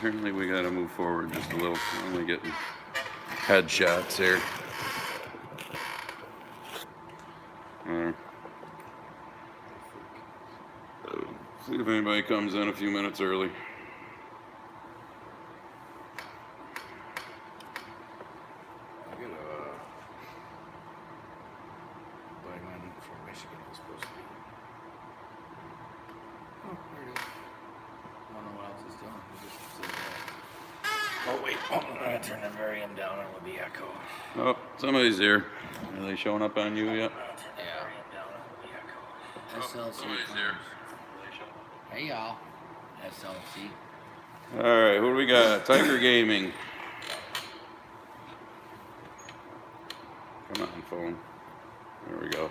apparently we gotta move forward just a little. We're only getting headshots here. See if anybody comes in a few minutes early. I got a Blackman from Michigan was supposed to be. Oh, there it is. I don't know what else it's doing. It just says that. Oh, wait. Oh, I'm going to turn the volume down. It will be echo. Oh, somebody's here. Are they showing up on you yet? Yeah. SLC. Somebody's here. Hey, y'all. SLC. All right, who do we got? Tiger Gaming. Come on, phone. There we go.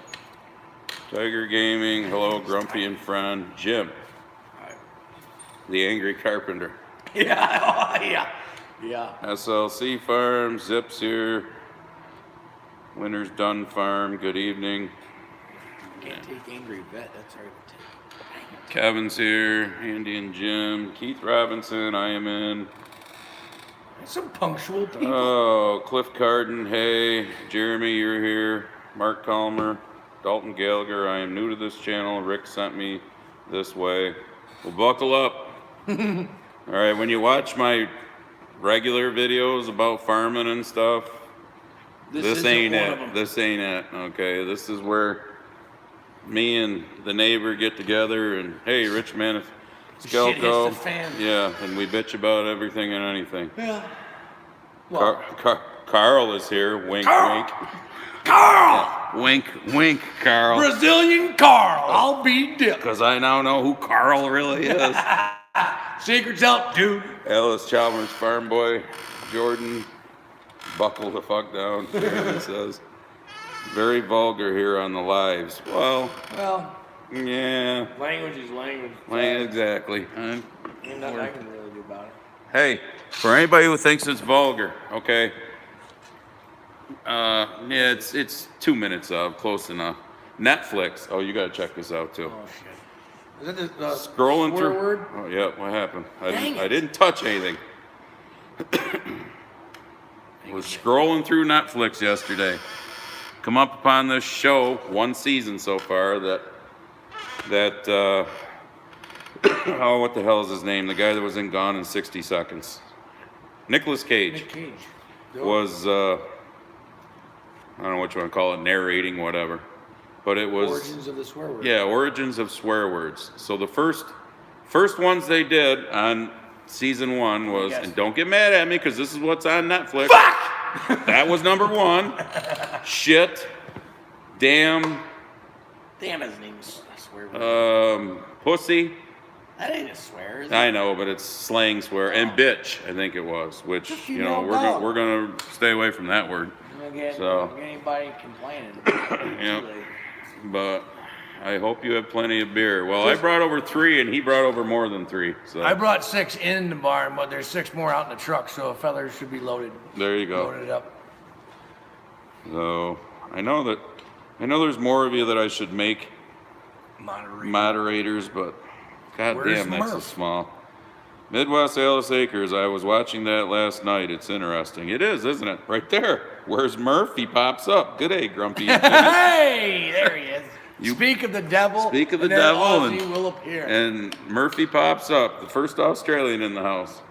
Tiger Gaming. Hello, Grumpy and friend Jim, Hi. the Angry Carpenter. Yeah. Oh, yeah. Yeah. SLC Farm. Zips here. Winter's Done Farm. Good evening. Can't take Angry Vet. That's hard to take. Kevin's here. Andy and Jim. Keith Robinson. I am in. There's some punctual people. Oh, Cliff Carden, hey. Jeremy, you're here. Mark Calmer, Dalton Gallagher, I am new to this channel. Rick sent me this way. Well, buckle up. All right, when you watch my regular videos about farming and stuff, this ain't it. This ain't it, okay? This is where me and the neighbor get together and, hey, Rich Man, Shit hits the Skelko. fan. Yeah, and we bitch about everything and anything. Yeah. Well, Carl is here. Wink, Carl! wink. Carl! Wink, wink, Carl. Brazilian Carl. I'll be dipped. Because I now know who Carl really is. Secrets out, dude. Alice Chalmers, Farm Boy, Jordan, buckle the fuck down. It says, very vulgar here on the lives. Well, yeah. Language is language. Exactly. Ain't nothing I can really do about it. Hey, for anybody who thinks it's vulgar, okay? Yeah, it's 2 minutes of, close enough. Netflix. Oh, you gotta check this out too. Oh, shit. Is that the Scrolling swear through. word? Oh yeah, what happened? Dang I it. didn't touch anything. Was scrolling through Netflix yesterday. Come up upon this show, one season so far, that oh, what the hell is his name? The guy that was in Gone in 60 Seconds. Nicolas Cage Nick Cage. was I don't know what you want to call it, narrating, whatever. But it was Origins of the swear word. yeah, origins of swear words. So the first ones they did on season 1 was, Yes. and don't get mad at me because this is what's on Netflix. Fuck! That was number 1. Shit. Damn. Damn, his name's a swear word. Pussy. That ain't a swear, is it? I know, but it's slang swear. And bitch, I think it was. Which Just you know we're gonna stay away from that word. You don't get, So- don't get anybody complaining. Yep. Too late. But I hope you have plenty of beer. Well, I brought over 3, and he brought over more than 3. So I brought 6 in the barn, but there's 6 more out in the truck, so feathers should be loaded. there you go. Loaded up. So I know there's more of you that I should make moderators, but goddamn, that's so Murph? small. Midwest Alice Acres. I was watching that last night. It's interesting. It is, isn't it? Right there. Where's Murph? He pops up. Good day, Grumpy. Hey, there he is. You- Speak of the devil. Speak of the and then devil, Ozzy and- will appear. And Murphy pops up, the first Australian in the house.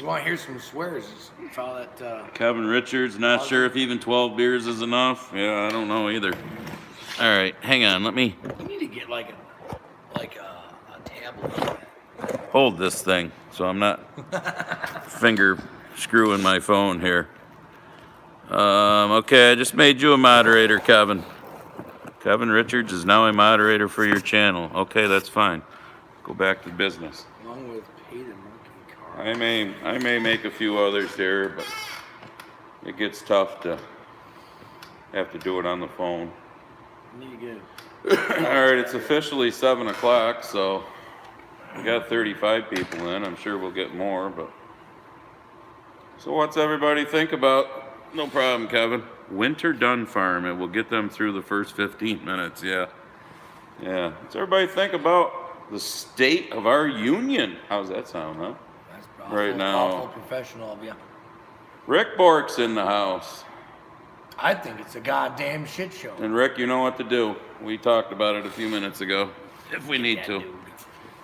You want to hear some swears? Just follow that. Kevin Richards, not sure if even 12 beers is enough. Yeah, I don't know either. All right, hang on. Let me You need to get like a tablet. hold this thing so I'm not finger screwing my phone here. Okay, I just made you a moderator, Kevin. Kevin Richards is now a moderator for your channel. Okay, that's fine. Go back to business. Along with Peyton Monkey Car. I may make a few others here, but it gets tough to have to do it on the phone. You need to get All right, it's officially 7 o'clock, so we got 35 people in. I'm sure we'll get more, but. So what's everybody think about? No problem, Kevin. Winter Done Farm. It will get them through the first 15 minutes. Yeah. What's everybody think about the state of our union? How's that sound, huh? That's right now. Awful professional of you. Rick Bork's in the house. I think it's a goddamn shit show. And Rick, you know what to do. We talked about it a few minutes ago, if we need to.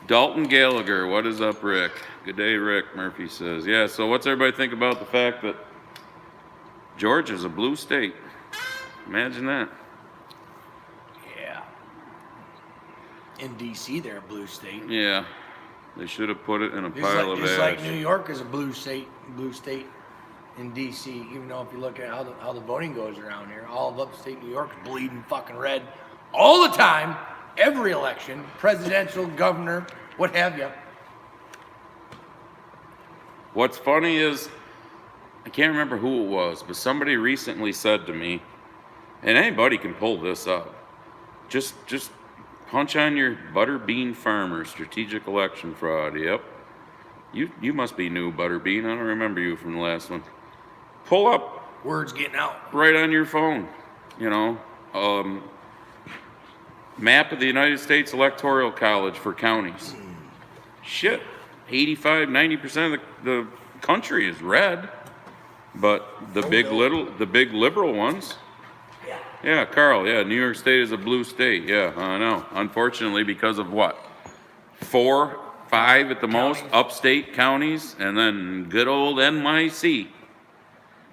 Dalton Gallagher, what is up, Rick? Good day, Rick, Murphy says. Yeah, so what's everybody think about the fact that Georgia's a blue state? Imagine that. Yeah. In D.C., they're a blue state. Yeah, they should have put it in a pile of ash. Just like New York is a blue state in D.C., even though if you look at how the voting goes around here, all of upstate New York is bleeding fucking red all the time, every election, presidential, governor, what have you. What's funny is, I can't remember who it was, but somebody recently said to me, and anybody can pull this up, just punch on your Butterbean Farmer strategic election fraud. Yep. You must be new, Butterbean. I don't remember you from the last one. Pull up. Words getting out. Right on your phone. You know, map of the United States Electoral College for counties. Shit. 85, 90% of the country is red. But the big liberal ones. Yeah, Carl, yeah, New York State is a blue state. Yeah, I know. Unfortunately, because of what? 4, 5 at the most upstate counties, and then good old NYC.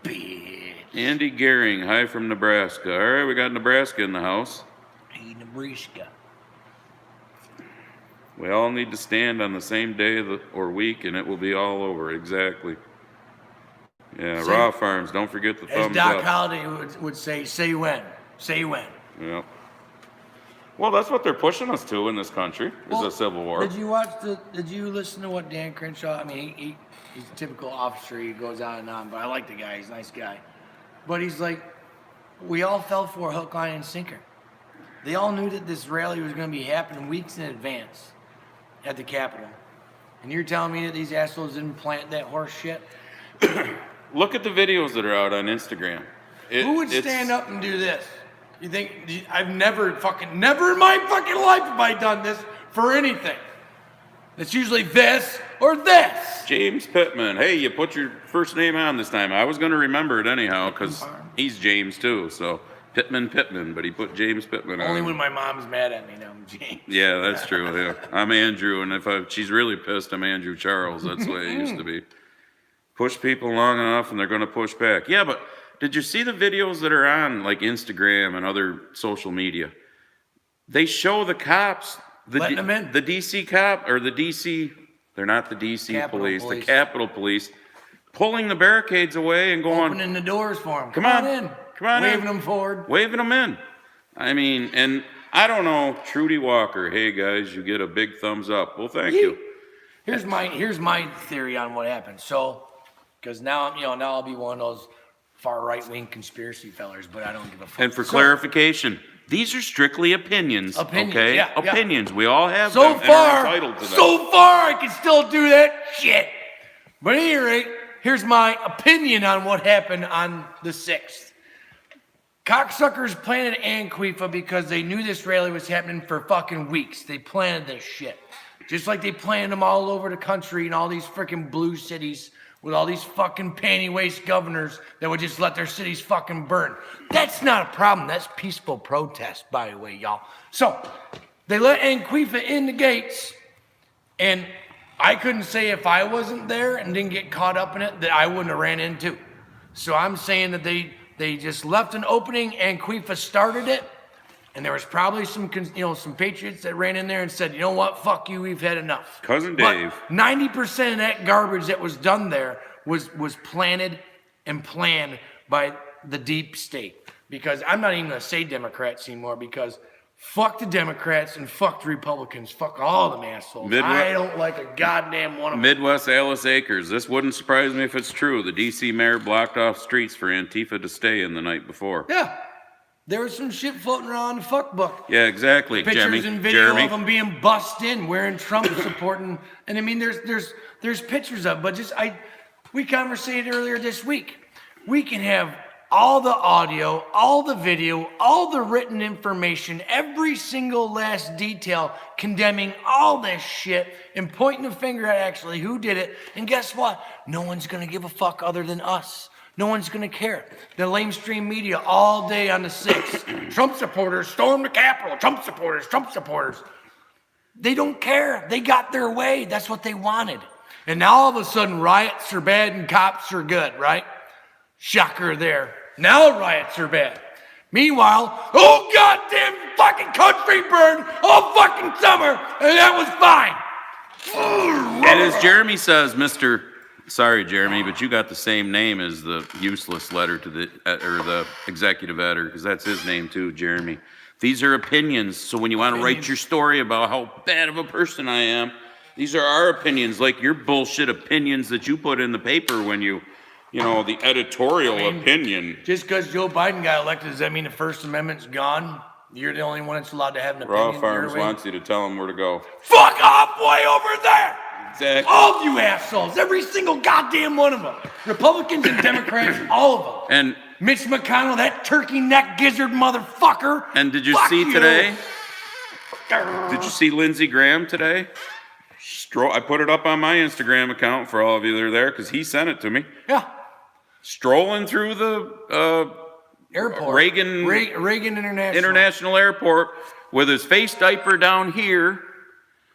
Bitch. Andy Gehring, hi from Nebraska. All right, we got Nebraska in the house. Hey, Nebraska. We all need to stand on the same day or week, and it will be all over. Exactly. Yeah, Raw Farms, don't forget the thumbs up. As Doc Holliday would say when. Say when. Yeah. Well, that's what they're pushing us to in this country, is a civil war. Did you listen to what Dan Crenshaw, I mean, he's a typical officer, he goes on and on, but I like the guy, he's a nice guy. But he's like, we all fell for a hook, line, and sinker. They all knew that this rally was going to be happening weeks in advance at the Capitol. And you're telling me that these assholes didn't plant that horse shit? Look at the videos that are out on Instagram. Who would stand up and do this? You think, I've never in my fucking life have I done this for anything. It's usually this or this. James Pittman. Hey, you put your first name on this time. I was going to remember it anyhow because he's James too. So Pittman, but he put James Pittman on. Only when my mom's mad at me now, I'm James. Yeah, that's true. Yeah. I'm Andrew, and if she's really pissed, I'm Andrew Charles. That's the way it used to be. Push people long enough and they're going to push back. Yeah, but did you see the videos that are on like Instagram and other social media? They show the cops, letting them in. The DC cop, or the DC, they're not the DC Capitol police, Police. the Capitol Police, pulling the barricades away and going, Opening the doors for them. Come on in. Come on Waving in. them forward. Waving them in. I mean, and I don't know, Trudy Walker, hey guys, you get a big thumbs up. Well, thank you. Here's my theory on what happened. So, because now I'll be one of those far right-wing conspiracy fellers, but I don't give a fuck. And for clarification, these are strictly opinions. Okay? Yeah, opinions. We all have so them and are entitled to them. So far, I can still do that shit. But at any rate, here's my opinion on what happened on the 6th. Cocksuckers planted Antifa because they knew this rally was happening for fucking weeks. They planted this shit. Just like they planted them all over the country in all these freaking blue cities with all these fucking panty waist governors that would just let their cities fucking burn. That's not a problem. That's peaceful protest, by the way, y'all. So, they let Antifa in the gates, and I couldn't say if I wasn't there and didn't get caught up in it that I wouldn't have ran into. So I'm saying that they just left an opening, Antifa started it, and there was probably some patriots that ran in there and said, you know what, fuck you, we've had enough. Cousin Dave. But 90% of that garbage that was done there was planted and planned by the deep state. Because I'm not even going to say Democrats anymore, because fuck the Democrats and fuck the Republicans. Fuck all them assholes. I don't like a goddamn one of them. Midwest Alice Acres. This wouldn't surprise me if it's true. The D.C. mayor blocked off streets for Antifa to stay in the night before. Yeah. There was some shit floating around the fuck book. Yeah, exactly. Pictures and video of them being bussed in, wearing Trump supporting. And I mean, there's pictures of, but we conversated earlier this week. We can have all the audio, all the video, all the written information, every single last detail condemning all this shit and pointing the finger at actually who did it. And guess what? No one's going to give a fuck other than us. No one's going to care. The lamestream media all day on the 6th. Trump supporters storm the Capitol. Trump supporters, Trump supporters. They don't care. They got their way. That's what they wanted. And now all of a sudden riots are bad and cops are good, right? Shocker there. Now riots are bad. Meanwhile, oh goddamn fucking country burned all fucking summer, and that was fine. And as Jeremy says, sorry Jeremy, but you got the same name as the useless letter to the executive editor, because that's his name too, Jeremy. These are opinions, so when you want to write your story about how bad of a person I am, these are our opinions, like your bullshit opinions that you put in the paper when the editorial opinion. Just because Joe Biden got elected, does that mean the First Amendment's gone? You're the only one that's allowed to have an opinion. Raw Farms wants you to tell them where to go. Fuck off way over there! Exactly. All of you assholes, every single goddamn one of them. Republicans and Democrats, all of them. And Mitch McConnell, that turkey neck gizzard motherfucker. And did you Fuck see you. today? Did you see Lindsey Graham today? I put it up on my Instagram account for all of you that are there because he sent it to me. Yeah. Strolling through the Airport. Reagan International Airport with his face diaper down here,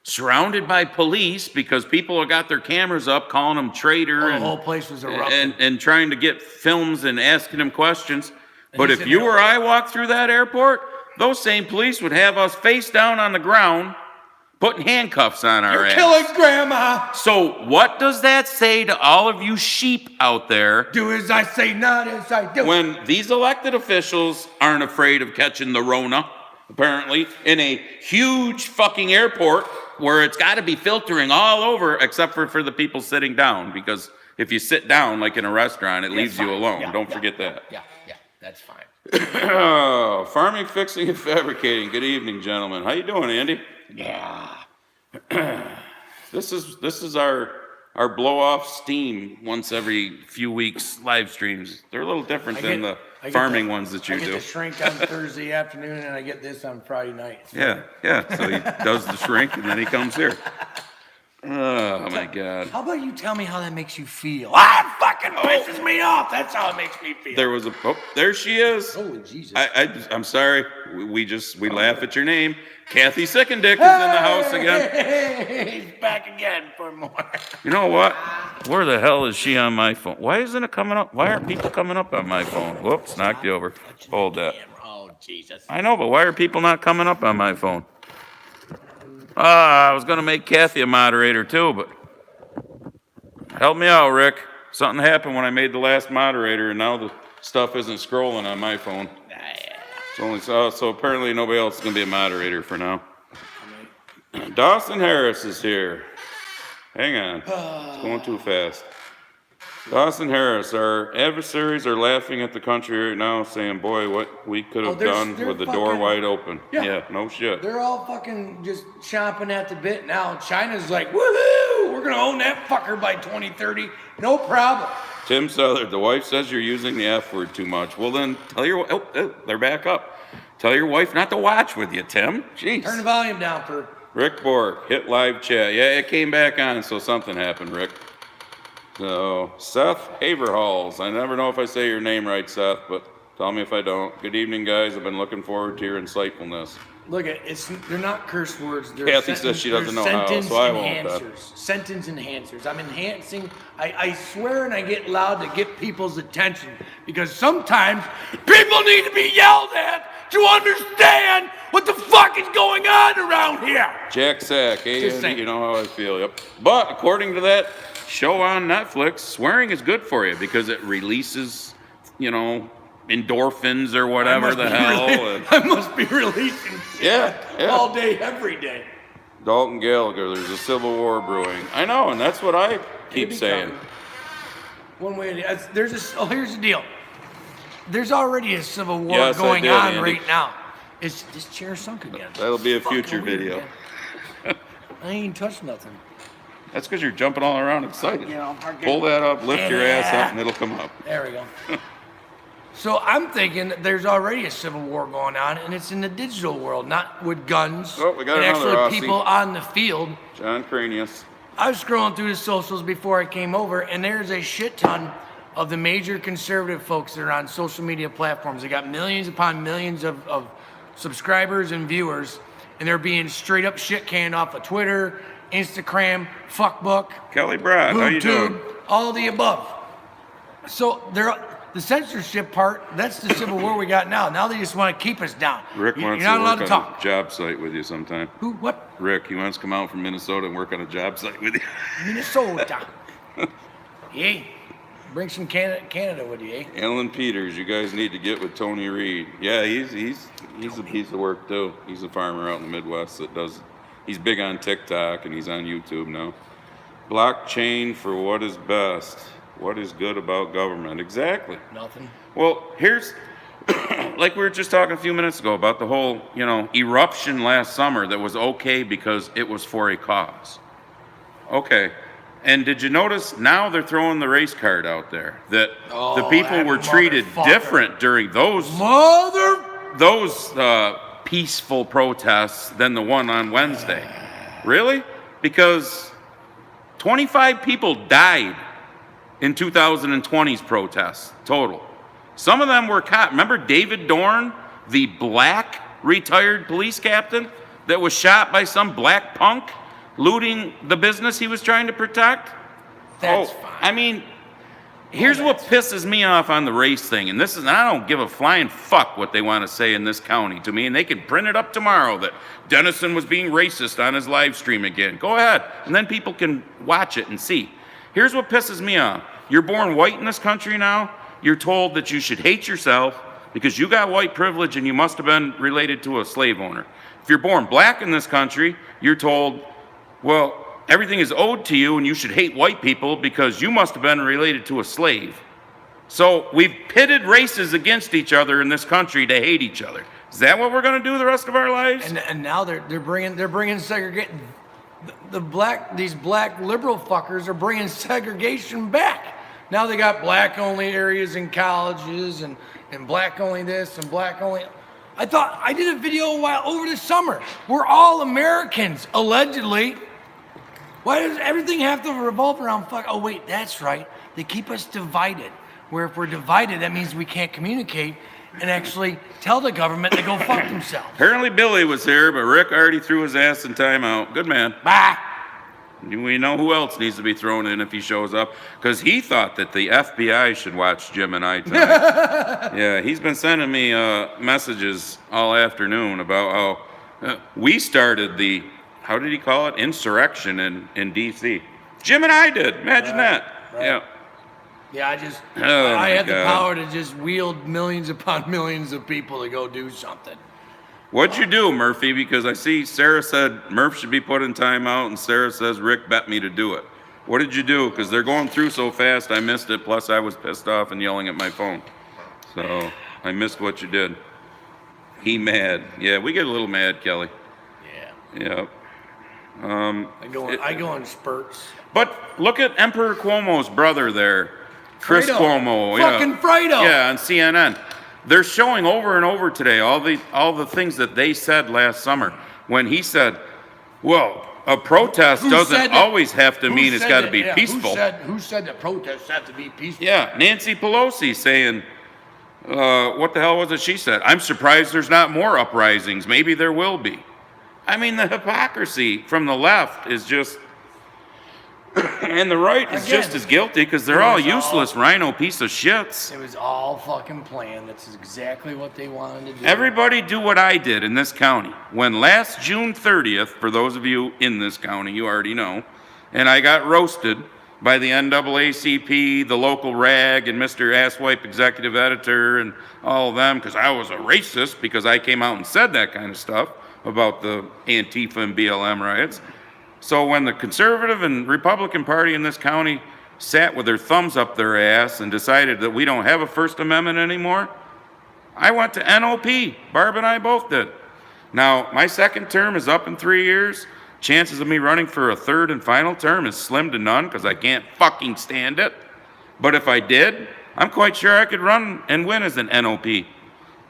surrounded by police because people have got their cameras up calling him traitor The whole place was erupting. and trying to get films and asking him questions. But if you or I walked through that airport, those same police would have us face down on the ground, putting handcuffs on our ass. You're killing Grandma. So what does that say to all of you sheep out there? Do as I say, not as I do. When these elected officials aren't afraid of catching the Rona, apparently, in a huge fucking airport where it's got to be filtering all over except for the people sitting down, because if you sit down like in a restaurant, it leaves you alone. Don't forget that. Yeah, that's fine. Farming, fixing, and fabricating. Good evening, gentlemen. How you doing, Andy? Yeah. This is our blow off steam once every few weeks live streams. They're a little different than the farming ones that you I get do. the shrink on Thursday afternoon, and I get this on Friday night. Yeah. So he does the shrink and then he comes here. Oh my God. How about you tell me how that makes you feel? That fucking pisses me off. That's how it makes me feel. There she is. Holy Jesus. I'm sorry. We laugh at your name. Kathy Sickendick is in the house again. He's back again for more. You know what? Where the hell is she on my phone? Why isn't it coming up? Why aren't people coming up on my phone? Whoops, knocked you over. Hold that. Oh, Jesus. I know, but why are people not coming up on my phone? I was going to make Kathy a moderator too, but help me out, Rick. Something happened when I made the last moderator, and now the stuff isn't scrolling on my phone. It's only so apparently nobody else is going to be a moderator for now. Dawson Harris is here. Hang on. It's going too fast. Dawson Harris, our adversaries are laughing at the country right now, saying, boy, what we could have done with the door wide open. Yeah, no shit. They're all fucking just chomping at the bit now. China's like, woohoo, we're going to own that fucker by 2030. No problem. Tim Southard, the wife says you're using the F word too much. Well, then tell your they're back up. Tell your wife not to watch with you, Tim. Jeez. Turn the volume down for Rick Bork, hit live chat. Yeah, it came back on, so something happened, Rick. So, Seth Haverhalls. I never know if I say your name right, Seth, but tell me if I don't. Good evening, guys. I've been looking forward to your insightfulness. Look at they're not curse words. They're Kathy says she doesn't know how, so I won't. Sentence enhancers. I'm enhancing. I swear, and I get loud to get people's attention, because sometimes people need to be yelled at to understand what the fuck is going on around here. Jack Sack, hey, you know how I feel. Yep. But according to that show on Netflix, swearing is good for you because it releases, endorphins or whatever the hell. I must be releasing shit all day, every day. Dalton Gallagher, there's a civil war brewing. I know, and that's what I keep saying. One way, here's the deal. There's already a civil war going on right now. Is this chair sunk again? That'll be a future video. I ain't touched nothing. That's because you're jumping all around excited. Pull that up, lift your ass up, and it'll come up. There we go. So I'm thinking that there's already a civil war going on, and it's in the digital world, not with guns Oh, we got and another actually Aussie. people on the field. John Cranius. I was scrolling through the socials before I came over, and there's a shit ton of the major conservative folks that are on social media platforms. They got millions upon millions of subscribers and viewers, and they're being straight up shit canned off of Twitter, Instagram, Fuckbook, Kelly Brad, how you doing? YouTube, all the above. So the censorship part, that's the civil war we got now. Now they just want to keep us down. Rick You're wants not to allowed work to on talk. a job site with you sometime. Who? What? Rick, he wants to come out from Minnesota and work on a job site with you. Minnesota. Yay. Bring some Canada with you, eh? Alan Peters, you guys need to get with Tony Reed. Yeah, he's a piece of work too. He's a farmer out in the Midwest that does. He's big on TikTok and he's on YouTube now. Blockchain for what is best. What is good about government? Exactly. Nothing. Well, here's like we were just talking a few minutes ago about the whole, eruption last summer that was okay because it was for a cause. Okay. And did you notice now they're throwing the race card out there that the people that were treated motherfucker. different during those peaceful protests than the one on Wednesday? Really? Because 25 people died in 2020's protests total. Some of them were caught. Remember David Dorn, the black retired police captain that was shot by some black punk looting the business he was trying to protect? That's fine. I mean, here's what pisses me off on the race thing, and I don't give a flying fuck what they want to say in this county to me, and they can print it up tomorrow that Dennison was being racist on his live stream again. Go ahead, and then people can watch it and see. Here's what pisses me off. You're born white in this country now. You're told that you should hate yourself because you got white privilege and you must have been related to a slave owner. If you're born black in this country, you're told, well, everything is owed to you and you should hate white people because you must have been related to a slave. So we've pitted races against each other in this country to hate each other. Is that what we're going to do the rest of our lives? And now they're bringing segregation. These black liberal fuckers are bringing segregation back. Now they got black only areas in colleges and black only this and black only. I did a video over the summer. We're all Americans, allegedly. Why does everything have to revolve around fuck? Oh wait, that's right. They keep us divided. Where if we're divided, that means we can't communicate and actually tell the government to go fuck themselves. Apparently Billy was here, but Rick already threw his ass in timeout. Good man. Bye. We know who else needs to be thrown in if he shows up, because he thought that the FBI should watch Jim and I tonight. Yeah, he's been sending me messages all afternoon about how we started the, how did he call it, insurrection in D.C. Jim and I did. Imagine that. Right. Yeah. Yeah, Oh, I my had the God. power to just wield millions upon millions of people to go do something. What'd you do, Murphy? Because I see Sarah said Murph should be put in timeout, and Sarah says Rick bet me to do it. What did you do? Because they're going through so fast, I missed it. Plus, I was pissed off and yelling at my phone. So I missed what you did. He mad. Yeah, we get a little mad, Kelly. Yeah. Yeah. I go in spurts. But look at Emperor Cuomo's brother there, Chris Fredo. Cuomo. Yeah. Fucking Fredo. Yeah, on CNN. They're showing over and over today all the things that they said last summer when he said, well, a protest doesn't always have to mean it's got to be peaceful. Who said that protests have to be peaceful? Yeah, Nancy Pelosi saying, what the hell was it she said? I'm surprised there's not more uprisings. Maybe there will be. I mean, the hypocrisy from the left is just, and the right is Again, just as guilty because they're all useless rhino piece of shits. It was all fucking planned. That's exactly what they wanted to do. Everybody do what I did in this county. When last June 30th, for those of you in this county, you already know, and I got roasted by the NAACP, the local rag, and Mr. Asswipe executive editor, and all of them, because I was a racist because I came out and said that kind of stuff about the Antifa and BLM riots. So when the conservative and Republican Party in this county sat with their thumbs up their ass and decided that we don't have a First Amendment anymore, I went to NOP. Barb and I both did. Now, my second term is up in 3 years. Chances of me running for a third and final term is slim to none because I can't fucking stand it. But if I did, I'm quite sure I could run and win as an NOP.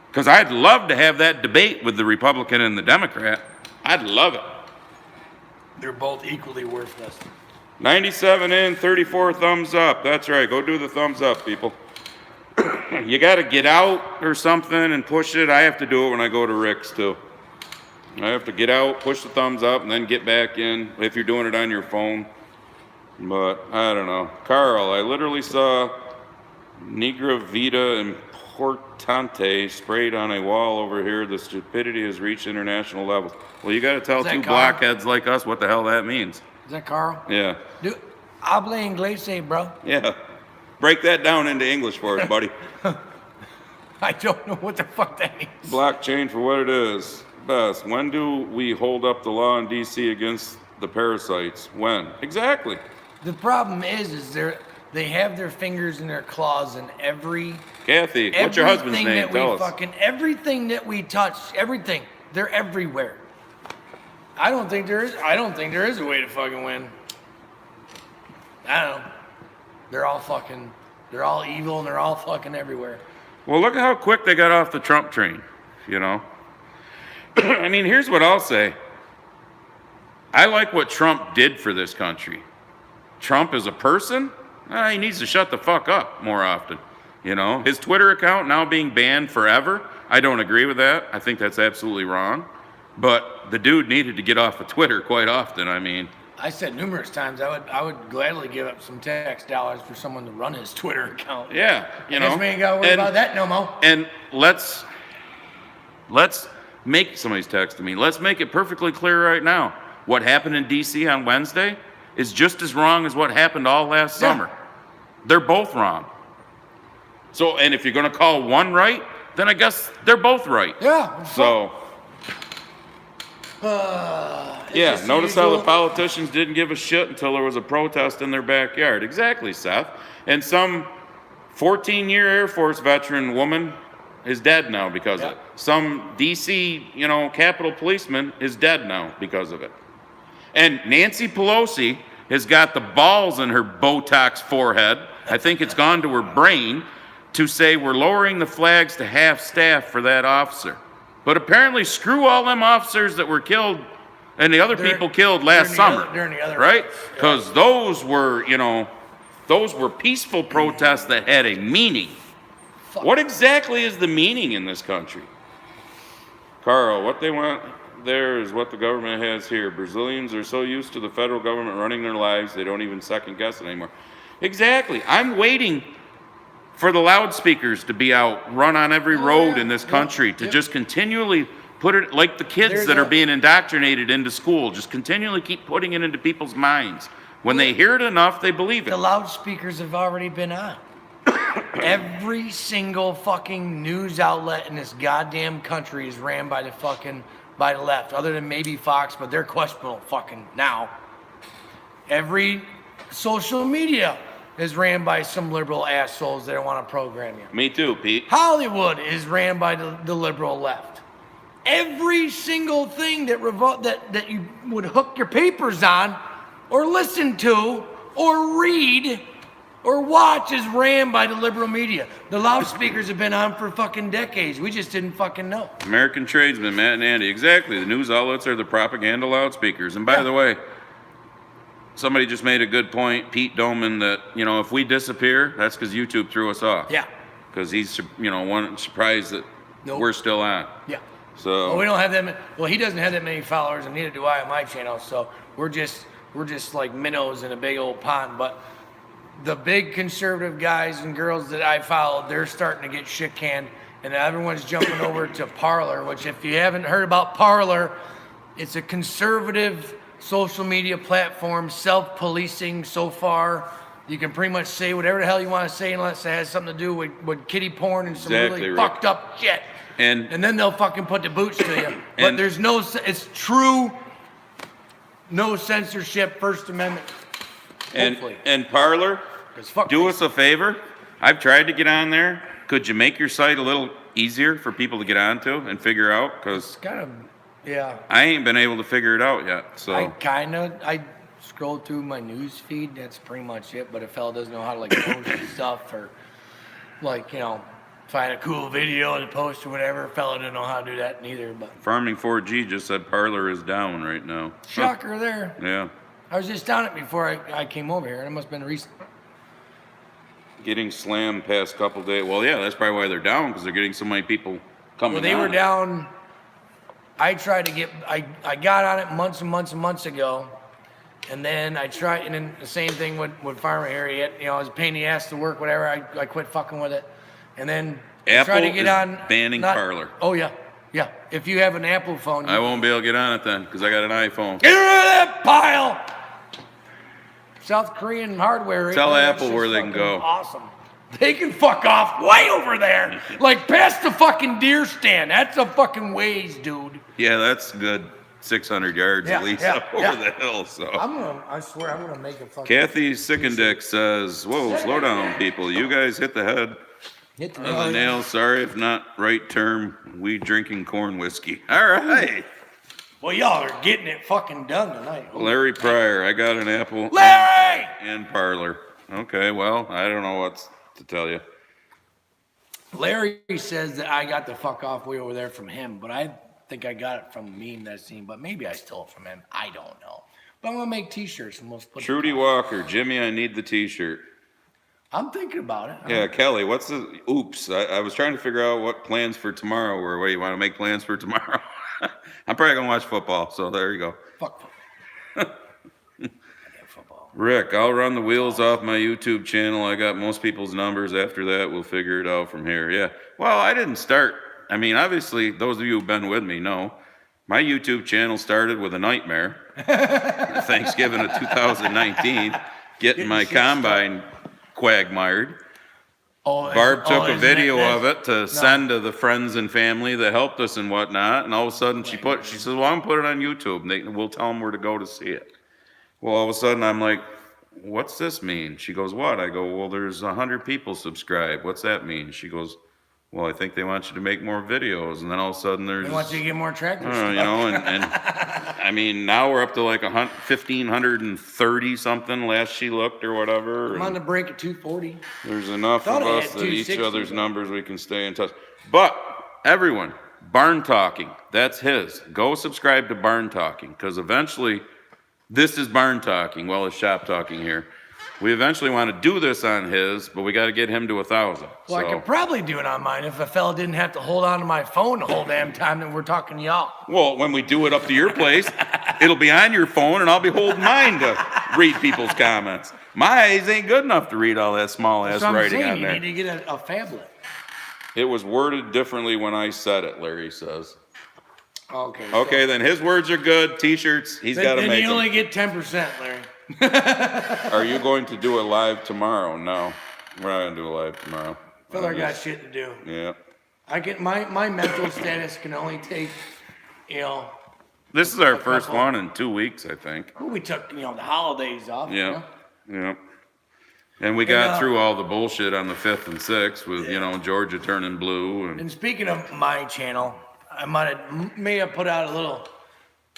Because I'd love to have that debate with the Republican and the Democrat. I'd love it. They're both equally worthless. 97 in, 34 thumbs up. That's right. Go do the thumbs up, people. You got to get out or something and push it. I have to do it when I go to Rick's, too. I have to get out, push the thumbs up, and then get back in if you're doing it on your phone. But I don't know. Carl, I literally saw Negra Vida Importante sprayed on a wall over here. The stupidity has reached international levels. Well, you got to tell Is that two Carl? blockheads like us what the hell that means. Is that Carl? Yeah. Dude, habla inglés, bro. Yeah. Break that down into English for us, buddy. I don't know what the fuck that means. Blockchain for what it is. Best. When do we hold up the law in D.C. against the parasites? When? Exactly. The problem is they have their fingers and their claws in every. Kathy, what's your husband's everything name? that Tell we us. fucking everything that we touch, everything. They're everywhere. I don't think there is a way to fucking win. I don't know. They're all evil and they're all fucking everywhere. Well, look at how quick they got off the Trump train, you know? I mean, here's what I'll say. I like what Trump did for this country. Trump as a person, he needs to shut the fuck up more often. You know, his Twitter account now being banned forever, I don't agree with that. I think that's absolutely wrong. But the dude needed to get off of Twitter quite often. I mean, I said numerous times I would gladly give up some tax dollars for someone to run his Twitter account. yeah, you know. Guess we ain't got to worry about that no more. And let's make, somebody's texting me, let's make it perfectly clear right now. What happened in D.C. on Wednesday is just as wrong as what happened all last summer. They're both wrong. So, and if you're going to call one right, then I guess they're both right. Yeah. So, yeah, just notice how the usual. politicians didn't give a shit until there was a protest in their backyard. Exactly, Seth. And some 14-year Air Force veteran woman is dead now because of it. Some D.C., Capitol policeman is dead now because of it. And Nancy Pelosi has got the balls in her Botox forehead, I think it's gone to her brain, to say we're lowering the flags to half staff for that officer. But apparently screw all them officers that were killed and the other people killed last summer. During the other right? riots, yeah. Because those were peaceful protests that had a meaning. Fuck. What exactly is the meaning in this country? Carl, what they want there is what the government has here. Brazilians are so used to the federal government running their lives, they don't even second guess it anymore. Exactly. I'm waiting for the loudspeakers to be out, run on every road in this country, to just continually put it, like the kids that are being indoctrinated into school, just continually keep putting it into people's minds. When they hear it enough, they believe The it. loudspeakers have already been on. Every single fucking news outlet in this goddamn country is ran by the left, other than maybe Fox, but they're questionable fucking now. Every social media is ran by some liberal assholes that want to program you. Me too, Pete. Hollywood is ran by the liberal left. Every single thing that you would hook your papers on, or listen to, or read, or watch is ran by the liberal media. The loudspeakers have been on for fucking decades. We just didn't fucking know. American tradesmen, Matt and Andy. Exactly. The news outlets are the propaganda loudspeakers. And by the way, somebody just made a good point, Pete Doman, that, if we disappear, that's because YouTube threw us off. Yeah. Because he's, surprised that we're still on. Yeah. So. Well, we don't have that many, he doesn't have that many followers, and neither do I on my channel. So we're just like minnows in a big old pond. But the big conservative guys and girls that I follow, they're starting to get shit canned, and everyone's jumping over to Parler, which, if you haven't heard about Parler, it's a conservative social media platform, self-policing so far. You can pretty much say whatever the hell you want to say unless it has something to do with kiddie porn and some Exactly, really Rick. fucked up shit. And then they'll fucking put the boots to you. But And- there's it's true, no censorship, First Amendment. Hopefully. and Parler, 'Cause fuck do me. us a favor. I've tried to get on there. Could you make your site a little easier for people to get onto and figure out? Because Kind of, yeah. I ain't been able to figure it out yet. So. I scroll through my news feed. That's pretty much it. But if fella doesn't know how to post stuff, or like, find a cool video to post or whatever. Fella didn't know how to do that neither, but Farming 4G just said Parlor is down right now. shocker there. Yeah. I was just down it before I came over here, and it must have been recent. Getting slammed past couple days. Well, yeah, that's probably why they're down, because they're getting so many people coming Well, they were on. down. I tried to get, I got on it months and months and months ago. And then I tried, and then the same thing with Farmer here. It was a pain in the ass to work, whatever. I quit fucking with it. And then I tried to Apple get is on. banning Parlor. Oh, yeah. Yeah. If you have an Apple phone, I won't be able to get on it then, because I got an iPhone. get rid of that pile. South Korean hardware. right Tell there, Apple that's where just they can fucking go. Awesome. They can fuck off way over there. Like past the fucking deer stand. That's a fucking ways, dude. Yeah, that's good 600 yards Yeah, at least yeah, up over yeah. the hill, so. I swear, I'm gonna make a fucking. Kathy Sickendick says, whoa, slow down, people. You guys hit the head Hit of the nail. Sorry if not right term. We drinking corn whiskey. All right. Well, y'all are getting it fucking done tonight. Larry Pryor, I got an Apple Larry! and Parlor. Okay, well, I don't know what to tell you. Larry says that I got the fuck off way over there from him, but I think I got it from a meme that I seen, but maybe I stole it from him. I don't know. But I'm gonna make t-shirts and we'll split Trudy it. Walker, Jimmy, I need the t-shirt. I'm thinking about it. Yeah, Kelly, what's the, oops, I was trying to figure out what plans for tomorrow were. What, you want to make plans for tomorrow? I'm probably going to watch football, so there you go. Fuck football. Goddamn football. Rick, I'll run the wheels off my YouTube channel. I got most people's numbers. After that, we'll figure it out from here. Yeah. Well, I didn't start. I mean, obviously, those of you who've been with me know my YouTube channel started with a nightmare. Thanksgiving of 2019, getting my combine quagmired. Barb took a video of it to send to the friends and family that helped us and whatnot, and all of a sudden she says, well, I'm gonna put it on YouTube, and we'll tell them where to go to see it. Well, all of a sudden I'm like, what's this mean? She goes, what? I go, well, there's 100 people subscribed. What's that mean? She goes, well, I think they want you to make more videos. And then all of a sudden there's, They want you to get more tractors. and I mean, now we're up to like 1,530 something last she looked or whatever. I'm on and the break at 240. there's enough Thought of I us had that each 260, other's but- numbers we can stay in touch. But everyone, Barn Talking, that's his. Go subscribe to Barn Talking, because eventually this is Barn Talking, well, it's Shop Talking here. We eventually want to do this on his, but we got to get him to 1,000. Well, I could probably do it on mine if a fella didn't have to hold on to my phone the whole damn time that we're talking to y'all. Well, when we do it up to your place, it'll be on your phone, and I'll be holding mine to read people's comments. My eyes ain't good enough to read all that small ass So I'm writing saying on you there. need to get a phablet. It was worded differently when I said it, Larry says. Okay. Okay, then his words are good. T-shirts, he's got to Then make you them. only get 10%, Larry. Are you going to do it live tomorrow? No, we're not going to do it live tomorrow. Fella got shit to do. Yeah. I get my mental status can only take, This is our first one in 2 weeks, I think. we took, the holidays off. Yeah. Yeah. And we got through all the bullshit on the 5th and 6th with, Georgia turning blue. And And speaking of my channel, I may have put out a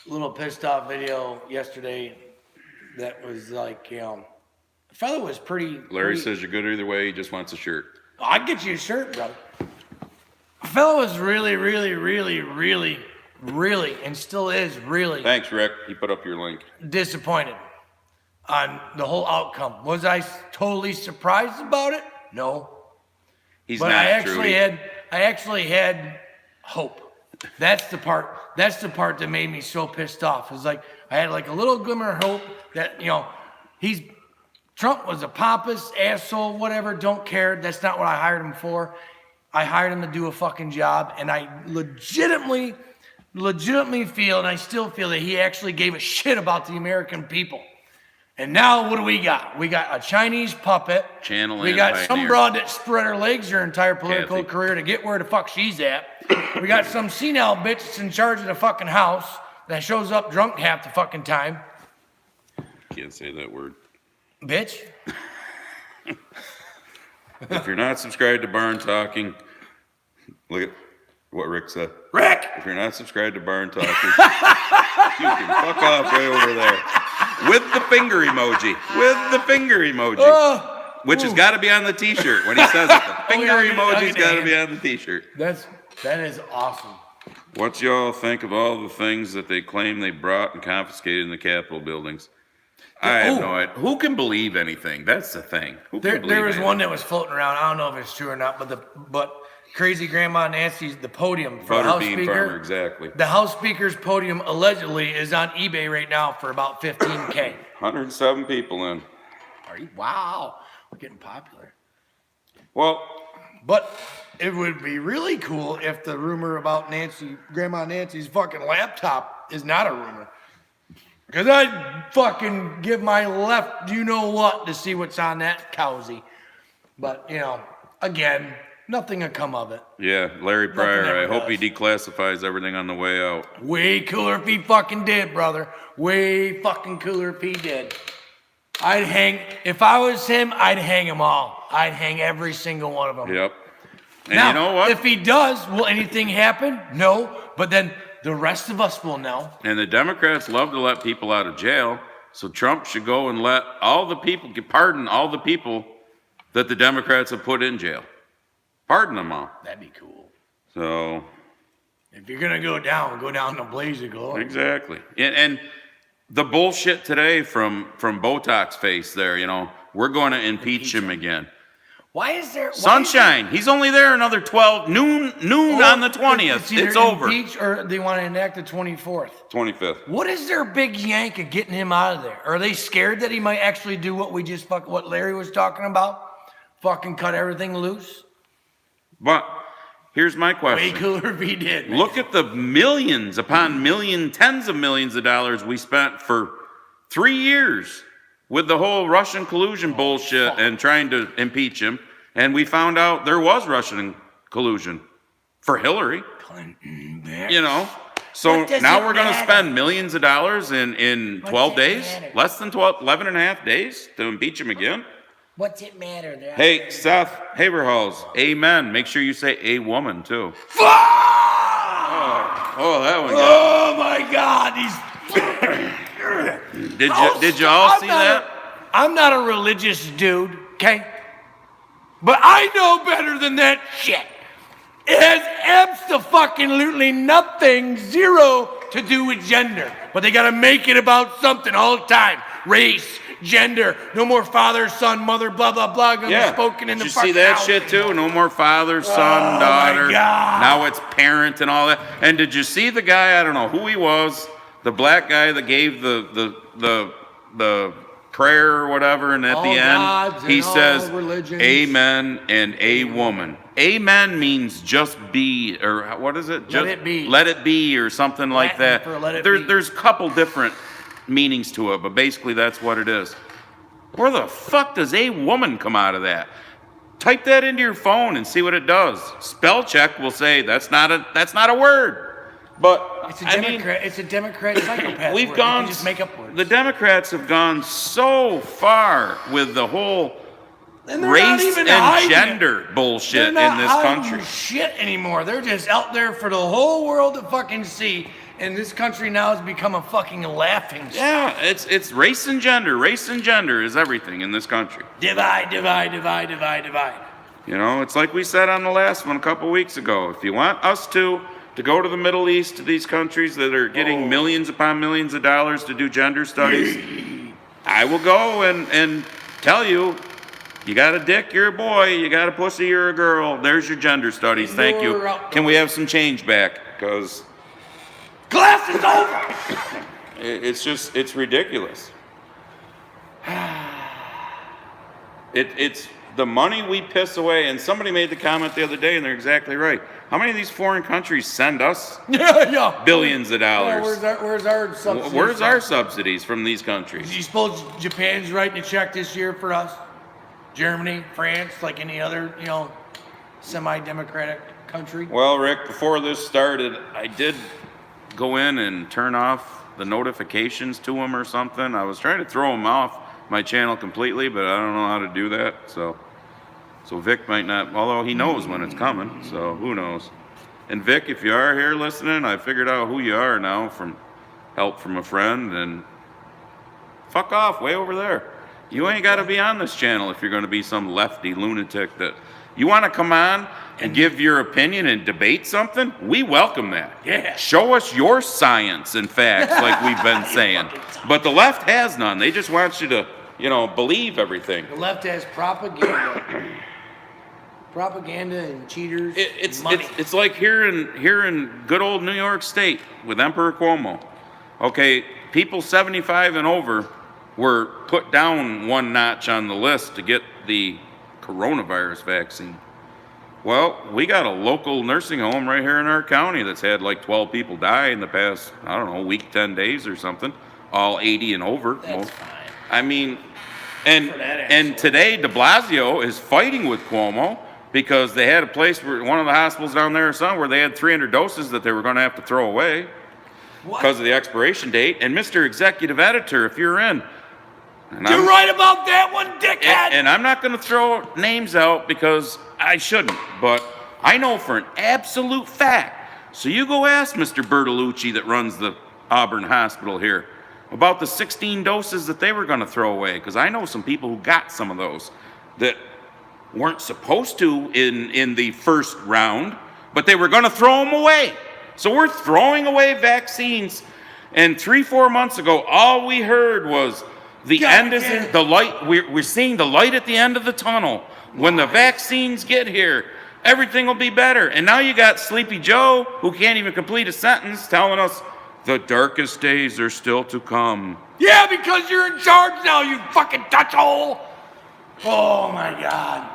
little pissed off video yesterday that was like, the fella was pretty. Larry says you're good either way. He just wants a shirt. I'll get you a shirt, brother. The fella was really, really, really, really, really, and still is really Thanks, Rick. He put up your link. disappointed on the whole outcome. Was I totally surprised about it? No. He's But not I actually Trudy. had hope. That's the part that made me so pissed off. It's like I had like a little glimmer of hope that, Trump was a pompous asshole, whatever, don't care. That's not what I hired him for. I hired him to do a fucking job, and I legitimately feel, and I still feel, that he actually gave a shit about the American people. And now what do we got? We got a Chinese puppet. Channel We and got some pioneer. broad that spread her legs her entire political Kathy. career to get where the fuck she's at. We got some senile bitch that's in charge of the fucking house that shows up drunk half the fucking time. Can't say that word. Bitch. If you're not subscribed to Barn Talking, look at what Rick said. Rick! If you're not subscribed to Barn Talking, you can fuck off right over there. With the finger emoji. With the finger emoji. which has got to be on the T-shirt when he says it. The finger yeah, emoji's got to okay. be on the T-shirt. That is awesome. What y'all think of all the things that they claim they brought and confiscated in the Capitol buildings? I have no idea. Who can believe anything? That's the thing. Who can believe There was anything? one that was floating around. I don't know if it's true or not, but crazy Grandma Nancy's the podium for the House Butterbean Speaker. farmer, exactly. The House Speaker's podium allegedly is on eBay right now for about $15K. 107 people in. Wow, we're getting popular. Well, But it would be really cool if the rumor about Grandma Nancy's fucking laptop is not a rumor. Because I'd fucking give my left you know what to see what's on that cowsy. But, again, nothing will come of it. yeah, Larry Pryor. I ever hope he does. declassifies everything on the way out. Way cooler if he fucking did, brother. Way fucking cooler if he did. If I was him, I'd hang them all. I'd hang every single one of them. Yep. And Now, you know what? if he does, will anything happen? No. But then the rest of us will know. And the Democrats love to let people out of jail, so Trump should go and let all the people, pardon all the people that the Democrats have put in jail. Pardon them all. That'd be cool. So, If you're gonna go down in a blaze of glory. exactly. And the bullshit today from Botox face there, we're going to impeach him again. Why is there Sunshine. He's only there another 12 noon on the 20th. It's over. Impeach or they want to enact the 24th. 25th. What is their big yank of getting him out of there? Are they scared that he might actually do what what Larry was talking about? Fucking cut everything loose? But here's my Way question. cooler if he did. man. Look at the millions upon millions, tens of millions of dollars we spent for 3 years with the whole Russian collusion bullshit and trying to impeach him. And we found out there was Russian collusion for Hillary, Clinton, So What does now it we're going to matter? spend millions of dollars in 12 it days, matter? less than 11 and a half days to impeach him again. What's it matter? Hey, Seth Haberhals, amen. Make sure you say a woman too. Fuck! Oh, that one got Oh my God! Did you all see that? I'm not a religious dude, okay? But I know better than that shit. It has abso-fucking-lutely nothing, zero to do with gender. But they gotta make it about something all the time. Race, gender, no more father, son, mother, blah, blah, blah, gonna be spoken in the Did you fucking see that house shit too? anymore. No more father, son, Oh, daughter. my God. Now it's parent and all that. And did you see the guy? I don't know who he was. The black guy that gave the prayer or whatever, and at All the gods end he and all says, religions. "Amen" and "a woman." Amen means just be, or what is it? Just, it be. Let it be, or something like Latin that. for let it be. There's a couple different meanings to it, but basically that's what it is. Where the fuck does "a woman" come out of that? Type that into your phone and see what it does. Spell check will say that's not a word. But It's a Democrat psychopath. we've word. gone. You can just make up words. The Democrats have gone so far with the whole And they're not race even and hiding it. gender bullshit They're in not this hiding country. shit anymore. They're just out there for the whole world to fucking see. And this country now has become a fucking laughing stock. Yeah, it's race and gender. Race and gender is everything in this country. Divide, divide, divide, divide, divide. It's like we said on the last one a couple weeks ago. If you want us to go to the Middle East, to these countries that are getting millions upon millions of dollars to do gender studies, I will go and tell you, you got a dick, you're a boy. You got a pussy, you're a girl. There's your gender studies. Thank you. You're out. Can we have some change back? Because Class is over. it's ridiculous. It's the money we piss away. And somebody made the comment the other day, and they're exactly right. How many of these foreign countries send us Yeah. billions of Yeah, dollars? where's our subsidies? Where's our subsidies from these countries? Do you suppose Japan's writing a check this year for us? Germany, France, like any other, semi-democratic country? Well, Rick, before this started, I did go in and turn off the notifications to them or something. I was trying to throw them off my channel completely, but I don't know how to do that. So Vic might not, although he knows when it's coming, so who knows. And Vic, if you are here listening, I figured out who you are now from help from a friend, and fuck off way over there. You ain't got to be on this channel if you're going to be some lefty lunatic that you want to come on and give your opinion and debate something. We welcome that. Yeah. Show us your science and facts, like we've been saying. But the left has none. They just want you to, believe everything. The left has propaganda and cheaters. It's and money. it's like here in good old New York State with Emperor Cuomo. Okay, people 75 and over were put down one notch on the list to get the coronavirus vaccine. Well, we got a local nursing home right here in our county that's had like 12 people die in the past, I don't know, week, 10 days or something, all 80 and over. That's fine. I mean, and today de Blasio is fighting with Cuomo because they had a place where one of the hospitals down there or something where they had 300 doses that they were going to have to throw away because of the expiration date. And Mr. Executive Editor, if you're in, You're right about that one, dickhead. and I'm not going to throw names out because I shouldn't, but I know for an absolute fact. So you go ask Mr. Bertolucci that runs the Auburn Hospital here about the 16 doses that they were going to throw away, because I know some people who got some of those that weren't supposed to in the first round, but they were going to throw them away. So we're throwing away vaccines, and 3-4 months ago, all we heard was the end is in the light. We're seeing the light at the end of the tunnel. When the vaccines get here, everything will be better. And now you got Sleepy Joe, who can't even complete a sentence, telling us the darkest days are still to come. Yeah, because you're in charge now, you fucking Dutch hole. Oh my God.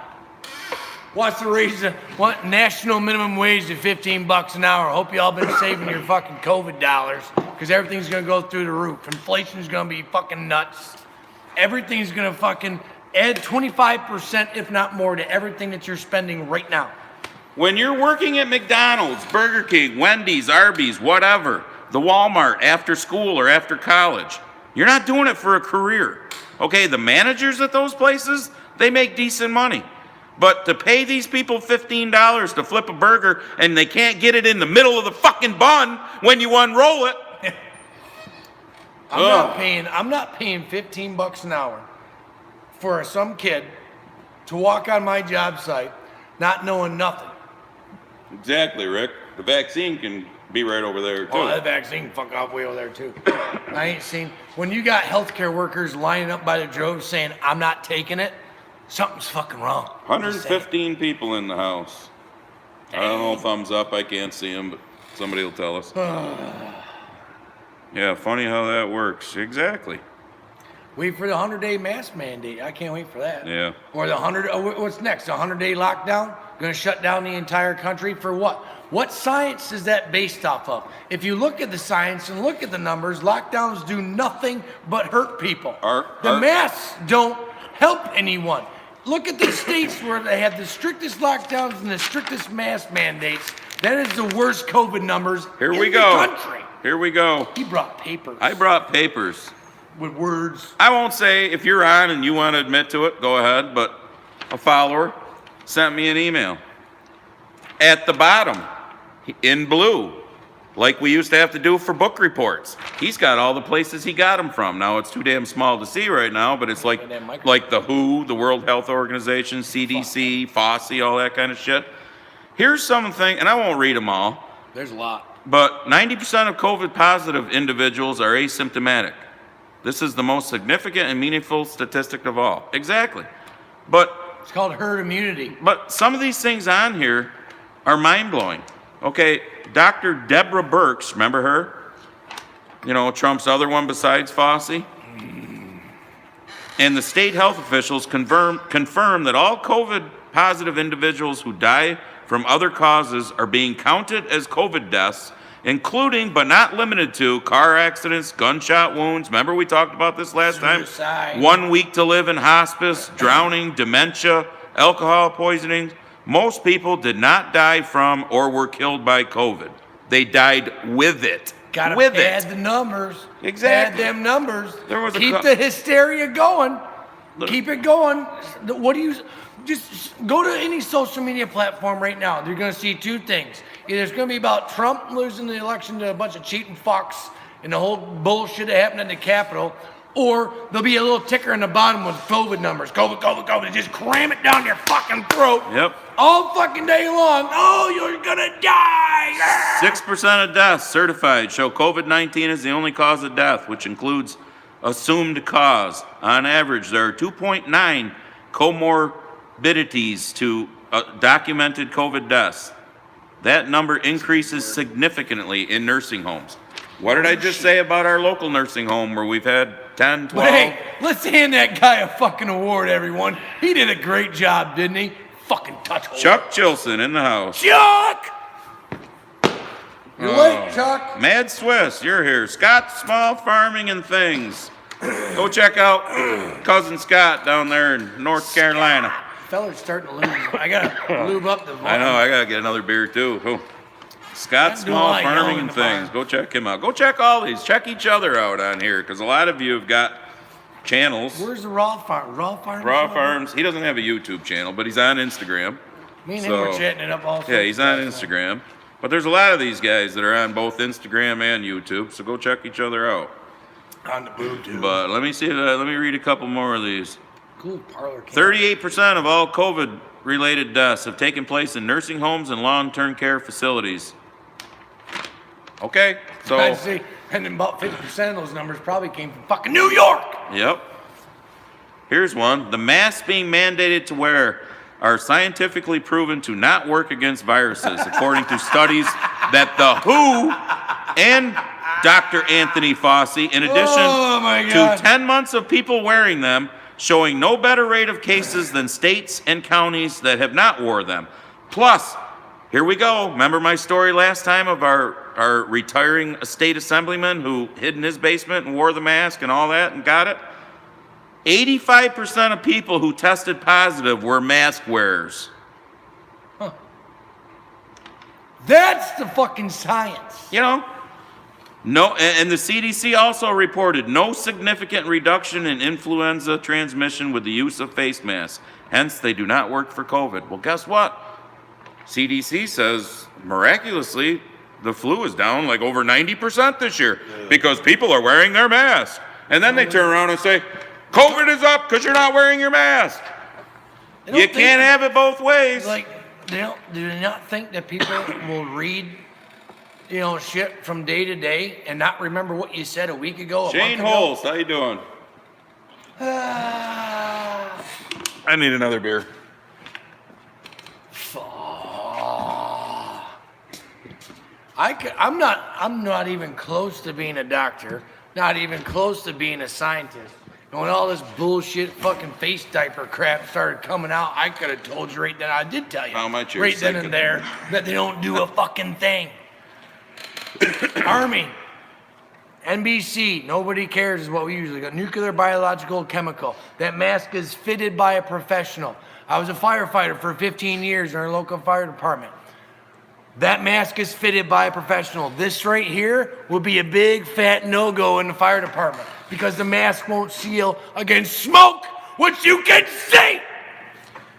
What's the reason? What national minimum wage to $15 an hour? Hope you all been saving your fucking COVID dollars, because everything's gonna go through the roof. Inflation's gonna be fucking nuts. Everything's gonna fucking add 25%, if not more, to everything that you're spending right now. When you're working at McDonald's, Burger King, Wendy's, Arby's, whatever, the Walmart after school or after college, you're not doing it for a career. Okay, the managers at those places, they make decent money. But to pay these people $15 to flip a burger and they can't get it in the middle of the fucking bun when you unroll it. I'm not paying $15 an hour for some kid to walk on my job site not knowing nothing. Exactly, Rick. The vaccine can be right over there, too. Oh, that vaccine can fuck off way over there, too. I ain't seen... When you got healthcare workers lining up by the droves saying, I'm not taking it, something's fucking wrong. 115 people in the house. I don't know, thumbs up. I can't see them, but somebody will tell us. Yeah, funny how that works. Exactly. Wait for the 100-day mask mandate. I can't wait for that. Yeah. Or the 100... what's next? The 100-day lockdown? Going to shut down the entire country for what? What science is that based off of? If you look at the science and look at the numbers, lockdowns do nothing but hurt people. The masks don't help anyone. Look at the states where they have the strictest lockdowns and the strictest mask mandates. That is the worst COVID numbers in the country. Here we go. He brought papers. I brought papers. With words. I won't say if you're on and you want to admit to it, go ahead, but a follower sent me an email. At the bottom, in blue, like we used to have to do for book reports. He's got all the places he got them from. Now, it's too damn small to see right now, but it's like the WHO, the World Health Organization, CDC, FAUCI, all that kind of shit. Here's something, and I won't read them all. There's a lot. But 90% of COVID positive individuals are asymptomatic. This is the most significant and meaningful statistic of all. Exactly. But it's called herd immunity. But some of these things on here are mind-blowing. Okay, Dr. Deborah Birx, remember her? You know, Trump's other one besides Fauci? And the state health officials confirm that all COVID positive individuals who die from other causes are being counted as COVID deaths, including but not limited to car accidents, gunshot wounds. Remember we talked about this last time? 1 week to live in hospice, drowning, dementia, alcohol poisoning. Most people did not die from or were killed by COVID. They died with it. Gotta add the numbers. Exactly. Add them numbers. There was Keep the hysteria going. Keep it going. What do you... Just go to any social media platform right now. You're going to see two things. Either it's going to be about Trump losing the election to a bunch of cheating fucks and the whole bullshit that happened in the Capitol, Or there'll be a little ticker in the bottom with COVID numbers. COVID, COVID, COVID. Just cram it down your fucking throat. Yep. All fucking day long. Oh, you're gonna die. 6% of deaths certified show COVID-19 is the only cause of death, which includes assumed cause. On average, there are 2.9 comorbidities to documented COVID deaths. That number increases significantly in nursing homes. What did I just say about our local nursing home where we've had 10, 12? But hey, let's hand that guy a fucking award, everyone. He did a great job, didn't he? Fucking touch hole. Chuck Chilson in the house. Chuck! You're late, Chuck. Mad Swiss, you're here. Scott Small Farming and Things. Go check out Cousin Scott down there in North Carolina. Feller's starting to lose. I gotta lube up the volume. I know, I gotta get another beer too. Oh. Scott I'm doing Small like Farming yelling and in the bar. Things. Go check him out. Go check all these. Check each other out on here because a lot of you have got channels. Where's the Raw Farm? Raw Farm? Raw Farms. He doesn't have a YouTube channel, but he's on Instagram. Me and him were chatting it up also. Yeah, he's on Instagram. But there's a lot of these guys that are on both Instagram and YouTube, so go check each other out. On the boob, too. But let me see. Let me read a couple more of these. Cool parlor. 38% of all COVID-related deaths have taken place in nursing homes and long-term care facilities. Okay, so I see. And then about 50% of those numbers probably came from fucking New York. yep. Here's one. The masks being mandated to wear are scientifically proven to not work against viruses, according to studies that the WHO and Dr. Anthony Fauci, in addition Oh, my God. to 10 months of people wearing them, showing no better rate of cases than states and counties that have not wore them. Plus, here we go. Remember my story last time of our retiring state assemblyman who hid in his basement and wore the mask and all that and got it? 85% of people who tested positive were mask wearers. That's the fucking science. You know? No, and the CDC also reported no significant reduction in influenza transmission with the use of face masks. Hence, they do not work for COVID. Well, guess what? CDC says, miraculously, the flu is down like over 90% this year because people are wearing their masks. And then they turn around and say, COVID is up because you're not wearing your mask. They don't You think- can't have it both ways. Like, do they not think that people will read, shit from day to day and not remember what you said a week ago? A Shane month ago? Holst, how you doing? Ah, I need another beer. I'm not even close to being a doctor, not even close to being a scientist. And when all this bullshit fucking face diaper crap started coming out, I could have told you right then. I did tell you How much you're right then sick and of- there that they don't do a fucking thing. Army, NBC, nobody cares is what we usually got. Nuclear, biological, chemical. That mask is fitted by a professional. I was a firefighter for 15 years in our local fire department. That mask is fitted by a professional. This right here will be a big fat no-go in the fire department because the mask won't seal against smoke, which you can see.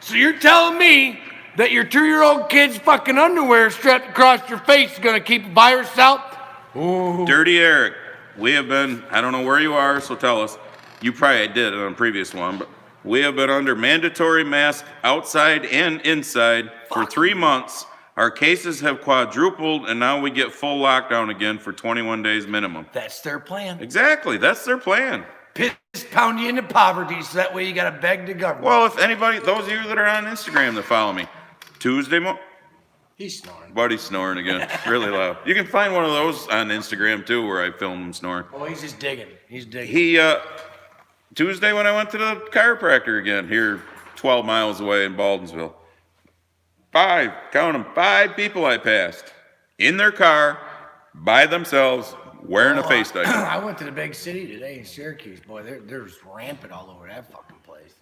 So you're telling me that your 2-year-old kid's fucking underwear strapped across your face is gonna keep a virus out? Ooh. Dirty Eric, we have been, I don't know where you are, so tell us. You probably did on a previous one, but we have been under mandatory mask outside and inside for 3 months. Our cases have quadrupled, and now we get full lockdown again for 21 days minimum. That's their plan. Exactly, that's their plan. Piss pound you into poverty so that way you gotta beg the government. Well, if anybody, those of you that are on Instagram that follow me, Tuesday He's snoring. Buddy's snoring again, really loud. You can find one of those on Instagram too, where I film him snoring. Oh, he's just digging. He's digging. Tuesday when I went to the chiropractor again, here 12 miles away in Baldensville. 5 people I passed in their car by themselves wearing a face diaper. I went to the big city today in Syracuse. Boy, there's rampant all over that fucking place.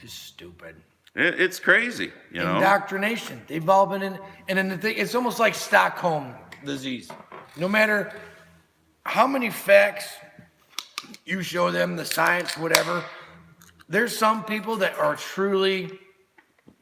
Just stupid. It's crazy, you know. Indoctrination. They've all been in, and then the thing, it's almost like Stockholm disease. No matter how many facts you show them, the science, whatever, there's some people that are truly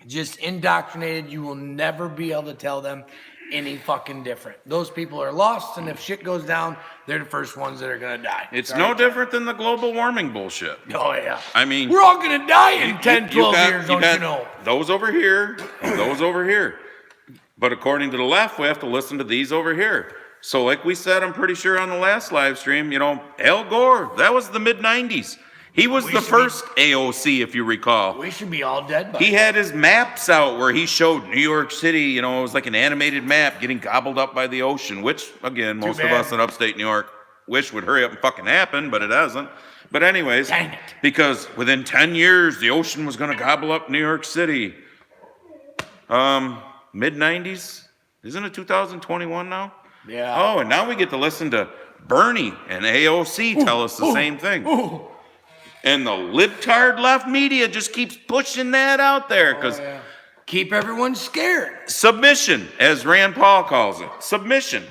just indoctrinated. You will never be able to tell them any fucking different. Those people are lost, and if shit goes down, they're the first ones that are gonna die. It's Sorry, no Tom. different than the global warming bullshit. Oh yeah. I mean, we're all gonna die in 10, 12 years, don't got you know? Those over here, and those over here. But according to the left, we have to listen to these over here. So like we said, I'm pretty sure on the last live stream, you know, Al Gore, that was the mid-90s. He was the first AOC, if you recall. We should be all dead by He now. had his maps out where he showed New York City, you know, it was like an animated map getting gobbled up by the ocean, which, again, most of bad. us in upstate New York wish would hurry up and fucking happen, but it hasn't. But anyways, Dang it. because within 10 years, the ocean was going to gobble up New York City. Mid-90s? Isn't it 2021 now? Yeah. Oh, and now we get to listen to Bernie and AOC tell us the same thing. Ooh. And the libtard left media just keeps pushing that out there because Oh, yeah. Keep everyone scared. submission, as Rand Paul calls it, submission.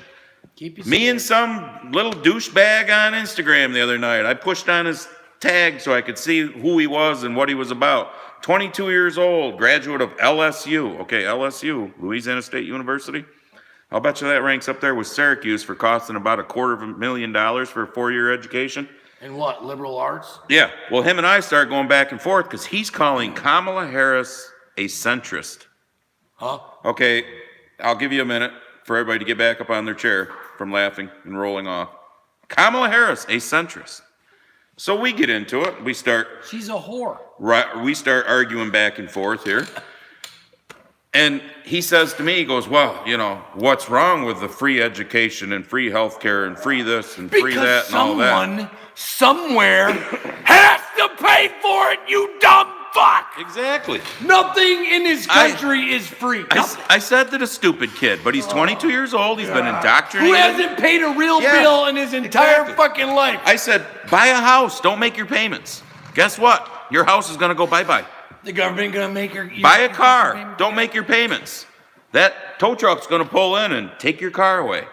Keep you Me and scared. some little douchebag on Instagram the other night, I pushed on his tag so I could see who he was and what he was about. 22 years old, graduate of LSU. Okay, LSU, Louisiana State University. I'll bet you that ranks up there with Syracuse for costing about $250,000 for a 4-year education. And what? Liberal arts? Yeah, well, him and I start going back and forth because he's calling Kamala Harris a centrist. Huh? Okay, I'll give you a minute for everybody to get back up on their chair from laughing and rolling off. Kamala Harris, a centrist. So we get into it. We start She's a whore. arguing back and forth here. And he says to me, he goes, well, you know, what's wrong with the free education and free health care and free this and free Because that and all that? someone, somewhere, has to pay for it, you dumb fuck! Exactly. Nothing in this country is free. I said that a stupid kid, but he's 22 years old. He's been Who indoctrinated. hasn't paid a real Yeah, bill in his entire exactly. fucking life? I said, buy a house. Don't make your payments. Guess what? Your house is going to go bye-bye. The government gonna make her Buy a car. Don't make your payments. That tow truck's going to pull in and take your car away.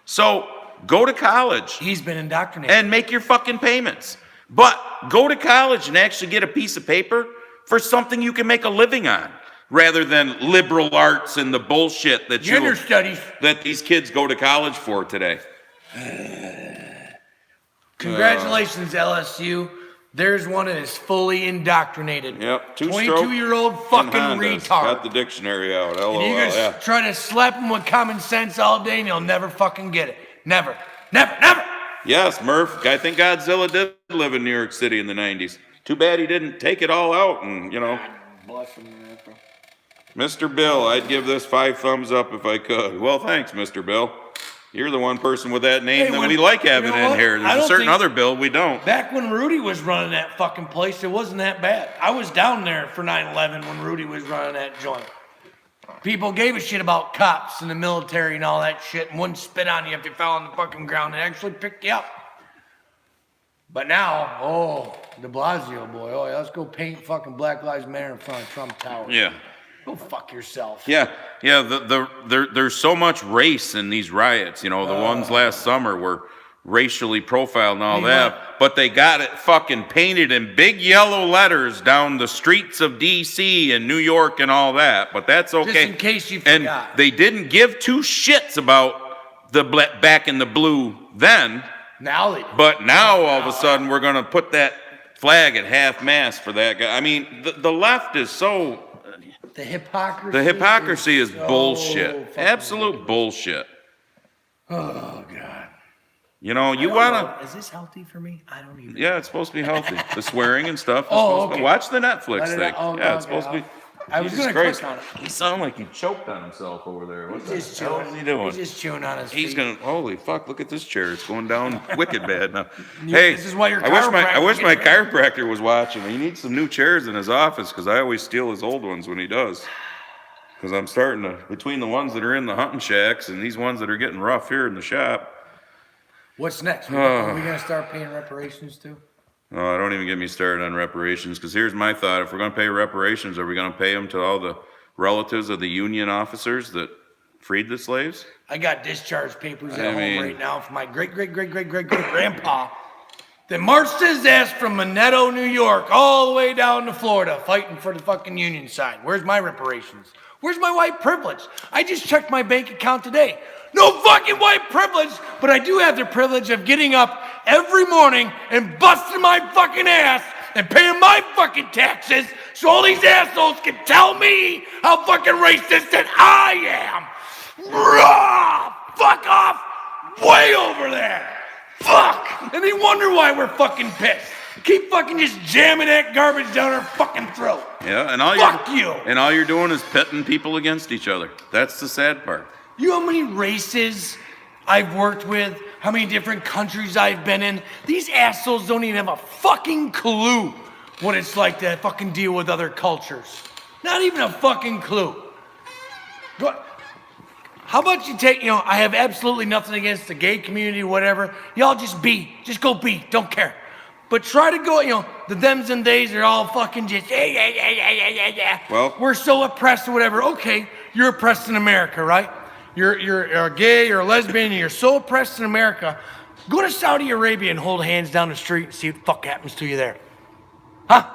So go to college He's been indoctrinated. and make your fucking payments. But go to college and actually get a piece of paper for something you can make a living on, rather than liberal arts and the bullshit that Gender studies. that these kids go to college for today. Congratulations, LSU. There's one that is fully indoctrinated. Yep, 22-year-old fucking retard. Got the dictionary out. LOL. And you guys Yeah. try to slap him with common sense all day and he'll never fucking get it. Never. Never. Never. Yes, Murph. I think Godzilla did live in New York City in the 90s. Too bad he didn't take it all out and, you know. Bless him. Mr. Bill, I'd give this 5 thumbs up if I could. Well, thanks, Mr. Bill. You're the one person with that name Hey, that when- we like having you know in what? here. I There's a don't certain think- other Bill we don't. Back when Rudy was running that fucking place, it wasn't that bad. I was down there for 9/11 when Rudy was running that joint. People gave a shit about cops and the military and all that shit and wouldn't spit on you if you fell on the fucking ground and actually picked you up. But now, oh, de Blasio, boy. Oh, yeah, let's go paint fucking Black Lives Matter in front of Trump Tower. Yeah. Go fuck yourself. Yeah, there's so much race in these riots. You know, the ones last summer were racially profiled and all Hey, that, what? but they got it fucking painted in big yellow letters down the streets of D.C. and New York and all that. But that's okay. Just in case you And forgot. they didn't give 2 shits about the back in the blue then, Now they do. but now all of a sudden we're gonna put that flag at half mast for that guy. I mean, the left is so. The hypocrisy. The hypocrisy is so bullshit. fucking Absolute bullshit. Oh, God. You know, you I don't wanna. know. Is this healthy for me? I don't even. Yeah, it's supposed to be healthy. The swearing and stuff. Is Oh, supposed to okay. watch the Netflix Let it thing. out. Oh, Yeah, it's okay. supposed to be. I was Jesus gonna click Christ. on it. He sounded like he choked on himself over there. What the Just hell chewing. is he doing? He's just chewing on his He's feet. gonna. Holy fuck! Look at this chair. It's going down wicked bad now. Hey, this is why your I wish chiropractor my gets chiropractor was watching. He needs some new chairs in his office because I always steal his old ones when he does. Because I'm starting to, between the ones that are in the hunting shacks and these ones that are getting rough here in the shop. What's next? Are we gonna start paying reparations too? Oh, don't even get me started on reparations, because here's my thought. If we're going to pay reparations, are we going to pay them to all the relatives of the Union officers that freed the slaves? I got discharge papers at I home mean- right now for my great grandpa. that marched his ass from Minetto, New York, all the way down to Florida, fighting for the fucking Union side. Where's my reparations? Where's my white privilege? I just checked my bank account today. No fucking white privilege, but I do have the privilege of getting up every morning and busting my fucking ass and paying my fucking taxes so all these assholes can tell me how fucking racist that I am. Rah! Fuck off! Way over there! Fuck! And they wonder why we're fucking pissed. Keep fucking just jamming that garbage down our fucking throat. Yeah, and all you're doing is pitting people against each other. That's the sad part. You know how many races I've worked with? How many different countries I've been in? These assholes don't even have a fucking clue what it's like to fucking deal with other cultures. Not even a fucking clue. How about you take, I have absolutely nothing against the gay community, whatever. Y'all just go be, don't care. But try to go, the thems and theys are all fucking just, yeah. Well, we're so oppressed or whatever. Okay, you're oppressed in America, right? You're gay or a lesbian and you're so oppressed in America. Go to Saudi Arabia and hold hands down the street and see what the fuck happens to you there. Huh?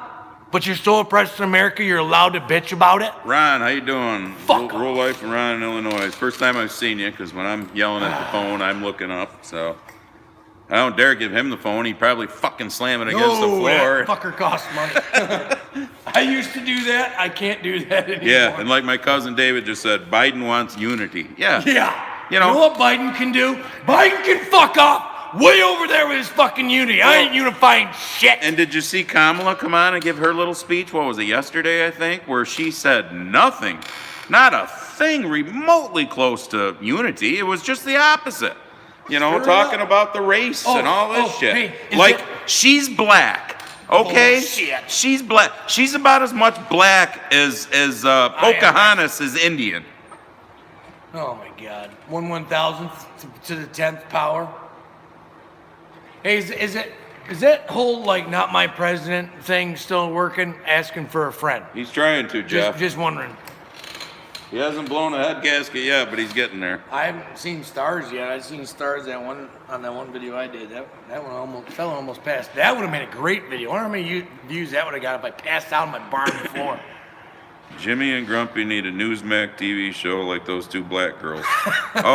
But you're so oppressed in America, you're allowed to bitch about it? Ron, how you doing? Fuck Rural Life in Ron, Illinois. It's the first time I've seen you, because when I'm yelling at the phone, I'm looking up, so... I don't dare give him the phone. He'd probably fucking slam it against the floor. That fucker costs money. I used to do that. I can't do that anymore. Yeah, and like my cousin David just said, Biden wants unity. Yeah. Yeah. You know what Biden can do? Biden can fuck off way over there with his fucking unity. I ain't unifying shit. And did you see Kamala come on and give her little speech? What was it, yesterday, I think? Where she said nothing. Not a thing remotely close to unity. It was just the opposite. Talking about the race and all this shit. Hey, she's black, okay? Bullshit. She's black. She's about as much black as Pocahontas is Indian. Oh my God. 1/1000th to the 10th power. Hey, is that whole not my president thing still working? Asking for a friend. He trying to, Jeff. Just wondering. He hasn't blown a head gasket yet, but he's getting there. I haven't seen stars yet. I've seen stars on that one video I did. That one almost passed. That would have made a great video. I wonder how many views that would have got if I passed out on my barn floor. Jimmy and Grumpy need a Newsmax TV show like those two black girls. What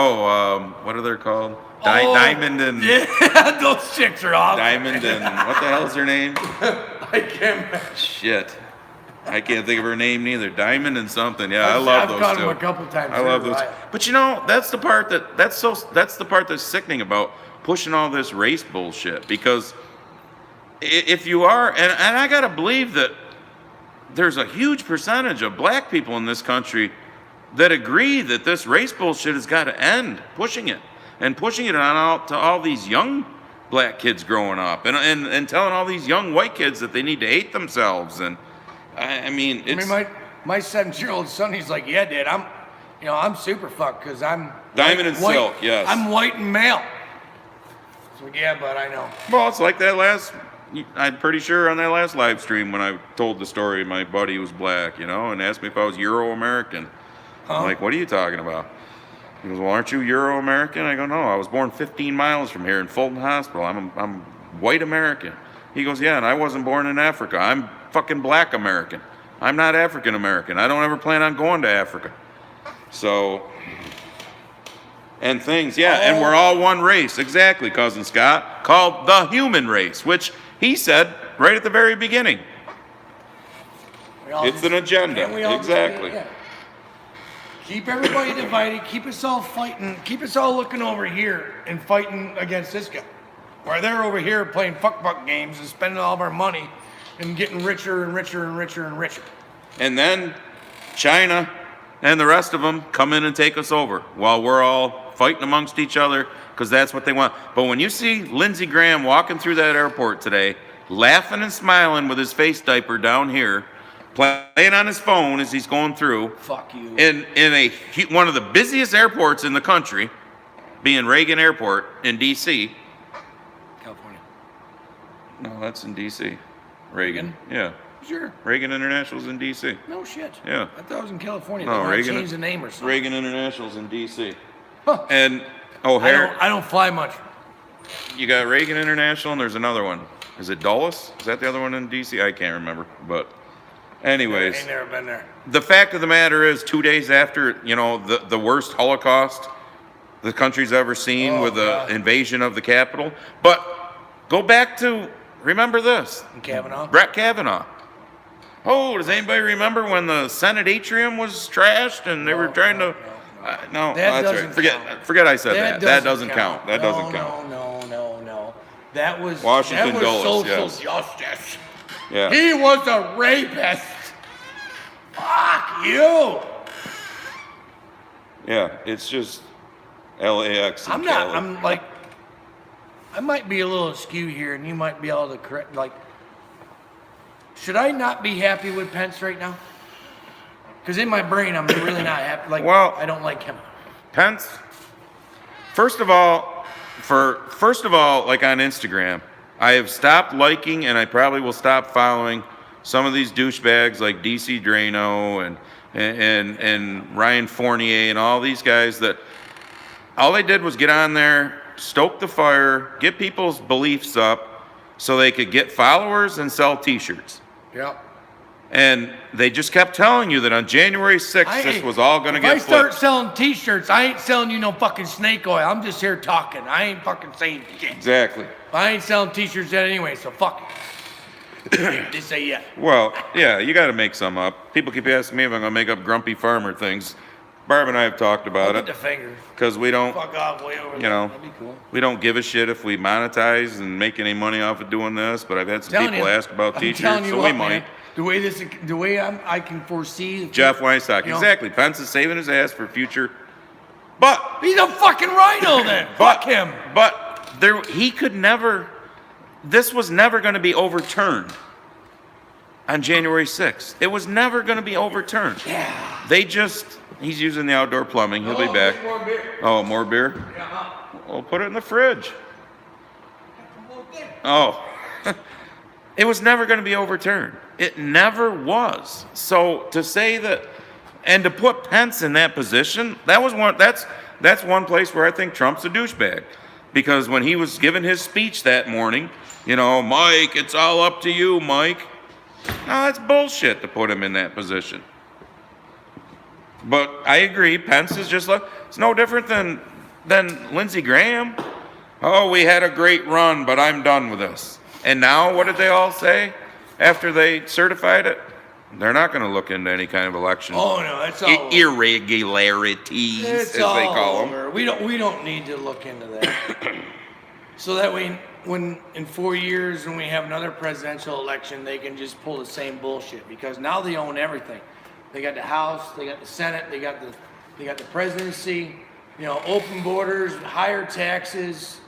are they called? Diamond and... Yeah, those chicks are awesome. Diamond and... What the hell is her name? I can't remember. Shit. I can't think of her name neither. Diamond and something. Yeah, I love those two. I've caught them a couple times. I love those. But that's the part that's the part that's sickening about pushing all this race bullshit. Because if you are, and I gotta believe that there's a huge percentage of black people in this country that agree that this race bullshit has got to end. Pushing it on out to all these young black kids growing up, and telling all these young white kids that they need to hate themselves. And I mean, my 7-year-old son, he's like, yeah, Dad, I'm super fucked because I'm Diamond and white, Silk, yes. I'm white and male. So yeah, but I know. Well, it's like I'm pretty sure on that last live stream when I told the story, my buddy was black, and asked me if I was Euro-American. Huh? I'm like, what are you talking about? He goes, well, aren't you Euro-American? I go, no, I was born 15 miles from here in Fulton Hospital. I'm white American. He goes, yeah, and I wasn't born in Africa. I'm fucking black American. I'm not African American. I don't ever plan on going to Africa. So, and things, and we're all one race, exactly, Cousin Scott, called the human race, which he said right at the very beginning. It's an agenda, exactly. Keep everybody divided, keep us all fighting, keep us all looking over here and fighting against this guy. While they're over here playing fuck games and spending all of our money and getting richer and richer and richer and richer. And then China and the rest of them come in and take us over while we're all fighting amongst each other because that's what they want. But when you see Lindsey Graham walking through that airport today, laughing and smiling with his face diaper down here, playing on his phone as he's going through. Fuck you. In one of the busiest airports in the country, being Reagan Airport in D.C. California. No, that's in D.C. Reagan. Yeah. Sure. Reagan International's in D.C. No shit. Yeah. I thought it was in California. No, They Reagan. changed the name or something. Reagan International's in D.C. Huh. And O'Hare. I don't fly much. you got Reagan International, and there's another one. Is it Dulles? Is that the other one in D.C.? I can't remember. But anyways, Ain't never been there. the fact of the matter is, 2 days after, the worst Holocaust the country's ever seen with the invasion of the Capitol. But go back to, remember this. Kavanaugh? Brett Kavanaugh. Oh, does anybody remember when the Senate atrium was trashed and they were trying to... No, That that's right. doesn't count. Forget I said that. That doesn't count. That doesn't count. No. That was Washington social Dulles, yes. justice. Yeah. He was a rapist. Fuck you. Yeah, it's just LAX. And Cali. I'm like, I might be a little askew here, and you might be able to correct. Like, should I not be happy with Pence right now? Because in my brain, I'm really not happy. Like, Well- I don't like him. Pence. First of all, like on Instagram, I have stopped liking and I probably will stop following some of these douchebags like DC Drano and Ryan Fournier and all these guys that all they did was get on there, stoke the fire, get people's beliefs up so they could get followers and sell t-shirts. Yep. And they just kept telling you that on January 6th, this was all going to get If I start flipped. selling t-shirts, I ain't selling you no fucking snake oil. I'm just here talking. I ain't fucking saying shit. Exactly. I ain't selling t-shirts yet anyway, so fuck it. Just say yeah. Well, yeah, you got to make some up. People keep asking me if I'm going to make up grumpy farmer things. Barb and I have talked about Get the it finger. because we don't, Fuck off way over you there. know, That'd be cool. we don't give a shit if we monetize and make any money off of doing this. But I've had some Telling people you, ask about I'm t-shirts, telling you so what, we man, might. the way I can foresee. Jeff Weinstock, You know? exactly. Pence is saving his ass for future. But He's a fucking rhino then. Fuck him. But he could never. This was never going to be overturned on January 6th. It was never going to be overturned. Yeah. They just. He's using the outdoor plumbing. He'll be back. More beer. Oh, more beer? Yeah. Well, put it in the fridge. Oh. It was never going to be overturned. It never was. So to say that, and to put Pence in that position, that's one place where I think Trump's a douchebag. Because when he was giving his speech that morning, Mike, it's all up to you, Mike. No, that's bullshit to put him in that position. But I agree, Pence is just like, it's no different than Lindsey Graham. Oh, we had a great run, but I'm done with this. And now, what did they all say after they certified it? They're not going to look into any kind of election Oh no, that's all. irregularities, It's as they all call them. over. We don't need to look into that. So that way, when in 4 years when we have another presidential election, they can just pull the same bullshit because now they own everything. They got the House, they got the Senate, they got the presidency. Open borders, higher taxes,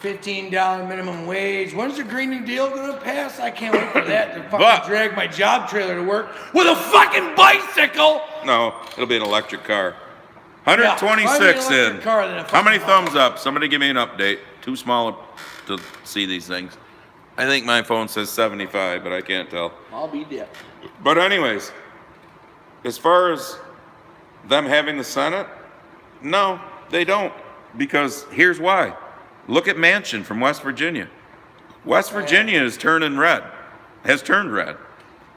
$15 minimum wage. When's the Green New Deal gonna pass? I can't wait for that to fucking But- drag my job trailer to work with a fucking bicycle. No, it'll be an electric car. Yeah, 126 probably an in. electric car than a How many fucking thumbs up? Somebody give me an update. Too small to see these things. I think my phone says 75, but I can't tell. I'll be dead. But anyways, as far as them having the Senate, no, they don't. Because here's why. Look at Manchin from West Virginia. West Virginia is turning red, has turned red.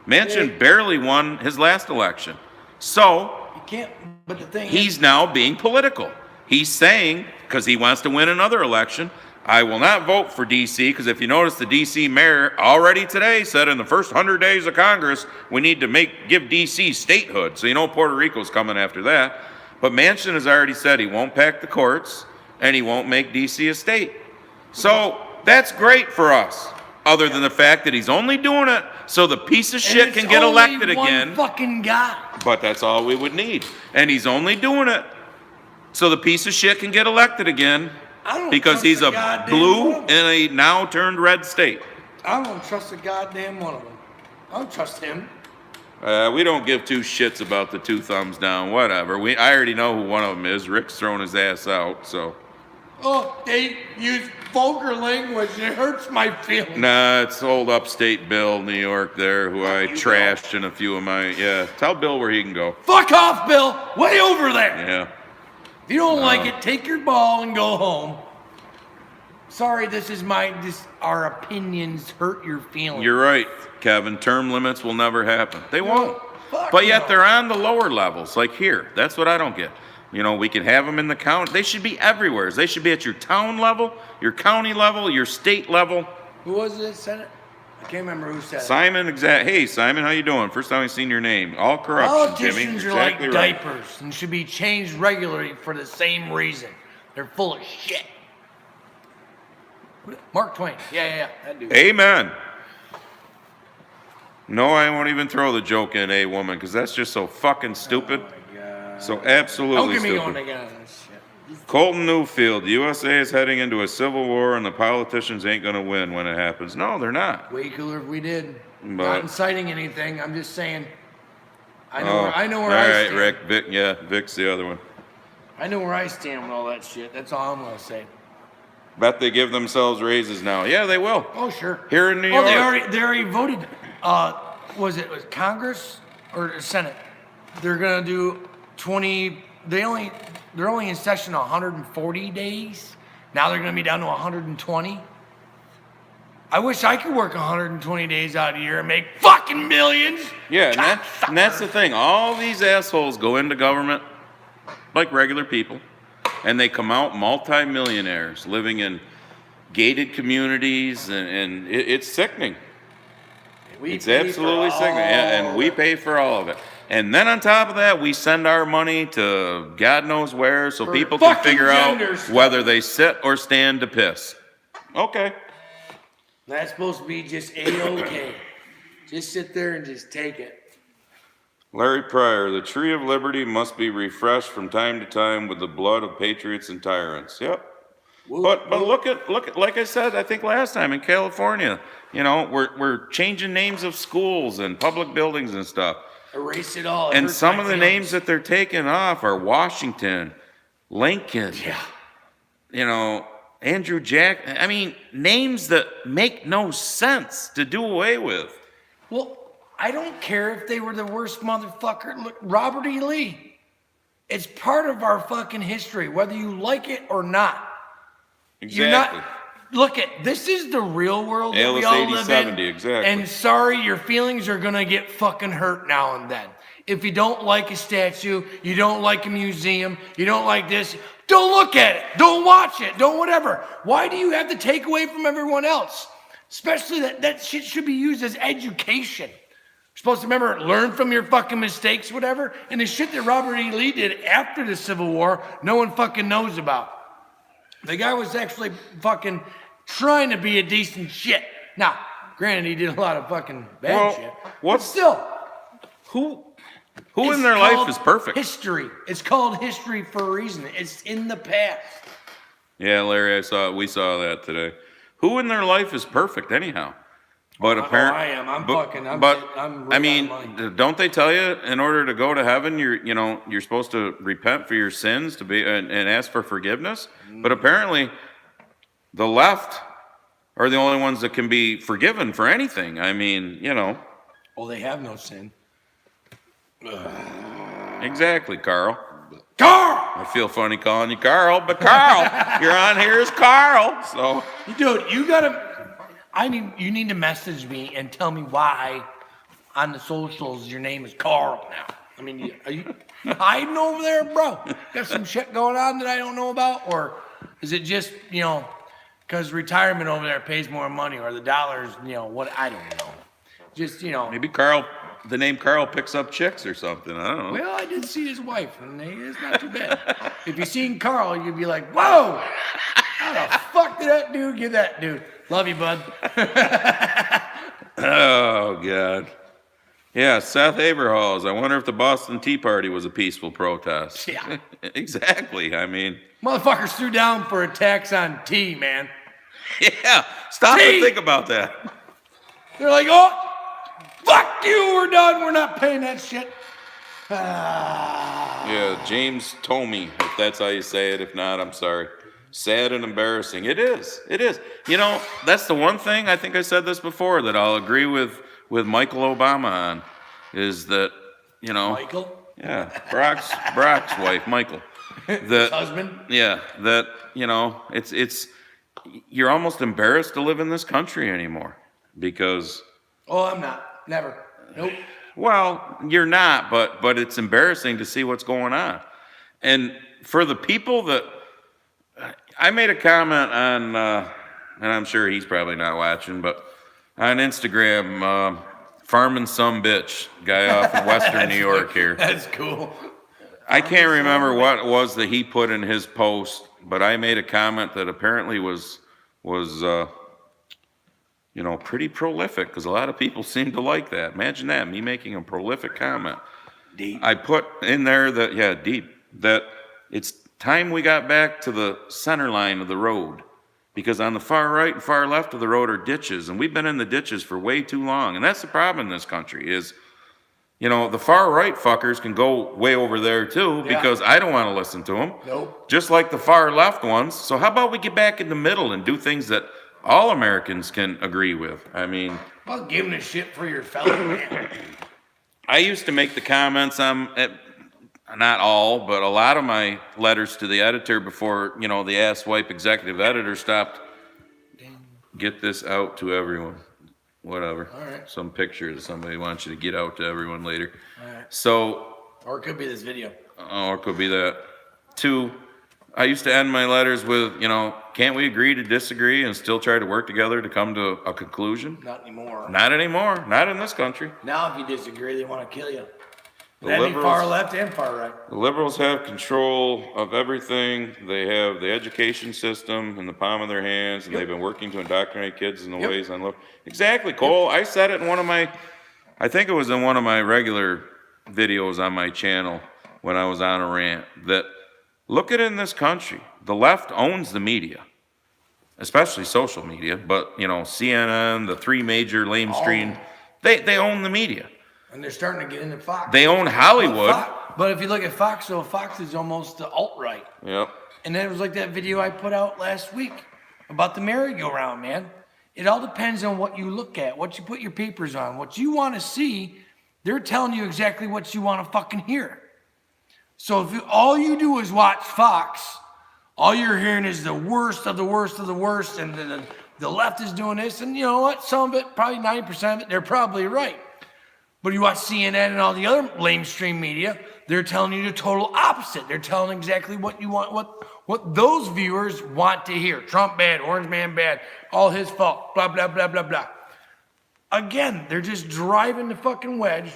Manchin barely won his last election. So You can't. But the thing is, he's now being political. He's saying, because he wants to win another election, I will not vote for D.C. because if you notice, the D.C. mayor already today said in the first 100 days of Congress, we need to give D.C. statehood. So Puerto Rico's coming after that. But Manchin has already said he won't pack the courts and he won't make D.C. a state. So that's great for us, other than the fact that he's only doing it so the piece of and shit it's can get only elected one again. Fucking guy. But that's all we would need. And he's only doing it so the piece of shit can get elected again I don't because trust he's a a goddamn blue one. in a now turned red state. I don't trust a goddamn one of them. I don't trust him. We don't give two shits about the two thumbs down, whatever. I already know who one of them is. Rick's throwing his ass out, so. Oh, they use vulgar language. It hurts my feelings. Nah, it's old upstate Bill, New York there, who I trashed in a few of my, yeah. Tell Bill where he can go. Fuck off, Bill. Way over there. Yeah. If you don't like it, take your ball and go home. sorry, our opinions hurt your feelings. You're right, Kevin. Term limits will never happen. They won't. Fuck But yet no. they're on the lower levels, like here. That's what I don't get. You know, we can have them in the county. They should be everywhere. They should be at your town level, your county level, your state level. Who was it, Senate? I can't remember who said it. Simon, Hey, Simon, how you doing? First time I've seen your name. All corruption, Jimmy. Politicians are Exactly like right. diapers and should be changed regularly for the same reason. They're full of shit. Mark Twain. Yeah, that dude. Amen. No, I won't even throw the joke in a woman because that's just so fucking stupid. Oh my God. So absolutely Don't get me stupid. going again on this shit. Colton Newfield, the USA is heading into a civil war and the politicians ain't going to win when it happens. No, they're not. Way cooler if we did. But- Not inciting anything. I'm just saying. I know Oh, where I all right, stand. Rick. Vic's the other one. I know where I stand with all that shit. That's all I'm gonna say. Bet they give themselves raises now. Yeah, they will. Oh sure. Here in New Oh, York. they already voted. Was Congress or Senate? They're gonna do 20. They're only in session 140 days. Now they're gonna be down to 120. I wish I could work 120 days out of the year and make fucking millions. Yeah, and that's the thing. All these assholes go into government like regular people, and they come out multimillionaires living in gated communities, and it's sickening. It's absolutely sickening, and we pay for all of it. And then on top of that, we send our money to God knows where so For people can fucking figure out gender stuff. whether they sit or stand to piss. Okay. That's supposed to be just A-OK. Just sit there and just take it. Larry Pryor, the tree of liberty must be refreshed from time to time with the blood of patriots and tyrants. Yep. But look at like I said, I think last time in California, you know, we're changing names of schools and public buildings and stuff. Erase it all. It And hurts some my of the feelings. names that they're taking off are Washington, Lincoln, Yeah. you know, Andrew Jack. I mean, names that make no sense to do away with. Well, I don't care if they were the worst motherfucker. Look, Robert E. Lee. It's part of our fucking history, whether you like it or not. Exactly. You're not. Look at this is the real world that we Alice all live 8070, in. exactly. And sorry, your feelings are gonna get fucking hurt now and then. If you don't like a statue, you don't like a museum, you don't like this, don't look at it, don't watch it, don't whatever. Why do you have to take away from everyone else? Especially that shit should be used as education. You're supposed to remember, learn from your fucking mistakes, whatever. And the shit that Robert E. Lee did after the Civil War, no one fucking knows about. The guy was actually fucking trying to be a decent shit. Now, granted, he did a lot of fucking bad Well, shit. what's- But still, Who it's in their life called is perfect? History. It's called history for a reason. It's in the past. Yeah, Larry, we saw that today. Who in their life is perfect anyhow? But apparently, I am. I'm but, fucking. I'm but I'm I right mean, on money. don't they tell you in order to go to heaven, you're supposed to repent for your sins to be and ask for forgiveness? But apparently, the left are the only ones that can be forgiven for anything. I mean, Well, they have no sin. exactly, Carl. Carl! I feel funny calling you Carl, but Carl, you're on here as Carl. So Dude, you need to message me and tell me why on the socials your name is Carl now. I mean, are you hiding over there, bro? Got some shit going on that I don't know about? Or is it just, because retirement over there pays more money or the dollars, what, I don't know. Just, maybe the name Carl picks up chicks or something. I don't know. well, I did see his wife, and it's not too bad. If you seen Carl, you'd be like, whoa, how the fuck did that dude get that dude? Love you, bud. Oh, God. Yeah, Seth Aberhals. I wonder if the Boston Tea Party was a peaceful protest. Yeah. Exactly. I mean, Motherfuckers threw down for a tax on tea, man. yeah. Stop Tea! and think about that. They're like, oh, fuck you, we're done. We're not paying that shit. Ah. Yeah, James Tomey, if that's how you say it. If not, I'm sorry. Sad and embarrassing. It is. It is. That's the one thing, I think I said this before, that I'll agree with Michael Obama on, is that, Michael, yeah, Brock's wife, Michael. his husband. Yeah, that, it's you're almost embarrassed to live in this country anymore because, Oh, I'm not. Never. Nope. well, you're not, but it's embarrassing to see what's going on. And for the people that I made a comment on, and I'm sure he's probably not watching, but on Instagram, farming some bitch guy off in Western New York here. That's cool. I can't remember what it was that he put in his post, but I made a comment that apparently was pretty prolific because a lot of people seem to like that. Imagine that, me making a prolific comment. Deep. I put in there that it's time we got back to the center line of the road because on the far right and far left of the road are ditches, and we've been in the ditches for way too long. And that's the problem in this country is, the far right fuckers can go way over there too because I don't want to listen to them. Nope. Just like the far left ones. So how about we get back in the middle and do things that all Americans can agree with? I mean, Well, giving a shit for your fellow man. I used to make the comments on, not all, but a lot of my letters to the editor before, the asswipe executive editor stopped. Get this out to everyone. Whatever. All right. Some picture that somebody wants you to get out to everyone later. All right. So, Or it could be this video. or it could be that. 2, I used to end my letters with, can't we agree to disagree and still try to work together to come to a conclusion? Not anymore. Not anymore. Not in this country. Now, if you disagree, they want to kill you. The That'd be liberals- far left and far right. The liberals have control of everything. They have the education system in the palm of their hands, and they've been working to indoctrinate kids in the Yep. ways on. Exactly, Cole. I said it in I think it was in one of my regular videos on my channel when I was on a rant, that look at it in this country. The left owns the media, especially social media, but, CNN, the 3 major lamestream, they own the media. And they're starting to get into Fox. They own Hollywood. But if you look at Fox, though, Fox is almost the alt-right. Yep. And then it was like that video I put out last week about the merry-go-round, man. It all depends on what you look at, what you put your papers on, what you want to see. They're telling you exactly what you want to fucking hear. So if all you do is watch Fox, all you're hearing is the worst of the worst of the worst, and the left is doing this, and you know what? Some of it, probably 90% of it, they're probably right. But you watch CNN and all the other lamestream media, they're telling you the total opposite. They're telling exactly what you want, what those viewers want to hear. Trump bad, Orange Man bad, all his fault, blah, blah, blah, blah, blah. Again, they're just driving the fucking wedge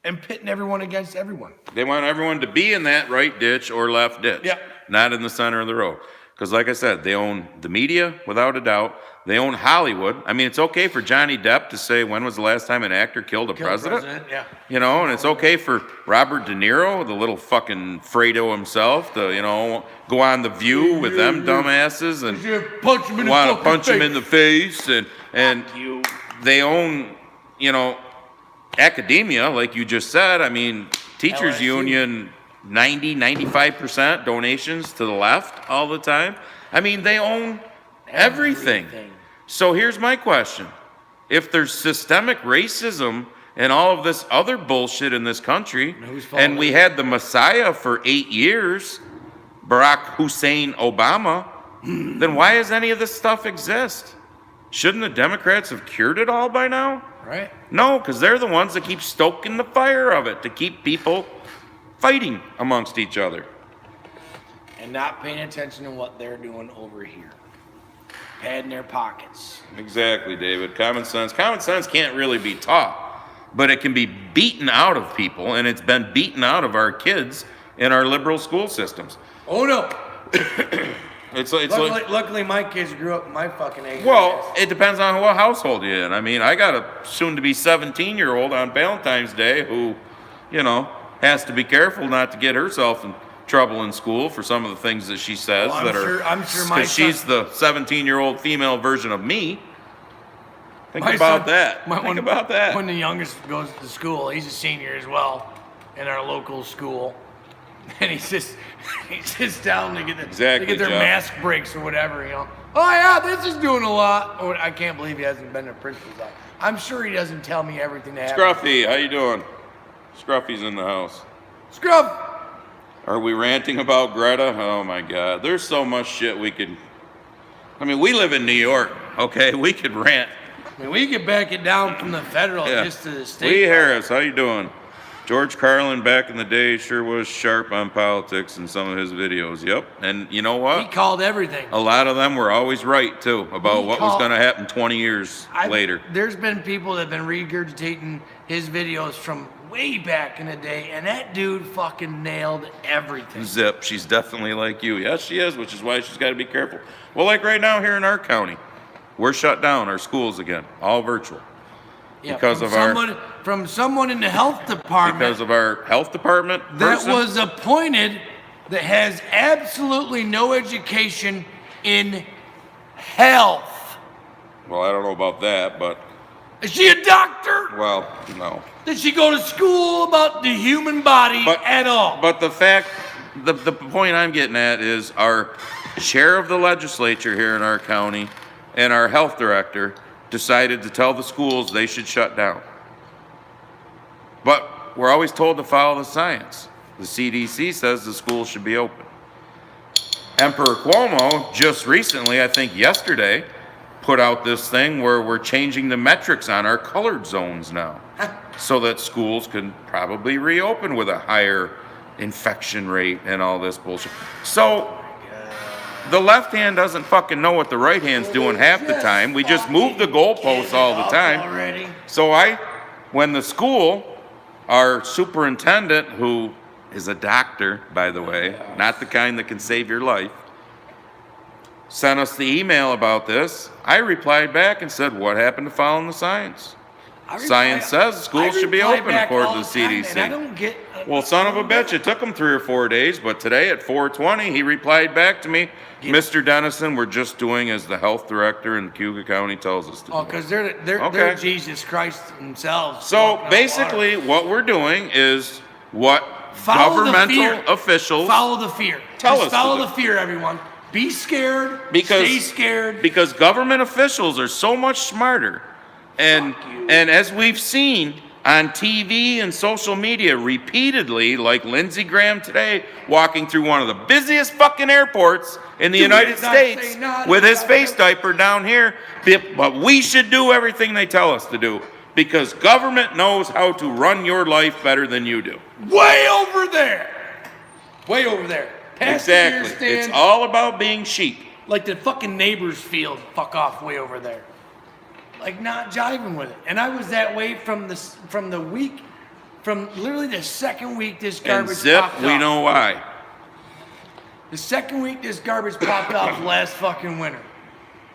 and pitting everyone against everyone. They want everyone to be in that right ditch or left ditch, Yep. not in the center of the road. Because like I said, they own the media, without a doubt. They own Hollywood. I mean, it's okay for Johnny Depp to say, when was the last time an actor killed a president? Yeah. And it's okay for Robert De Niro, the little fucking Fredo himself, to, go on The View with them dumbasses and Punch him in the want to fucking punch him face. in the face. And they own, academia, like you just said. I mean, teachers LSU. union, 95% donations to the left all the time. I mean, they own everything. So here's my question. If there's systemic racism and all of this other bullshit in this country, whose fault and we is had the Messiah for 8 years, Barack Hussein Obama, then why does any of this stuff exist? Shouldn't the Democrats have cured it all by now? Right? No, because they're the ones that keep stoking the fire of it to keep people fighting amongst each other. And not paying attention to what they're doing over here. Padding their pockets. Exactly, David. Common sense can't really be taught, but it can be beaten out of people, and it's been beaten out of our kids in our liberal school systems. Oh no. Luckily, my kids grew up in my fucking age. well, it depends on what household you're in. I mean, I got a soon-to-be 17-year-old on Valentine's Day who, has to be careful not to get herself in trouble in school for some of the things that she says Well, I'm sure my because she's the 17-year-old female version of me. Think My about son- that. my- Think when- about that. When the youngest goes to school, he's a senior as well in our local school. And he sits down to get Exactly, their Jeff. mask breaks or whatever, Oh yeah, this is doing a lot. Oh, I can't believe he hasn't been to principal's office. I'm sure he doesn't tell me everything that happens. Scruffy, how you doing? Scruffy's in the house. Scruff! Are we ranting about Greta? Oh my God, there's so much shit we could. I mean, we live in New York, okay? We could rant. I mean, we could back it down from the federal Yeah. just to the state. Lee Harris, how you doing? George Carlin back in the day sure was sharp on politics in some of his videos. Yep. And you know He what? called everything. A lot of them were always right, too, about He what was called- going to happen 20 years later. There's been people that have been regurgitating his videos from way back in the day, and that dude fucking nailed everything. Zip, she's definitely like you. Yes, she is, which is why she's got to be careful. Well, like right now here in our county, we're shut down, our schools again, all virtual. Yeah, because from of our- someone in the health department Because of our health department that person. was appointed that has absolutely no education in health. Well, I don't know about that, but, Is she a doctor? well, no. Did she go to school about the human body But- at all? But the fact, the point I'm getting at is our chair of the legislature here in our county and our health director decided to tell the schools they should shut down. But we're always told to follow the science. The CDC says the schools should be open. Emperor Cuomo just recently, I think yesterday, put out this thing where we're changing the metrics on our colored zones now so that schools can probably reopen with a higher infection rate and all this bullshit. So the left hand doesn't fucking know what the right hand's doing half the time. We just move the goalposts all the time. Already. So when the school, our superintendent, who is a doctor, by the way, not the kind that can save your life, sent us the email about this, I replied back and said, what happened to following the science? Science says schools should be open according to the CDC. I don't get. Well, son of a bitch, it took him 3 or 4 days, but today at 4:20, he replied back to me, Mr. Dennison, we're just doing as the health director in Cuyahoga County tells us to do. Oh, because they're Okay. Jesus Christ themselves. So walking on basically, water. what we're doing is what Follow the governmental fear. officials Follow the fear. Tell Just us to follow do. the fear, everyone. Be scared. Because- stay scared. because government officials are so much smarter. And Fuck you. and as we've seen on TV and social media repeatedly, like Lindsey Graham today, walking through one of the busiest fucking airports in the Do United it, not States say not, with his not face say- diaper down here. But we should do everything they tell us to do because government knows how to run your life better than you do. Way over there. Way over there. Past the beer Exactly. It's stand, all about being sheep. like the fucking neighbor's field. Fuck off way over there. Like not jiving with it. And I was that way from the week, from literally the second week this And garbage zip, popped we off. know why. The second week this garbage popped off last fucking winter.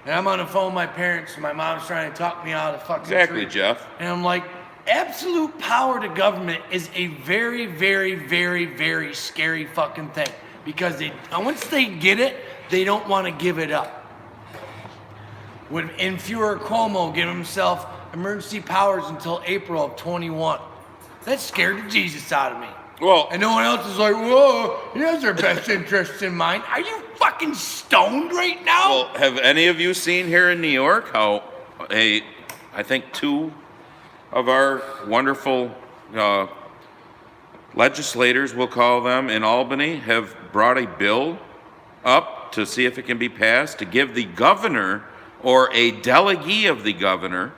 And I'm on the phone with my parents and my mom's trying to talk me out of the fucking Exactly, tree. Jeff. And I'm like, absolute power to government is a very, very, very, very scary fucking thing. Because once they get it, they don't want to give it up. When Fuhrer Cuomo gave himself emergency powers until April of 21. That scared the Jesus out of me. Well, And no one else is like, whoa, he has their best interests in mind. Are you fucking stoned right now? well, have any of you seen here in New York how I think 2 of our wonderful legislators, we'll call them, in Albany, have brought a bill up to see if it can be passed to give the governor or a delegee of the governor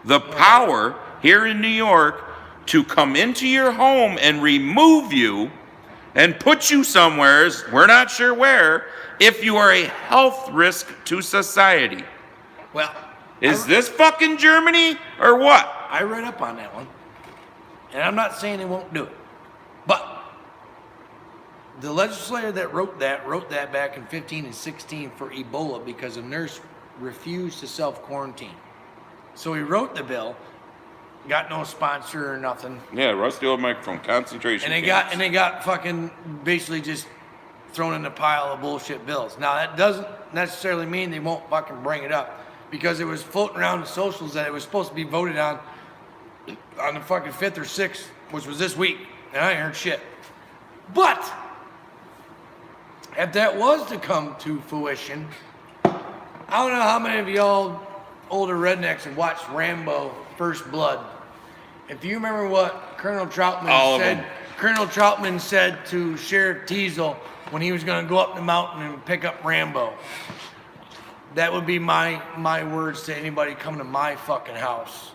the power here in New York to come into your home and remove you and put you somewhere, we're not sure where, if you are a health risk to society. Well, Is this fucking Germany or what? I read up on that one. And I'm not saying they won't do it. But the legislator that wrote that back in 15 and 16 for Ebola because a nurse refused to self-quarantine. So he wrote the bill, got no sponsor or nothing. Yeah, rusty old microphone, concentration And camps. they got fucking basically just thrown in a pile of bullshit bills. Now that doesn't necessarily mean they won't fucking bring it up because it was floating around the socials that it was supposed to be voted on the fucking 5th or 6th, which was this week, and I ain't heard shit. But if that was to come to fruition, I don't know how many of y'all older rednecks have watched Rambo: First Blood. If you remember what Colonel Troutman All of said, them. Colonel Troutman said to Sheriff Teasel when he was going to go up the mountain and pick up Rambo. That would be my words to anybody coming to my fucking house,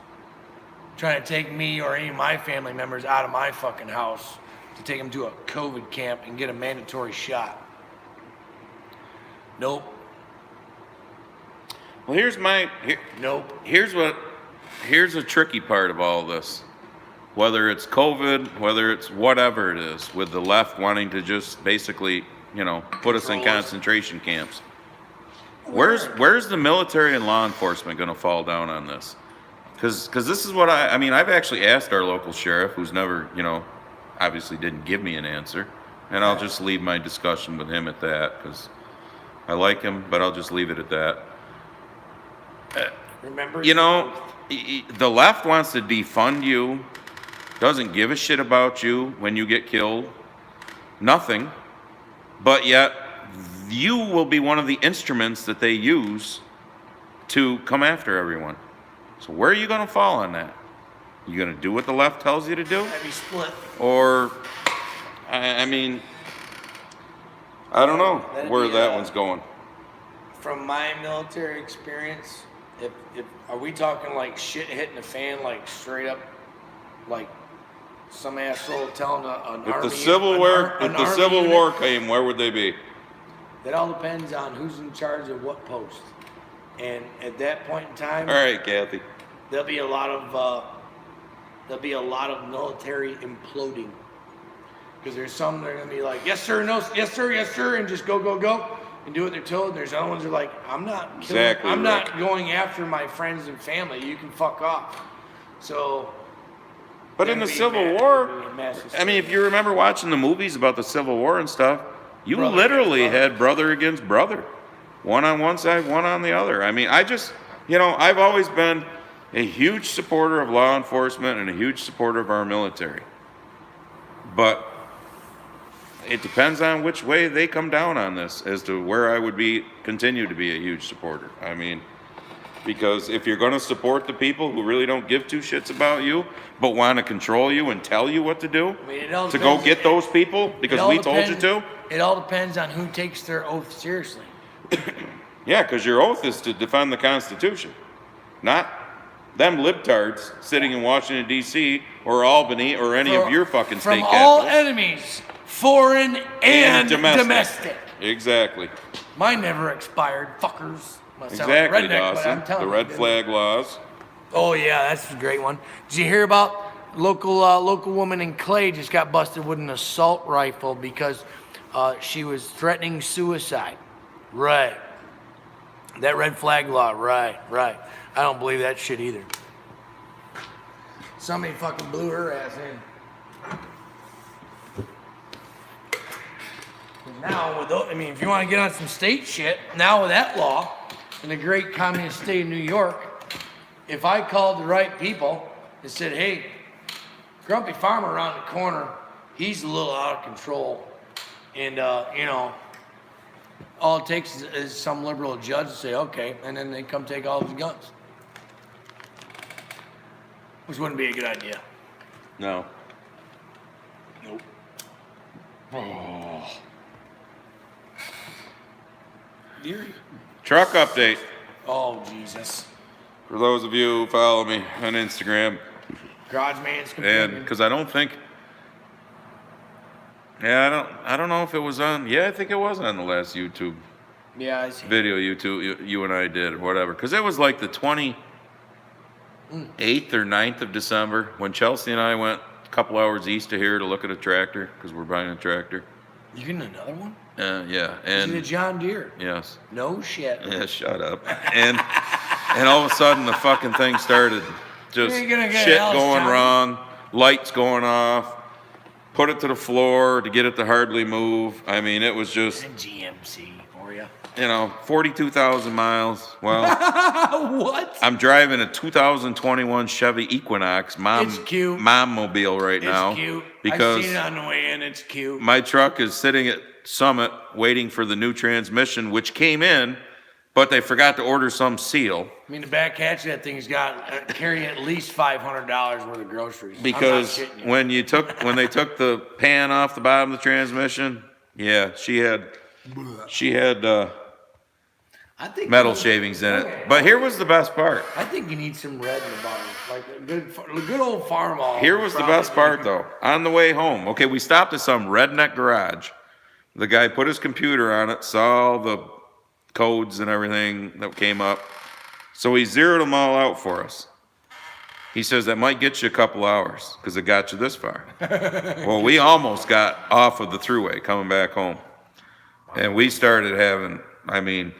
trying to take me or any of my family members out of my fucking house to take them to a COVID camp and get a mandatory shot. Nope. Well, Nope. here's a tricky part of all this. Whether it's COVID, whether it's whatever it is, with the left wanting to just basically, put us in Control us. concentration camps. Where's the military and law enforcement going to fall down on this? Because this is what I've actually asked our local sheriff, who's never, obviously didn't give me an answer, and I'll just leave my discussion with him at that, because I like him, but I'll just leave it at that. Remember? The left wants to defund you, doesn't give a shit about you when you get killed, nothing, but yet you will be one of the instruments that they use to come after everyone. So where are you going to fall on that? You going to do what the left tells you to do? Heavy split. Or, I don't know That'd where be, that one's going. From my military experience, if are we talking like shit hitting the fan, like straight up, like some asshole telling an If army, the Civil unit? War came, where would they be? That all depends on who's in charge of what post. And at that point in time, All right, Kathy. there'll be a lot of military imploding. Because there's some that are gonna be like, yes sir, no, yes sir, and just go, and do what they're told. And there's other ones that are like, I'm not killing, Exactly, I'm Rick. not going after my friends and family. You can fuck off. So. But in the Civil War, if you remember watching the movies about the Civil War and stuff, you Brother literally against brother. had brother against brother. One on one side, one on the other. I've always been a huge supporter of law enforcement and a huge supporter of our military. But it depends on which way they come down on this as to where I would continue to be a huge supporter. Because if you're going to support the people who really don't give two shits about you, but want to control you and tell you what to do, it all to go depends- get those people because we told you to? It all depends on who takes their oath seriously. Yeah, because your oath is to defend the Constitution, not them libtards sitting in Washington, D.C. or Albany or any of your fucking state From all capitals. enemies, foreign and domestic. Exactly. Mine never expired, fuckers. I sound like a Exactly, redneck, but Dawson. I'm telling The you, red dude. flag laws. Oh yeah, that's a great one. Did you hear about local woman in Clay just got busted with an assault rifle because she was threatening suicide? Right. That red flag law. Right. I don't believe that shit either. Somebody fucking blew her ass in. Now with if you want to get on some state shit, now with that law in the great communist state of New York, if I called the right people and said, hey, Grumpy Farmer around the corner, he's a little out of control. And, all it takes is some liberal judge to say, okay, and then they come take all his guns. Which wouldn't be a good idea. No. Nope. Truck update. Oh, Jesus. For those of you who follow me on Instagram, Garage Man's and companion. because I don't think, I don't know if it was on. Yeah, I think it was on the last YouTube Yeah, I see. video you and I did or whatever. Because it was like the 28th or 9th of December when Chelsea and I went a couple hours east of here to look at a tractor because we're buying a tractor. You getting another one? Yeah, Is it a and John Deere? yes, No shit. yeah, shut up. And all of a sudden the fucking thing started just You're gonna get shit Alice going Johnson. wrong, lights going off. Put it to the floor to get it to hardly move. It was just, GMC for you. 42,000 miles. Well, What? I'm driving a 2021 Chevy Equinox It's cute. mom mobile right now. It's cute. Because I've seen it on the way in. It's cute. my truck is sitting at Summit waiting for the new transmission, which came in, but they forgot to order some seal. The back hatch of that thing's got carrying at least $500 worth of groceries. Because I'm not shitting you. when they took the pan off the bottom of the transmission, yeah, she had I think metal shavings in it. But here was the best part. I think you need some red in the bottom, like a good old farm all. Here was the best part, though. On the way home, okay, we stopped at some redneck garage. The guy put his computer on it, saw all the codes and everything that came up. So he zeroed them all out for us. He says that might get you a couple hours because it got you this far. Well, we almost got off of the thruway coming back home. And we started having,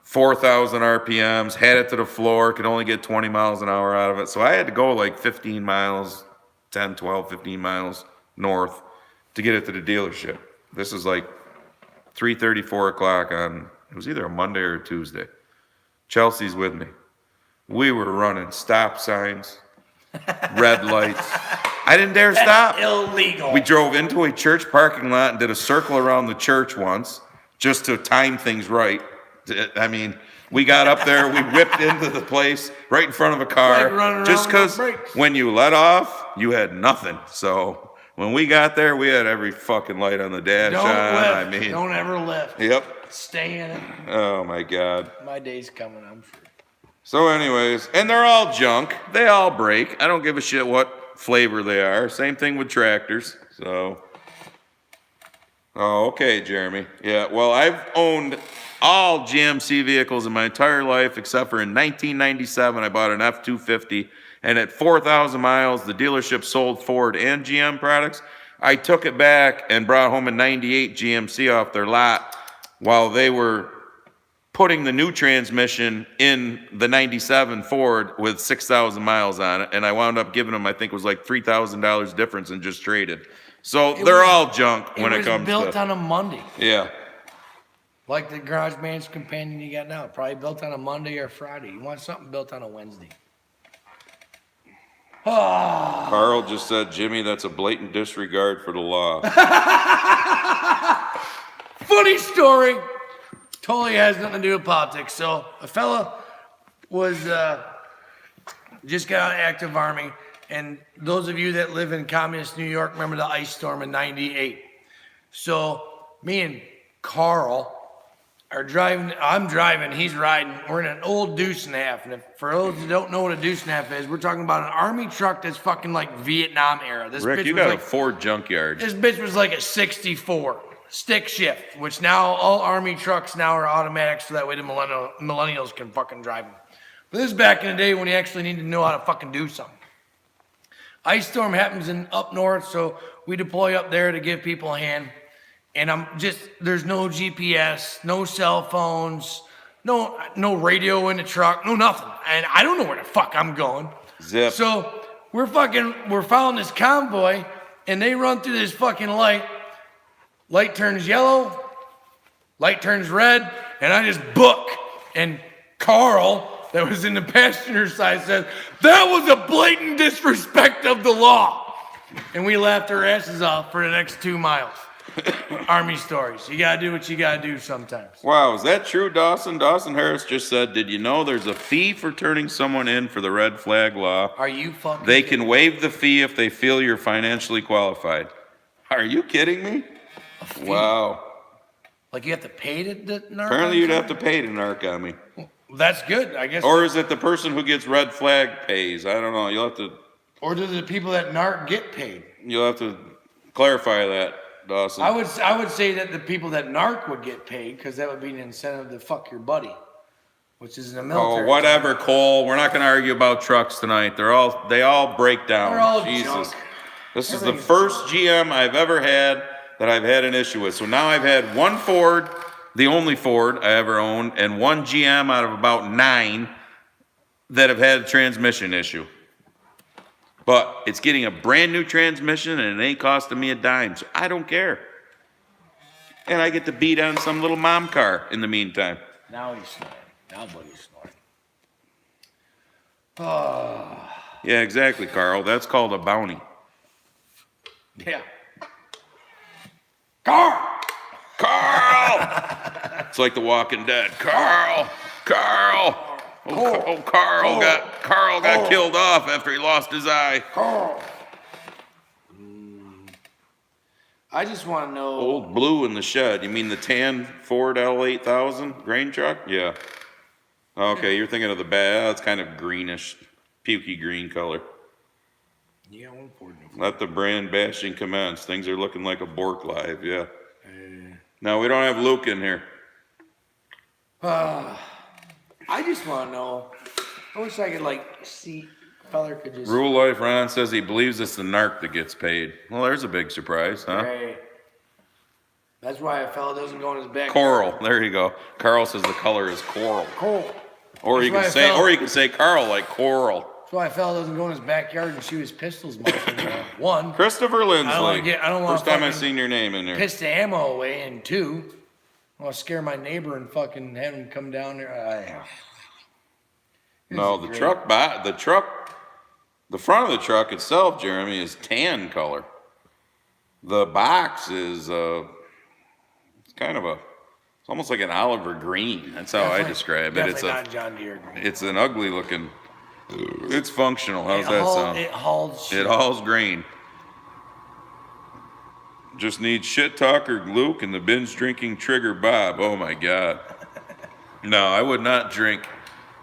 4,000 RPMs, had it to the floor, could only get 20 miles an hour out of it. So I had to go like 15 miles, 10, 12, 15 miles north to get it to the dealership. This is like 3:30, 4 o'clock on, it was either a Monday or a Tuesday. Chelsea's with me. We were running stop signs, red lights. I didn't dare stop. Illegal. We drove into a church parking lot and did a circle around the church once just to time things right. We got up there, we whipped into the place right in front of a car. Like running just around because with no brakes. when you let off, you had nothing. So when we got there, we had every fucking light on the dash on. Don't ever lift. Yep. Stay in it. Oh my God. My day's coming, I'm sure. So anyways, and they're all junk. They all break. I don't give a shit what flavor they are. Same thing with tractors. So, oh, okay, Jeremy. Yeah, well, I've owned all GMC vehicles in my entire life, except for in 1997, I bought an F-250, and at 4,000 miles, the dealership sold Ford and GM products. I took it back and brought home a 98 GMC off their lot while they were putting the new transmission in the 97 Ford with 6,000 miles on it, and I wound up giving them, I think it was like $3,000 difference and just traded. So they're all junk when it comes to... It was built on a Monday. Yeah. Like the Garage Man's Companion you got now. Probably built on a Monday or Friday. You want something built on a Wednesday. Oh. Carl just said, Jimmy, that's a blatant disregard for the law. Funny story. Totally has nothing to do with politics. So a fella was just got out of active army, and those of you that live in communist New York remember the ice storm in '98. So me and Carl are driving. I'm driving. He's riding. We're in an old deuce and a half. And for those who don't know what a deuce and a half is, we're talking about an army truck that's fucking like Vietnam era. This Rick, bitch you was got like, a Ford junkyard. This bitch was like a '64 stick shift, which now all army trucks now are automatics, so that way the millennials can fucking drive them. But this is back in the day when you actually need to know how to fucking do something. Ice storm happens in up north, so we deploy up there to give people a hand. And there's no GPS, no cell phones, no radio in the truck, no nothing. And I don't know where the fuck I'm going. Zip. So we're following this convoy, and they run through this fucking light. Light turns yellow, light turns red, and I just book. And Carl, that was in the passenger side, said, that was a blatant disrespect of the law. And we laughed our asses off for the next 2 miles. Army stories. You gotta do what you gotta do sometimes. Wow, is that true, Dawson? Dawson Harris just said, did you know there's a fee for turning someone in for the red flag law? Are you fucking They kidding? can waive the fee if they feel you're financially qualified. Are you kidding me? Wow. Like you have to pay to narc? Apparently you'd have to pay to narc on me. That's good, I guess. Or is it the person who gets red flag pays? I don't know. Or do the people that narc get paid? You'll have to clarify that, Dawson. I would say that the people that narc would get paid because that would be an incentive to fuck your buddy, which is in the military. Oh, whatever, Cole. We're not going to argue about trucks tonight. They all break down. They're all Jesus. junk. This is the first GM I've ever had that I've had an issue with. So now I've had one Ford, the only Ford I ever owned, and one GM out of about 9 that have had a transmission issue. But it's getting a brand new transmission and it ain't costing me a dime, so I don't care. And I get to beat on some little mom car in the meantime. Now he's snoring. Now buddy's snoring. Oh. Yeah, exactly, Carl. That's called a bounty. Yeah. Carl! It's like The Walking Dead. Carl! Oh, Carl got killed off after he lost his eye. Carl. I just want to know. Old Blue in the shed. You mean the tan Ford L8000 grain truck? Yeah. Okay, you're thinking of the bad. It's kind of greenish, pukey green color. Yeah, 140. Let the brand bashing commence. Things are looking like a Bork live, yeah. No, we don't have Luke in here. I just want to know. I wish I could like see. Feller could just. Rule Life Ron says he believes it's the narc that gets paid. Well, there's a big surprise, huh? Right. That's why a fella doesn't go in his back. Coral. There you go. Carl says the color is coral. Coral. Or That's you why can I say, felt- or you can say Carl like coral. That's why a fella doesn't go in his backyard and shoot his pistols much anymore. One, Christopher Lindsley. I don't wanna First time I've fucking seen your name in there. piss the ammo away, and two, I want to scare my neighbor and fucking have him come down there. No, the truck, the front of the truck itself, Jeremy, is tan color. The box is, it's kind of it's almost like an Oliver green. That's how I describe it. It's not John Deere green. it's an ugly looking. It's functional. How's that sound? It hauls shit. It hauls grain. Just needs shit talker Luke and the binge drinking trigger Bob. Oh my God. No, I would not drink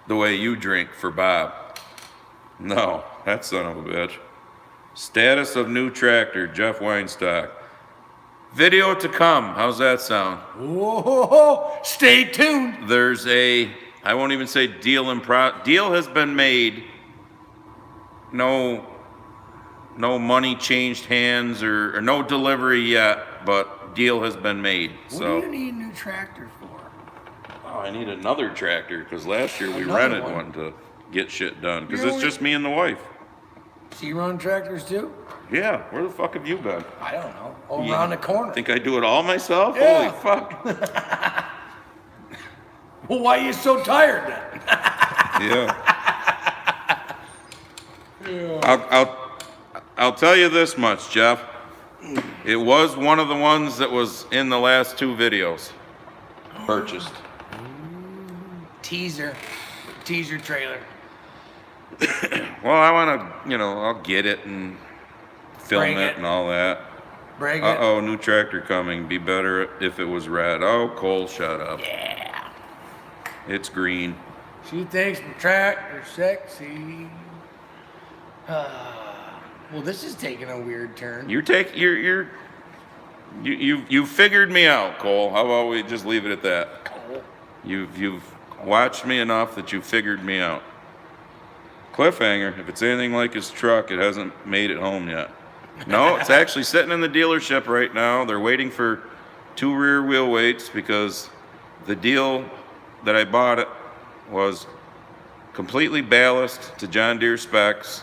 the way you drink for Bob. No, that son of a bitch. Status of new tractor, Jeff Weinstock. Video to come. How's that sound? Whoa, stay tuned. There's I won't even say deal deal has been made. No money changed hands or no delivery yet, but deal has been made. So What do you need a new tractor for? oh, I need another tractor because last year we Another rented one? one to get shit done because You're it's only- just me and the wife. So you run tractors too? Yeah, where the fuck have you been? I don't know. Over Yeah. around the corner. Think I do it all myself? Yeah. Holy fuck. Well, why are you so tired then? Yeah. I'll tell you this much, Jeff. It was one of the ones that was in the last two videos purchased. Teaser trailer. Well, I want to, I'll get it and film Bring it it. and all that. Brag it. Uh-oh, new tractor coming. Be better if it was red. Oh, Cole, shut up. Yeah. It's green. She thinks the tractor's sexy. Well, this is taking a weird turn. You figured me out, Cole. How about we just leave it at that? Cool. You've watched me enough that you figured me out. Cliffhanger, if it's anything like his truck, it hasn't made it home yet. No, it's actually sitting in the dealership right now. They're waiting for 2 rear wheel weights because the deal that I bought it was completely ballast to John Deere specs,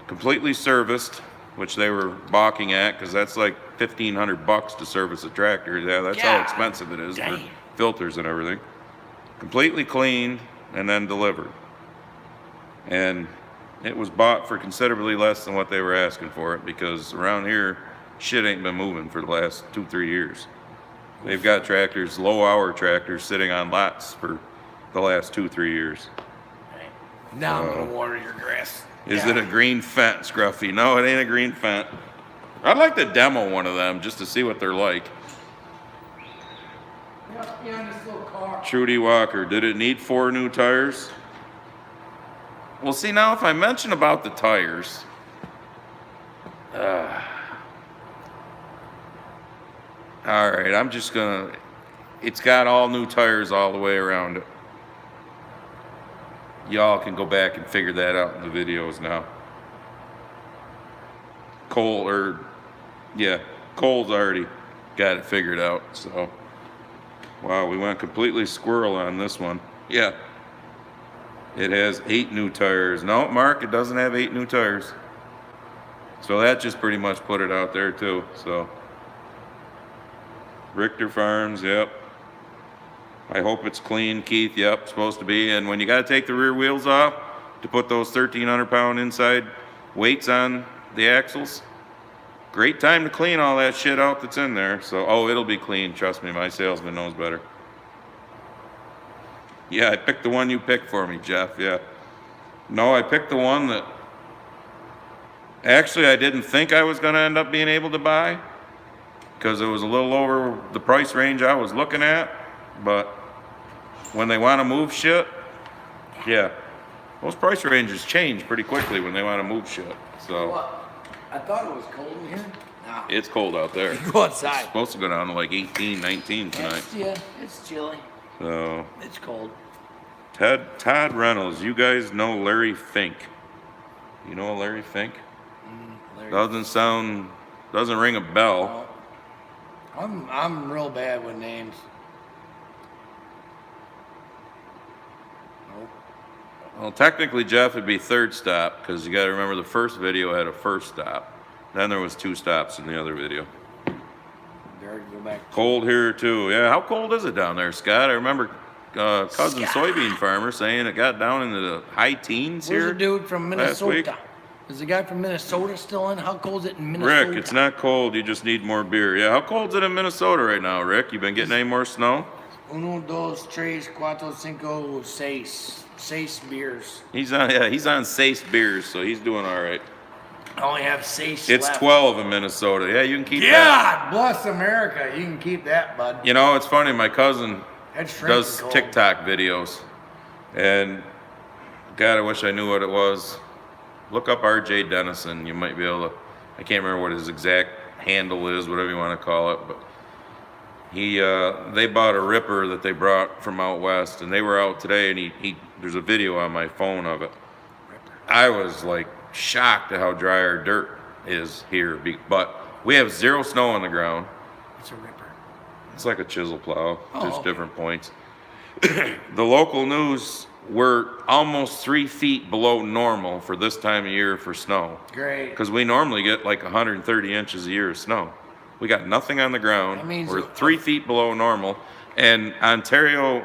completely serviced, which they were balking at because that's like $1,500 to service a tractor. Yeah, that's how God expensive it is for damn. filters and everything. Completely cleaned and then delivered. And it was bought for considerably less than what they were asking for it because around here, shit ain't been moving for the last 2-3 years. They've got tractors, low hour tractors, sitting on lots for the last 2-3 years. Now I'm gonna water your grass. Is it a green Fendt, Scruffy? No, it ain't a green Fendt. I'd like to demo one of them just to see what they're like. Yeah, on this little car. Trudy Walker, did it need 4 new tires? Well, see, now if I mention about the tires, all right, I'm just gonna, it's got all new tires all the way around it. Y'all can go back and figure that out in the videos now. Cole's already got it figured out, so. Wow, we went completely squirrel on this one. Yeah. It has 8 new tires. No, Mark, it doesn't have 8 new tires. So that just pretty much put it out there too, so. Richter Farms, yep. I hope it's clean, Keith, yep, supposed to be. And when you gotta take the rear wheels off to put those 1,300-pound inside weights on the axles, great time to clean all that shit out that's in there. So, oh, it'll be clean, trust me, my salesman knows better. Yeah, I picked the one you picked for me, Jeff, yeah. No, I picked the one that actually I didn't think I was gonna end up being able to buy because it was a little over the price range I was looking at, but when they want to move shit, yeah, those price ranges change pretty quickly when they want to move shit. So What? I thought it was cold in here. Nah. it's cold out there. Go It's outside. supposed to go down to like 18, 19 tonight. Yeah, it's chilly. So It's cold. Todd Reynolds, you guys know Larry Fink. You know Larry Fink? Larry. Doesn't ring a bell. No. I'm real bad with names. Nope. Well, technically, Jeff, it'd be third stop because you got to remember the first video had a first stop. Then there was 2 stops in the other video. There, go back. Cold here too. Yeah, how cold is it down there, Scott? I remember cousin Scott. soybean farmer saying it got down into the high teens Where's here. the dude from last week. Minnesota? Is the guy from Minnesota still in? How cold is it in Minnesota? Rick, it's not cold. You just need more beer. Yeah, how cold is it in Minnesota right now, Rick? You been getting any more snow? 1, 2, 3, 4, 5, 6. 6 beers. He's on Sace beers, so he's doing all right. I only have 6 It's left. 12 in Minnesota. Yeah, you can keep that. God bless America. You can keep that, bud. You know, it's funny. My cousin That's shrinking does cold. TikTok videos, and God, I wish I knew what it was. Look up RJ Dennison. You might be able to. I can't remember what his exact handle is, whatever you want to call it, but they bought a ripper that they brought from out west, and they were out today, and there's a video on my phone of it. I was like shocked at how dry our dirt is here, but we have 0 snow on the ground. It's a ripper. It's like a chisel plow, just okay. different points. The local news, we're almost 3 feet below normal for this time of year for snow. Great. Because we normally get like 130 inches a year of snow. We got nothing on the ground. That means we're 3 feet below normal. And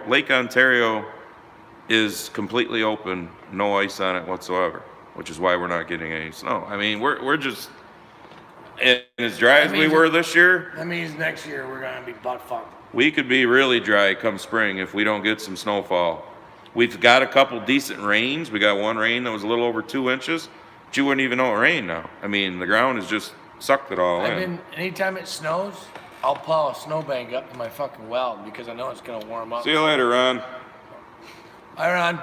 Lake Ontario is completely open, no ice on it whatsoever, which is why we're not getting any snow. I mean, we're just, and as dry as we means- were this year, That means next year we're gonna be butt fucked. we could be really dry come spring if we don't get some snowfall. We've got a couple decent rains. We got one rain that was a little over 2 inches, but you wouldn't even know it rained now. I mean, the ground has just sucked it all in. Anytime it snows, I'll plow a snowbank up to my fucking well because I know it's gonna warm up. See you later, Ron. Hi, Ron.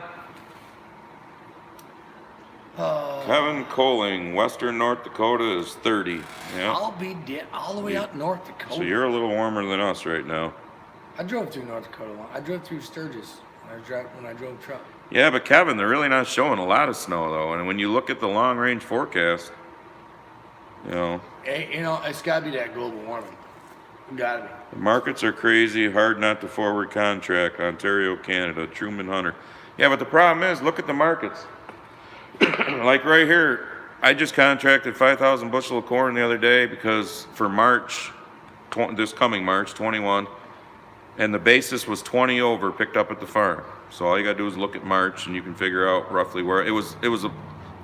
Kevin Coling, Western North Dakota is 30. Yeah. I'll be dead all the way out North Dakota. So you're a little warmer than us right now. I drove through North Dakota. I drove through Sturgis when I drove truck. Yeah, but Kevin, they're really not showing a lot of snow though. And when you look at the long range forecast, Hey, it's gotta be that global warming. It gotta be. the markets are crazy, hard not to forward contract, Ontario, Canada, Truman Hunter. Yeah, but the problem is, look at the markets. Like right here, I just contracted 5,000 bushel of corn the other day because for March, this coming March 21, and the basis was 20 over picked up at the farm. So all you gotta do is look at March and you can figure out roughly where it was the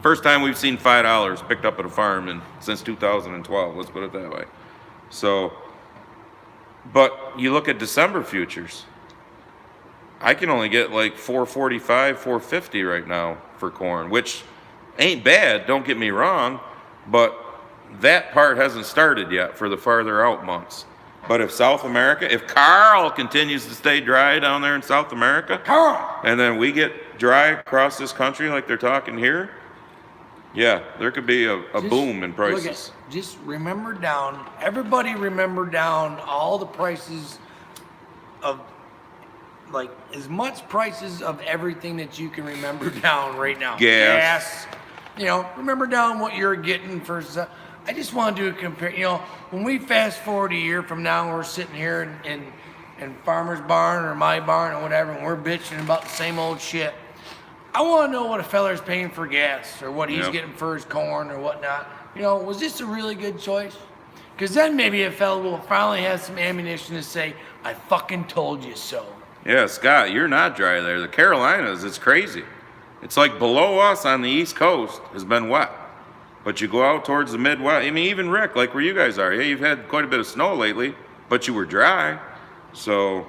first time we've seen $5 picked up at a farm since 2012, let's put it that way. So, but you look at December futures, I can only get like 445, 450 right now for corn, which ain't bad, don't get me wrong, but that part hasn't started yet for the farther out months. But if Carl continues to stay dry down there in South America, Carl! and then we get dry across this country like they're talking here, yeah, there could be a boom in prices. Just remember down, everybody remember down all the prices of, like, as much prices of everything that you can remember down right now. Gas. Remember down what you're getting for, I just want to do a compare, when we fast forward a year from now, we're sitting here in Farmer's Barn or my barn or whatever, and we're bitching about the same old shit. I want to know what a feller's paying for gas or what he's getting for his corn or whatnot. Was this a really good choice? Because then maybe a fella will finally have some ammunition to say, I fucking told you so. Yeah, Scott, you're not dry there. The Carolinas, it's crazy. It's like below us on the East Coast has been wet. But you go out towards the Midwest, I mean, even Rick, like where you guys are, yeah, you've had quite a bit of snow lately, but you were dry. So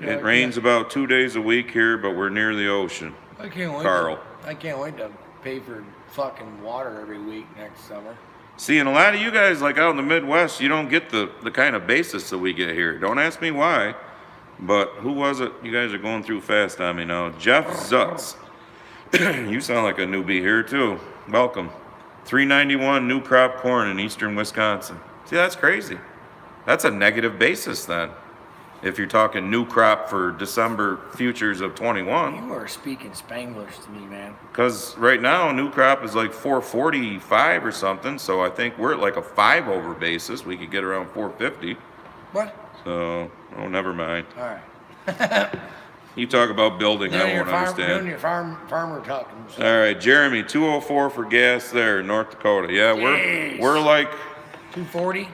it rains about 2 days a week here, but we're near the ocean. I can't wait. Carl. I can't wait to pay for fucking water every week next summer. See, and a lot of you guys, like out in the Midwest, you don't get the kind of basis that we get here. Don't ask me why. But who was it? You guys are going through fast on me now. Jeff Zutz. You sound like a newbie here too. Welcome. 391 new crop corn in eastern Wisconsin. See, that's crazy. That's a negative basis then. If you're talking new crop for December futures of 21. You are speaking Spanglish to me, man. Because right now, new crop is like 445 or something. So I think we're at like a 5 over basis. We could get around 450. What? So, oh, never mind. All right. You talk about building, I won't Doing understand. your farmer talking. So. All right, Jeremy, 204 for gas there, North Dakota. Yeah, Jeez. we're like, 240.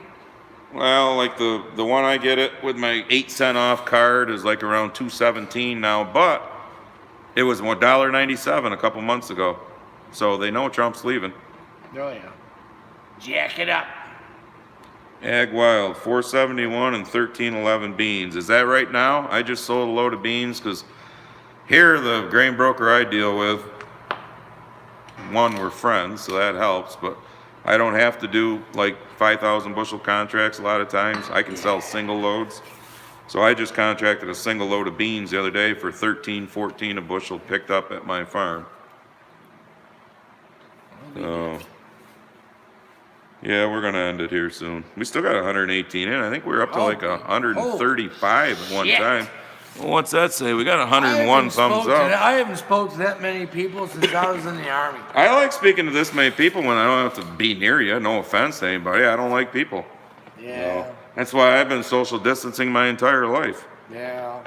well, like the one I get it with my 8-cent off card is like around 217 now, but it was $1.97 a couple months ago. So they know Trump's leaving. Oh yeah. Jack it up. Ag Wild, 471 and 1311 beans. Is that right now? I just sold a load of beans because here the grain broker I deal with, one, we're friends, so that helps, but I don't have to do like 5,000 bushel contracts a lot of times. I can sell single loads. So I just contracted a single load of beans the other day for 13, 14 a bushel picked up at my farm. So, yeah, we're gonna end it here soon. We still got 118 in. I think we were up to like 135 at one shit. time. Well, what's that say? We got 101 thumbs up. I haven't spoke to that many people since I was in the Army. I like speaking to this many people when I don't have to be near you. No offense to anybody. I don't like people. Yeah. That's why I've been social distancing my entire life. Yeah.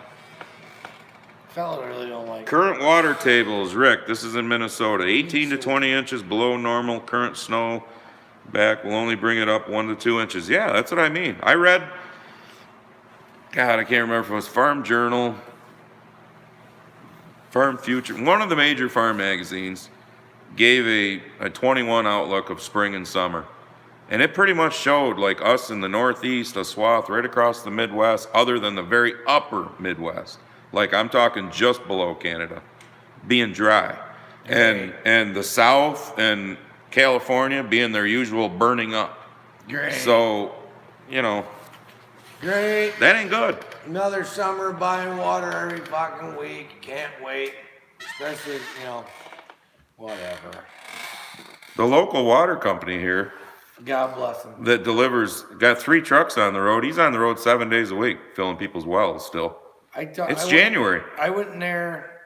Fella really don't like. Current water tables, Rick. This is in Minnesota. 18 to 20 inches below normal. Current snow back will only bring it up 1 to 2 inches. Yeah, that's what I mean. I read. God, I can't remember if it was Farm Journal, Farm Future. One of the major farm magazines gave a 21 outlook of spring and summer. And it pretty much showed like us in the Northeast, a swath right across the Midwest, other than the very upper Midwest. Like I'm talking just below Canada, being dry. And the South and California being their usual burning up. Great. So, you know, Great. that ain't good. Another summer buying water every fucking week. Can't wait. Especially, you know, whatever. The local water company here God bless them. that delivers, got 3 trucks on the road. He's on the road 7 days a week, filling people's wells still. It's January. I went in there,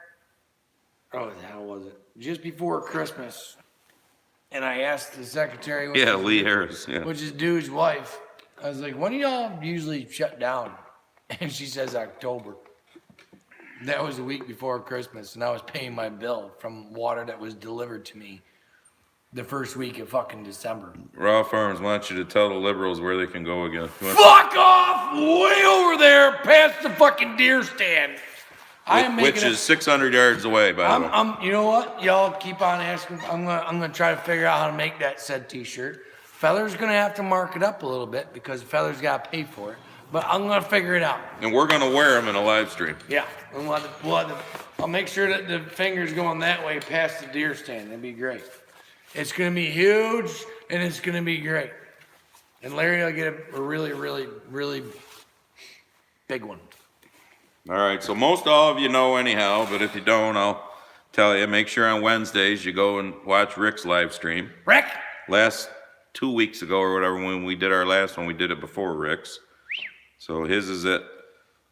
oh, the hell was it? Just before Christmas. And I asked the secretary, Yeah, Lee Harris. Yeah. which is dude's wife, I was like, when do y'all usually shut down? And she says October. That was a week before Christmas, and I was paying my bill from water that was delivered to me the first week of fucking December. Raw Farms wants you to tell the liberals where they can go again. Fuck off! Way over there, past the fucking deer stand. I am making Which is 600 yards away, by the way. You know what? Y'all keep on asking. I'm gonna try to figure out how to make that said T-shirt. Feller's gonna have to mark it up a little bit because Feller's got to pay for it. But I'm gonna figure it out. And we're going to wear them in a live stream. Yeah, and I'll make sure that the fingers going that way past the deer stand. That'd be great. It's gonna be huge and it's gonna be great. And Larry will get a really, really, really big one. All right, so most all of you know anyhow, but if you don't, I'll tell you. Make sure on Wednesdays you go and watch Rick's live stream. Rick? Last 2 weeks ago or whatever, when we did our last one, we did it before Rick's. So his is at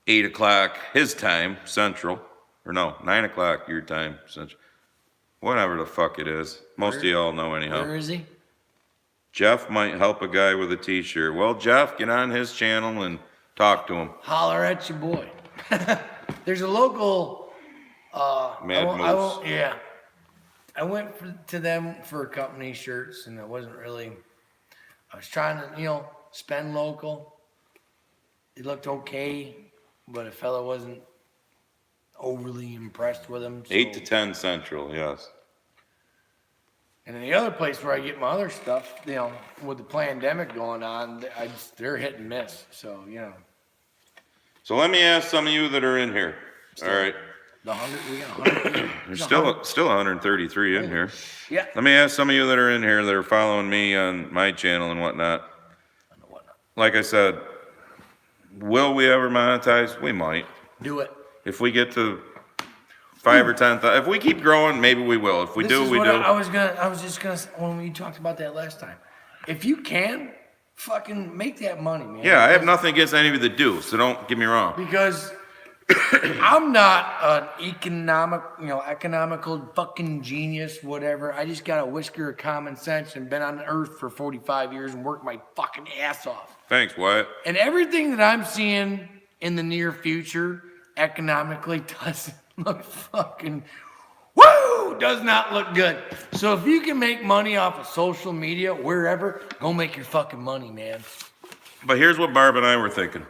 8 o'clock his time, Central. Or no, 9 o'clock your time, Central. Whatever the fuck it is. Most of y'all know anyhow. Where is he? Jeff might help a guy with a t-shirt. Well, Jeff, get on his channel and talk to him. Holler at your boy. There's a local, Mad Moose. yeah. I went to them for company shirts and it wasn't really, I was trying to, spend local. It looked okay, but a fella wasn't overly impressed with them. So. 8 to 10 Central, yes. And then the other place where I get my other stuff, with the pandemic going on, they're hit and miss. So, So let me ask some of you that are in here. All right. we got 100. There's still 133 in here. Yeah. Let me ask some of you that are in here that are following me on my channel and whatnot. Like I said, will we ever monetize? We might. Do it. If we get to 5 or 10,000, if we keep growing, maybe we will. If we This do, is we what do. I was just gonna when we talked about that last time. If you can, fucking make that money, man. Yeah, I have nothing against any of the do, so don't get me wrong. Because I'm not an economical fucking genius, whatever. I just got a whisker of common sense and been on Earth for 45 years and worked my fucking ass off. Thanks, Wyatt. And everything that I'm seeing in the near future economically doesn't look fucking does not look good. So if you can make money off of social media, wherever, go make your fucking money, man. But here's what Barb and I were thinking.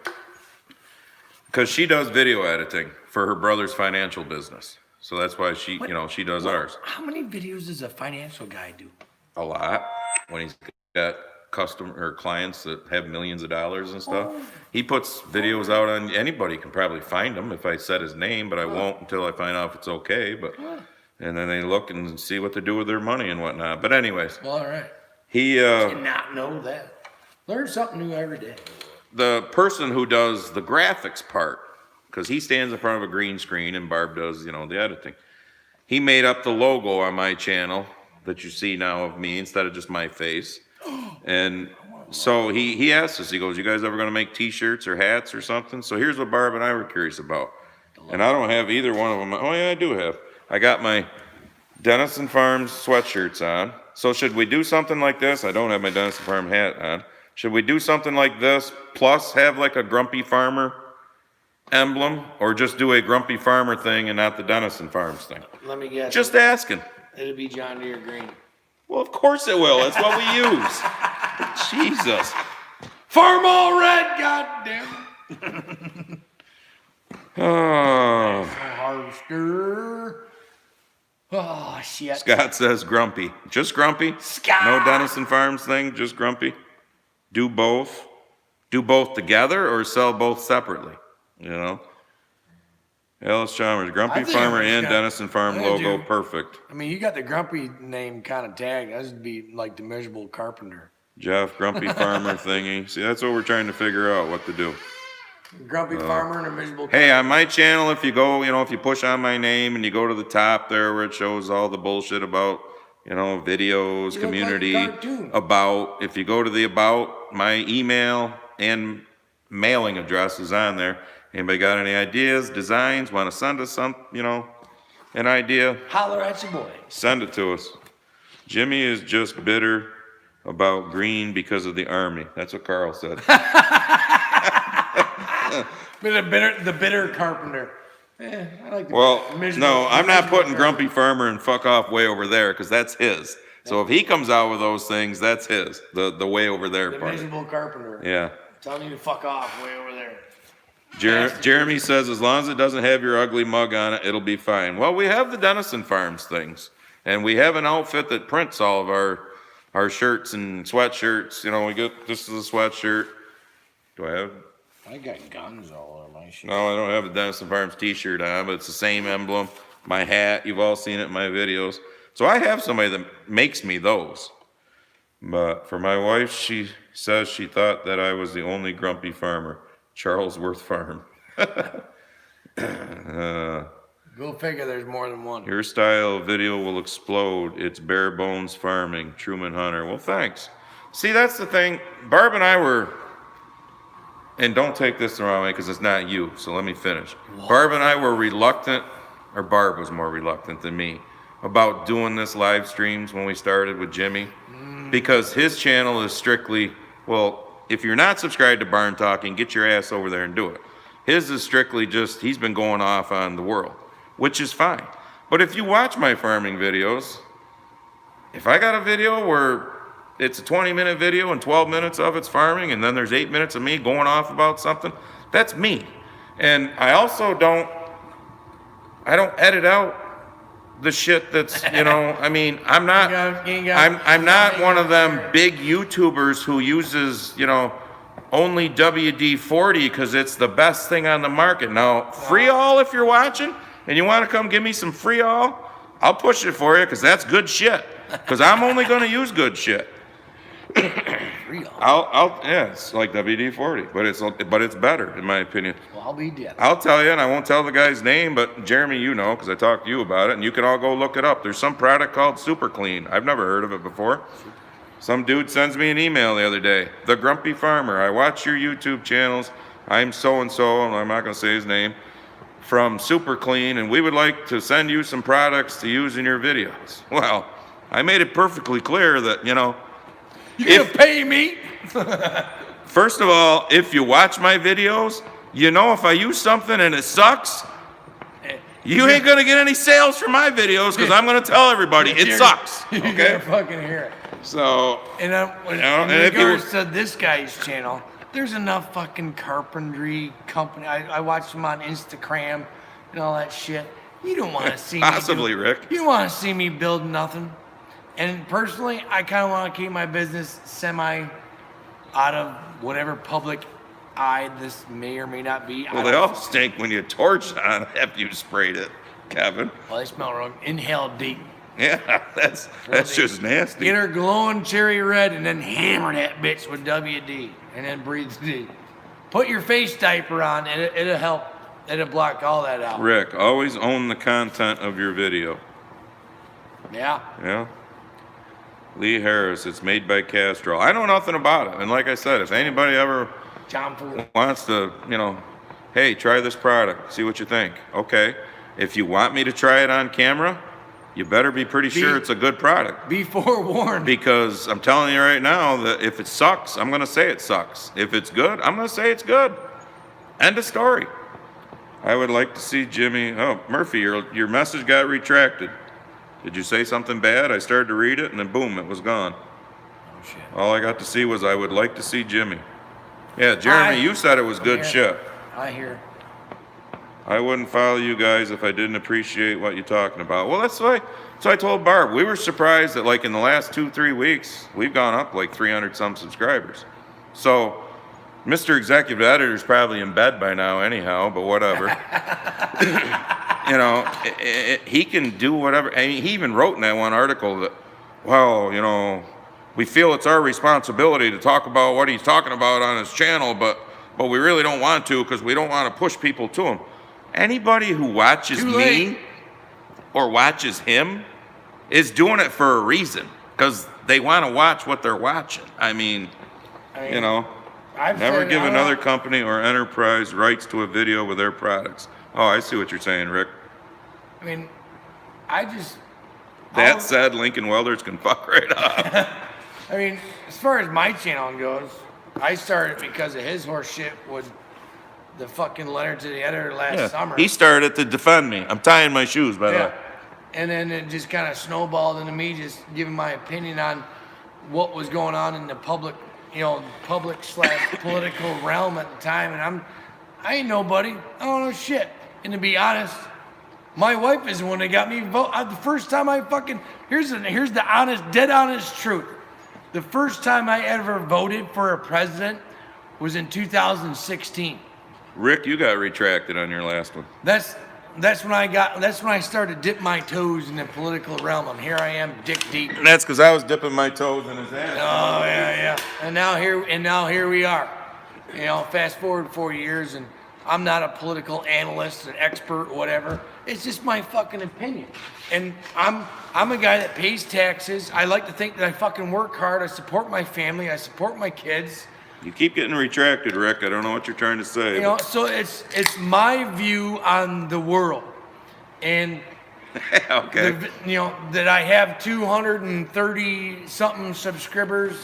Because she does video editing for her brother's financial business. So that's why she, she does ours. How many videos does a financial guy do? A lot. When he's got customer or clients that have millions of dollars and stuff. He puts videos out on, anybody can probably find them if I said his name, but I won't until I find out if it's okay. But and then they look and see what to do with their money and whatnot. But anyways, Well, all right. he Did not know that. Learn something new every day. the person who does the graphics part, because he stands in front of a green screen and Barb does, the editing. He made up the logo on my channel that you see now of me instead of just my face. And so he asked us, he goes, you guys ever going to make t-shirts or hats or something? So here's what Barb and I were curious about. And I don't have either one of them. Oh yeah, I do have. I got my Dennison Farms sweatshirts on. So should we do something like this? I don't have my Dennison Farm hat on. Should we do something like this plus have like a Grumpy Farmer emblem, or just do a Grumpy Farmer thing and not the Dennison Farms thing? Let me guess. Just asking. It'll be John Deere Green. Well, of course it will. That's what we use. Jesus. Farm all red, goddamn. Oh. Harvester. Oh, shit. Scott says Grumpy. Just Grumpy? Scott. No Dennison Farms thing, just Grumpy? Do both? Do both together or sell both separately? Ellis Chalmers, Grumpy I think Farmer I'm just and gonna- Dennison Farm I'm gonna logo, do- perfect. I mean, you got the Grumpy name kind of tagged. That would be like the miserable carpenter. Jeff, Grumpy Farmer thingy. See, that's what we're trying to figure out, what to do. Grumpy farmer and a miserable Hey, on my channel, if you go, if you push on my name and you go to the top there where it shows all the bullshit about, videos, You look like a community, cartoon. about, if you go to the about, my email and mailing address is on there. Anybody got any ideas, designs, want to send us some, an idea? Holler at your boy. Send it to us. Jimmy is just bitter about green because of the army. That's what Carl said. The bitter carpenter. I like the Well, miserable- no, I'm not miserable putting carpenter. Grumpy Farmer and fuck off way over there because that's his. So if he comes out with those things, that's his. The way over there The part. miserable carpenter. Yeah. Telling you to fuck off way over there. Jeremy says as long as it doesn't have your ugly mug on it, it'll be fine. Well, we have the Dennison Farms things, and we have an outfit that prints all of our shirts and sweatshirts. We get this is a sweatshirt. Do I have? I got guns all over my shit. No, I don't have a Dennison Farms t-shirt on, but it's the same emblem. My hat, you've all seen it in my videos. So I have somebody that makes me those. But for my wife, she says she thought that I was the only Grumpy Farmer. Charlesworth Farm. Go figure there's more than one. Your style of video will explode. It's bare bones farming. Truman Hunter. Well, thanks. See, that's the thing. Barb and I were, and don't take this the wrong way because it's not you, so let me finish. Barb and I were reluctant, or Barb was more reluctant than me, about doing this live streams when we started with Jimmy. Because his channel is strictly, well, if you're not subscribed to Barn Talking, get your ass over there and do it. His is strictly just, he's been going off on the world, which is fine. But if you watch my farming videos, if I got a video where it's a 20-minute video and 12 minutes of it's farming, and then there's 8 minutes of me going off about something, that's me. And I also don't edit out the shit that's, I mean, I'm not, I'm not one of them big YouTubers who uses, only WD-40 because it's the best thing on the market. Now, free all if you're watching and you want to come give me some free all, I'll push it for you because that's good shit. Because I'm only going to use good shit. real. Yeah, it's like WD-40, but it's better in my opinion. Well, I'll be dead. I'll tell you, and I won't tell the guy's name, but Jeremy, you know, because I talked to you about it, and you can all go look it up. There's some product called Super Clean. I've never heard of it before. Some dude sends me an email the other day. The Grumpy Farmer. I watch your YouTube channels. I'm so-and-so, and I'm not going to say his name, from Super Clean, and we would like to send you some products to use in your videos. Well, I made it perfectly clear that, you know, You gonna pay me? first of all, if you watch my videos, you know if I use something and it sucks, you ain't gonna get any sales from my videos because I'm gonna tell everybody it sucks. You're Okay? gonna fucking hear it. So, And You know, in and if you regards to this guy's channel, there's enough fucking carpentry company. I watch them on Instagram and all that shit. You don't want to see possibly, me Rick. You don't want to see me build nothing. And personally, I kind of want to keep my business semi out of whatever public eye this may or may not be. Well, they all stink when you torch on after you sprayed it, Kevin. Well, they smell wrong. Inhale deep. Yeah, that's just nasty. Get her glowing cherry red and then hammer that bitch with WD and then breathe deep. Put your face diaper on and it'll help. It'll block all that out. Rick, always own the content of your video. Yeah. Yeah. Lee Harris, it's made by Castrol. I know nothing about it. And like I said, if anybody ever John Fool. wants to, you know, hey, try this product, see what you think. Okay. If you want me to try it on camera, you better be pretty sure it's a good product. Be forewarned. Because I'm telling you right now that if it sucks, I'm going to say it sucks. If it's good, I'm going to say it's good. End of story. I would like to see Jimmy. Oh, Murphy, your message got retracted. Did you say something bad? I started to read it and then boom, it was gone. Oh, shit. All I got to see was I would like to see Jimmy. Yeah, Jeremy, you said it was good Yeah. shit. I hear. I wouldn't follow you guys if I didn't appreciate what you're talking about. Well, that's why. So I told Barb, we were surprised that like in the last 2-3 weeks, we've gone up like 300 some subscribers. So Mr. Executive Editor's probably in bed by now anyhow, but whatever. You know, he can do whatever. I mean, he even wrote in that one article that, well, you know, we feel it's our responsibility to talk about what he's talking about on his channel, but we really don't want to because we don't want to push people to him. Anybody who watches Too late. me or watches him is doing it for a reason because they want to watch what they're watching. I mean, you know, I've never said, give I don't another know. company or enterprise rights to a video with their products. Oh, I see what you're saying, Rick. I mean, I just. That I'll- said, Lincoln Welders can fuck right up. I mean, as far as my channel goes, I started because of his horse shit with the fucking letter to the editor last summer. He started to defend me. I'm tying my shoes, by the way. And then it just kind of snowballed into me just giving my opinion on what was going on in the public, public/political realm at the time. And I ain't nobody. I don't know shit. And to be honest, my wife is the one that got me vote. The first time I fucking here's the honest, dead honest truth. The first time I ever voted for a president was in 2016. Rick, you got retracted on your last one. That's when I started dipping my toes in the political realm. And here I am, dick deep. And that's because I was dipping my toes in his ass. Oh yeah. And now here we are. You know, fast forward 4 years, and I'm not a political analyst, an expert, whatever. It's just my fucking opinion. And I'm a guy that pays taxes. I like to think that I fucking work hard. I support my family. I support my kids. You keep getting retracted, Rick. I don't know what you're trying to say. You know, so it's my view on the world, and Okay. that I have 230 something subscribers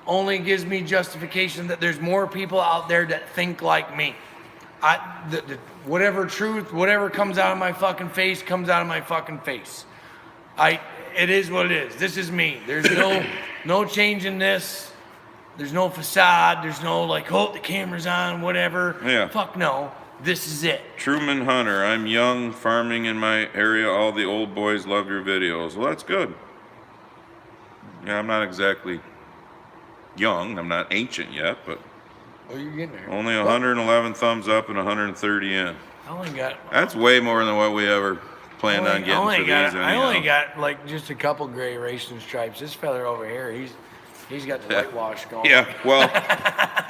only gives me justification that there's more people out there that think like me. Whatever truth, whatever comes out of my fucking face comes out of my fucking face. It is what it is. This is me. There's no changing this. There's no facade. There's no like, oh, the camera's on, whatever. Yeah. Fuck no. This is it. Truman Hunter, I'm young, farming in my area. All the old boys love your videos. Well, that's good. Yeah, I'm not exactly young. I'm not ancient yet, but Oh, you're getting there. only 111 thumbs up and 130 in. I only got. That's way more than what we ever planned on getting for these. I only anyhow. got like just a couple gray racing stripes. This fella over here, He's got the whitewash going. Yeah, well,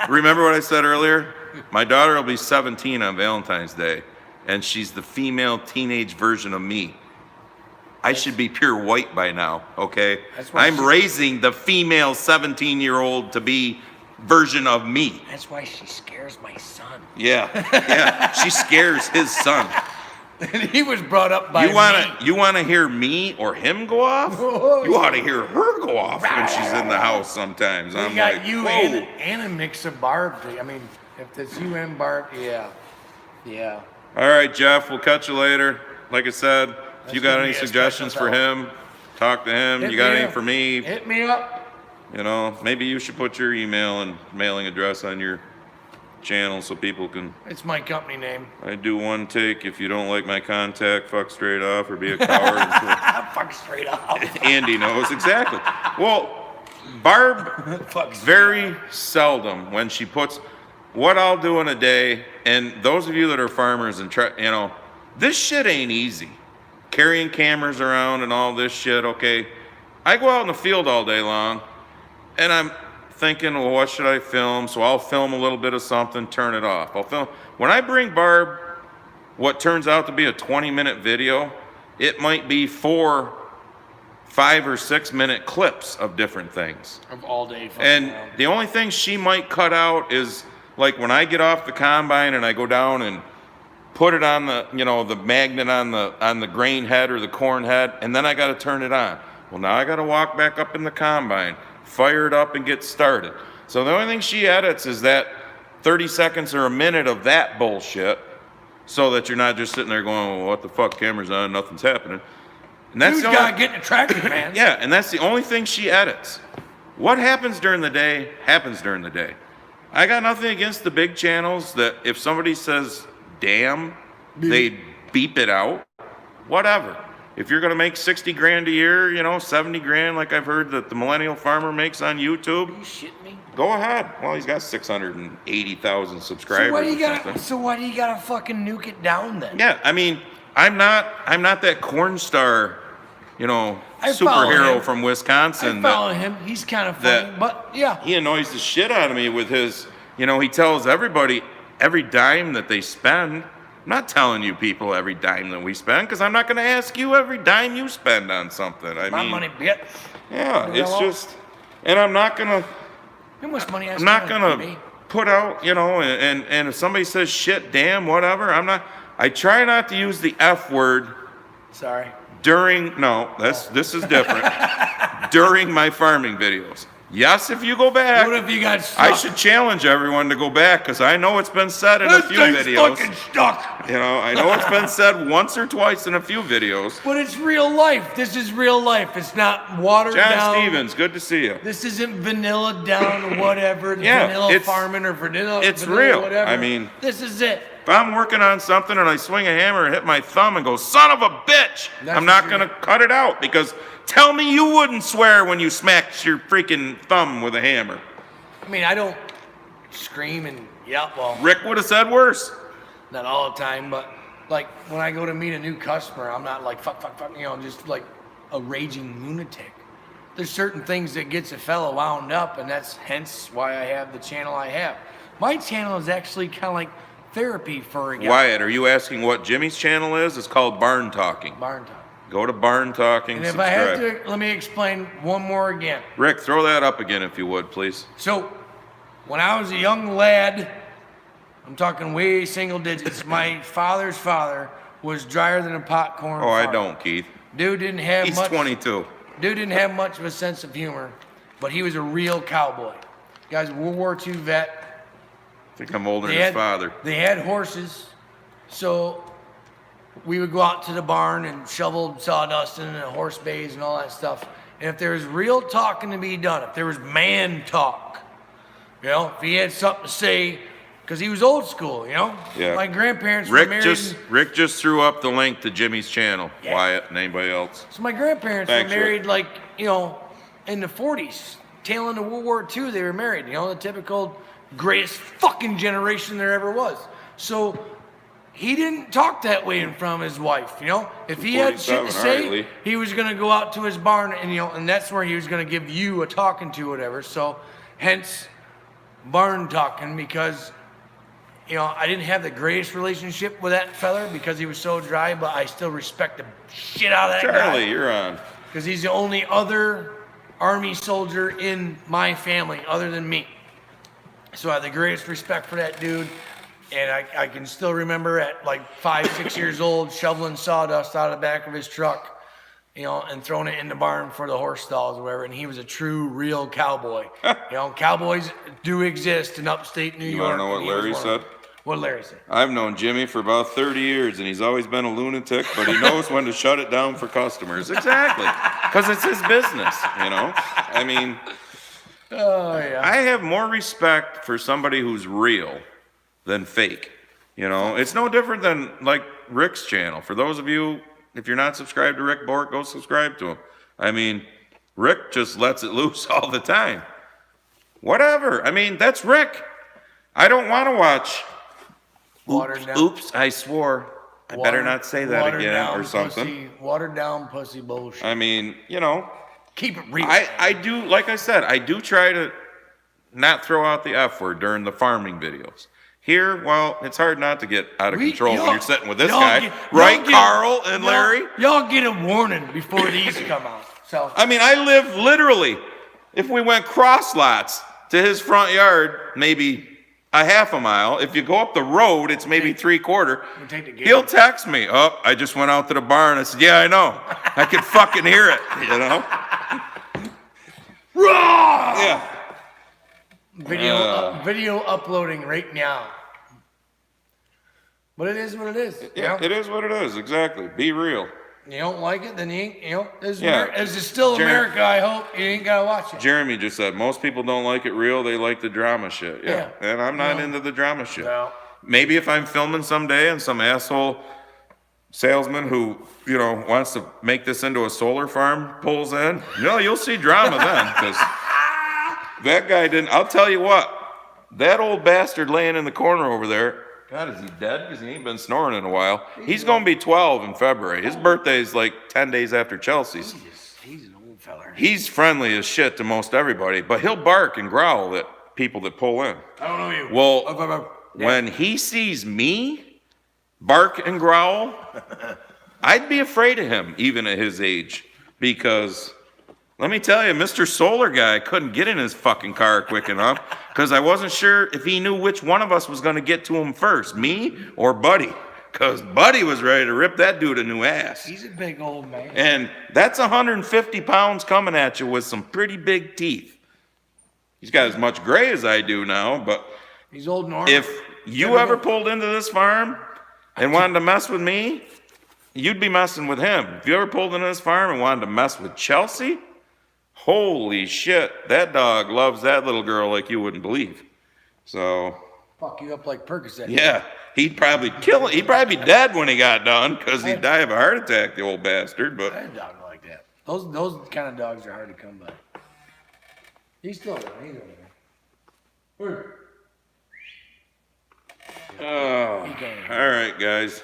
remember what I said earlier? My daughter will be 17 on Valentine's Day, and she's the female teenage version of me. I should be pure white by now, okay? That's why I'm raising the female 17-year-old to be version of me. That's why she scares my son. Yeah, she scares his son. And he was brought up by me. You wanna hear me or him go off? Oh, You ought to hear her go off when she's in the house sometimes. We I'm got like, you whoa. and a mix of Barb. I mean, if it's you and Barb, yeah. All right, Jeff, we'll catch you later. Like I said, if you got gonna any be a suggestions for special him, talk to him. Hit You got me any up. for me? Hit me up. You know, maybe you should put your email and mailing address on your channel so people can. It's my company name. I do one take. If you don't like my contact, fuck straight off or be a coward. Fuck straight up. Andy knows exactly. Well, Barb Fuck straight very seldom when she puts what I'll do in a day, and those of you that are farmers and try, you know, this shit ain't easy. Carrying cameras around and all this shit, okay? I go out in the field all day long, and I'm thinking, well, what should I film? So I'll film a little bit of something, turn it off. I'll film. When I bring Barb what turns out to be a 20-minute video, it might be 4, 5 or 6 minute clips of different things. Of all day. And the only thing she might cut out is like when I get off the combine and I go down and put it on the, you know, the magnet on the grain head or the corn head, and then I got to turn it on. Well, now I got to walk back up in the combine, fire it up and get started. So the only thing she edits is that 30 seconds or a minute of that bullshit, so that you're not just sitting there going, well, what the fuck, camera's on, nothing's happening. And that's Dude's the only- got to get in the tractor, man. yeah, and that's the only thing she edits. What happens during the day happens during the day. I got nothing against the big channels that if somebody says damn, they beep it out. Whatever. If you're gonna make 60 grand a year, you know, 70 grand like I've heard that the millennial farmer makes on YouTube, You shitting me? go ahead. Well, he's got 680,000 subscribers. So why do you or gotta? something. So why do you gotta fucking nuke it down then? Yeah, I mean, I'm not that corn star, you know, I follow superhero him. from I Wisconsin. follow him. He's kind of funny, that- but yeah. He annoys the shit out of me with his, you know, he tells everybody every dime that they spend. I'm not telling you people every dime that we spend because I'm not going to ask you every dime you spend on something. I My mean, money, bitch. yeah, it's Hello? just, and I'm not going to, How much money? I'm not going to put out, you know, and if somebody says shit, damn, whatever, I try not to use the F word Sorry. during, no, this is different, during my farming videos. Yes, if you go back. What if you got stuck? I should challenge everyone to go back because I know it's been said in a This few thing's videos. fucking stuck. You know, I know it's been said once or twice in a few videos. But it's real life. This is real life. It's not watered John down. Stevens, good to see you. This isn't vanilla down or whatever. Yeah, vanilla it's- farming or vanilla. it's vanilla real. Whatever. I mean- this is it. If I'm working on something and I swing a hammer and hit my thumb and go, son of a bitch, That's I'm not what going to you're- cut it out because tell me you wouldn't swear when you smacked your freaking thumb with a hammer. I mean, I don't scream and yell. Well, Rick would have said worse. not all the time, but like when I go to meet a new customer, I'm not like fuck, you know, just like a raging lunatic. There's certain things that gets a fellow wound up, and that's hence why I have the channel I have. My channel is actually kind of like therapy for a guy. Wyatt, are you asking what Jimmy's channel is? It's called Barn Talking. Barn talk. Go to Barn Talking, And if subscribe. I have to, let me explain one more again. Rick, throw that up again if you would, please. So, when I was a young lad, I'm talking way single digits, my father's father was drier than a popcorn. Oh, I fart. don't, Keith. Dude didn't have He's much. 22. Dude didn't have much of a sense of humor, but he was a real cowboy. Guy's a World War II vet. I think I'm older than his father. They had horses, so we would go out to the barn and shovel sawdust in the horse bays and all that stuff. And if there was real talking to be done, if there was man talk, you know, if he had something to say, because he was old school, you know. Yeah. My grandparents were Rick married. just threw up the link to Jimmy's channel. Yeah. Wyatt and anybody else. So my grandparents Thanks, were married like, you know, in the 40s, tail end of World War II, they were married, you know, the typical greatest fucking generation there ever was. So he didn't talk that way in front of his wife. You know, if he had shit to 47, say, alright, Lee. he was gonna go out to his barn, and and that's where he was gonna give you a talking to, whatever. So, hence, barn talking, because I didn't have the greatest relationship with that feller because he was so dry, but I still respect the shit out of that guy. Charlie, you're on. Because he's the only other Army soldier in my family other than me. So I have the greatest respect for that dude. And I can still remember at like 5, 6 years old, shoveling sawdust out of the back of his truck, and throwing it in the barn for the horse stalls or whatever. And he was a true, real cowboy. Cowboys do exist in upstate New York. You want to know what and he was Larry one of said? them. What Larry said? I've known Jimmy for about 30 years, and he's always been a lunatic, but he knows when to shut it down for customers. Exactly. Because it's his business, I mean, Oh, yeah. I have more respect for somebody who's real than fake. It's no different than like Rick's channel. For those of you, if you're not subscribed to Rick Bork, go subscribe to him. I mean, Rick just lets it loose all the time. Whatever. I mean, that's Rick. I don't want to watch. Watered down. Oops, I swore. I better not say that Watered again down or something. Watered down pussy bullshit. I mean, Keep it real. I do, like I said, I do try to not throw out the F word during the farming videos. Here, well, it's hard not to get out of control when you're sitting with this guy. Right, Carl and Larry? Y'all get a warning before these come out. So I mean, I live literally, if we went cross lots to his front yard, maybe a half a mile. If you go up the road, it's maybe 3/4. take the gate. He'll text me, oh, I just went out to the barn. I said, yeah, I know. I could fucking hear it, Yeah. Video uploading right now. But it is what it is. Yeah, it is what it is. Exactly. Be real. You don't like it, then you ain't, this Yeah. is still America, I hope. You ain't gotta watch it. Jeremy just said, most people don't like it real. They like the drama shit. Yeah. And I'm not into the drama shit. No. Maybe if I'm filming someday and some asshole salesman who, wants to make this into a solar farm pulls in, you'll see drama then. Because that guy didn't. I'll tell you what, that old bastard laying in the corner over there, God, is he dead? Because he ain't been snoring in a while. He's going to be 12 in February. His birthday's like 10 days after Chelsea's. He's an old feller. He's friendly as shit to most everybody, but he'll bark and growl at people that pull in. I don't know you. Well, when he sees me bark and growl, I'd be afraid of him, even at his age. Because, let me tell you, Mr. Solar Guy couldn't get in his fucking car quick enough because I wasn't sure if he knew which one of us was going to get to him first, me or Buddy. Because Buddy was ready to rip that dude a new ass. He's a big old man. And that's 150 pounds coming at you with some pretty big teeth. He's got as much gray as I do now, but he's old and armed. if you ever pulled into this farm and wanted to mess with me, you'd be messing with him. If you ever pulled into this farm and wanted to mess with Chelsea, holy shit, that dog loves that little girl like you wouldn't believe. So, fuck you up like Percocet. yeah, he'd probably kill it. He'd probably be dead when he got done because he'd die of a heart attack, the old bastard. But I had a dog like that. Those kind of dogs are hard to come by. He's still there. He's over there. oh, all right, guys.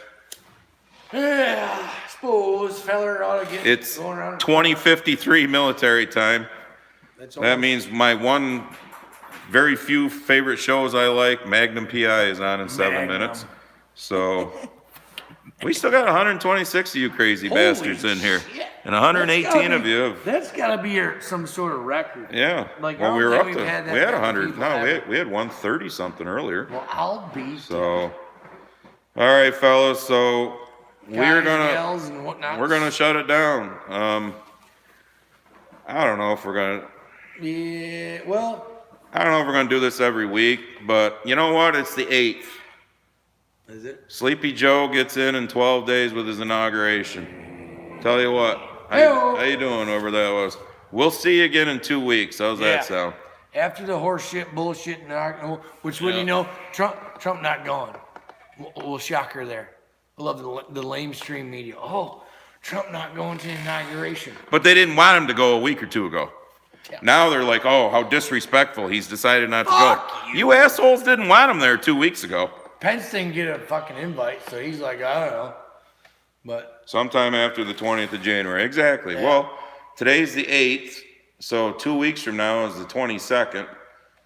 Yeah, I suppose feller ought to get It's going around. 20:53 military time. That's That means my one very few favorite shows I like, Magnum PI, is on in 7 Magnum. minutes. So we still got 126 of you crazy Holy bastards in here. shit. And 118 of you have, That's gotta be some sort of record. yeah. Like, I Well, don't we were think up we've to, had that we had many 100, people no, ever. we had 130 something earlier. Well, I'll be. So, all right, fellas, so we're Yells and whatnot. we're gonna shut it down. I don't know if we're gonna, Yeah, well, I don't know if we're gonna do this every week, but you know what? It's the 8th. is it? Sleepy Joe gets in 12 days with his inauguration. Tell you what, Hey-o. how you doing over there? We'll see you again in 2 weeks. How's Yeah. that sound? After the horse shit, bullshit, and which when Yeah. you know, Trump not going. We'll shock her there. I love the lamestream media. Oh, Trump not going to the inauguration. But they didn't want him to go a week or two ago. Yeah. Now they're like, oh, how disrespectful. He's decided not to Fuck go. You assholes didn't want him there 2 weeks ago. Pence didn't get a fucking invite, so he's like, I don't know. But Sometime after the 20th of January. Exactly. Yeah. Well, today's the 8th, so 2 weeks from now is the 22nd.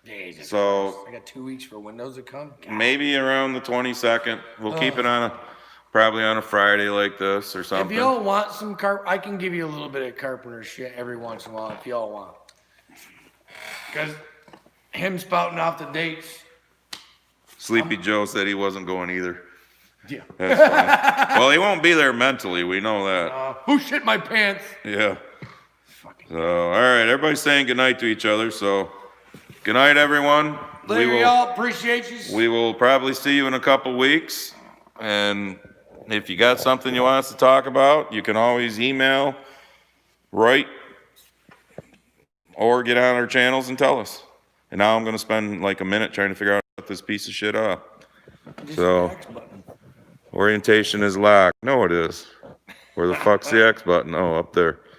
Jesus So- Christ, I got 2 weeks for Windows to come. God. Maybe around the 22nd. We'll keep it on probably on a Friday like this or If something. y'all want some I can give you a little bit of carpenter shit every once in a while if y'all want. Because him spouting off the dates. Sleepy Joe said he wasn't going either. Yeah. That's fine. Well, he won't be there mentally. We know that. Who shit my pants? Yeah. So, all right. Everybody's saying goodnight to each other. So, good night, everyone. Later, y'all. Appreciate you. We will probably see you in a couple weeks. And if you got something you want us to talk about, you can always email, write, or get on our channels and tell us. And now I'm going to spend like a minute trying to figure out what this piece of shit up. So, orientation is locked. No, it is. Where the fuck's the X button? Oh, up there.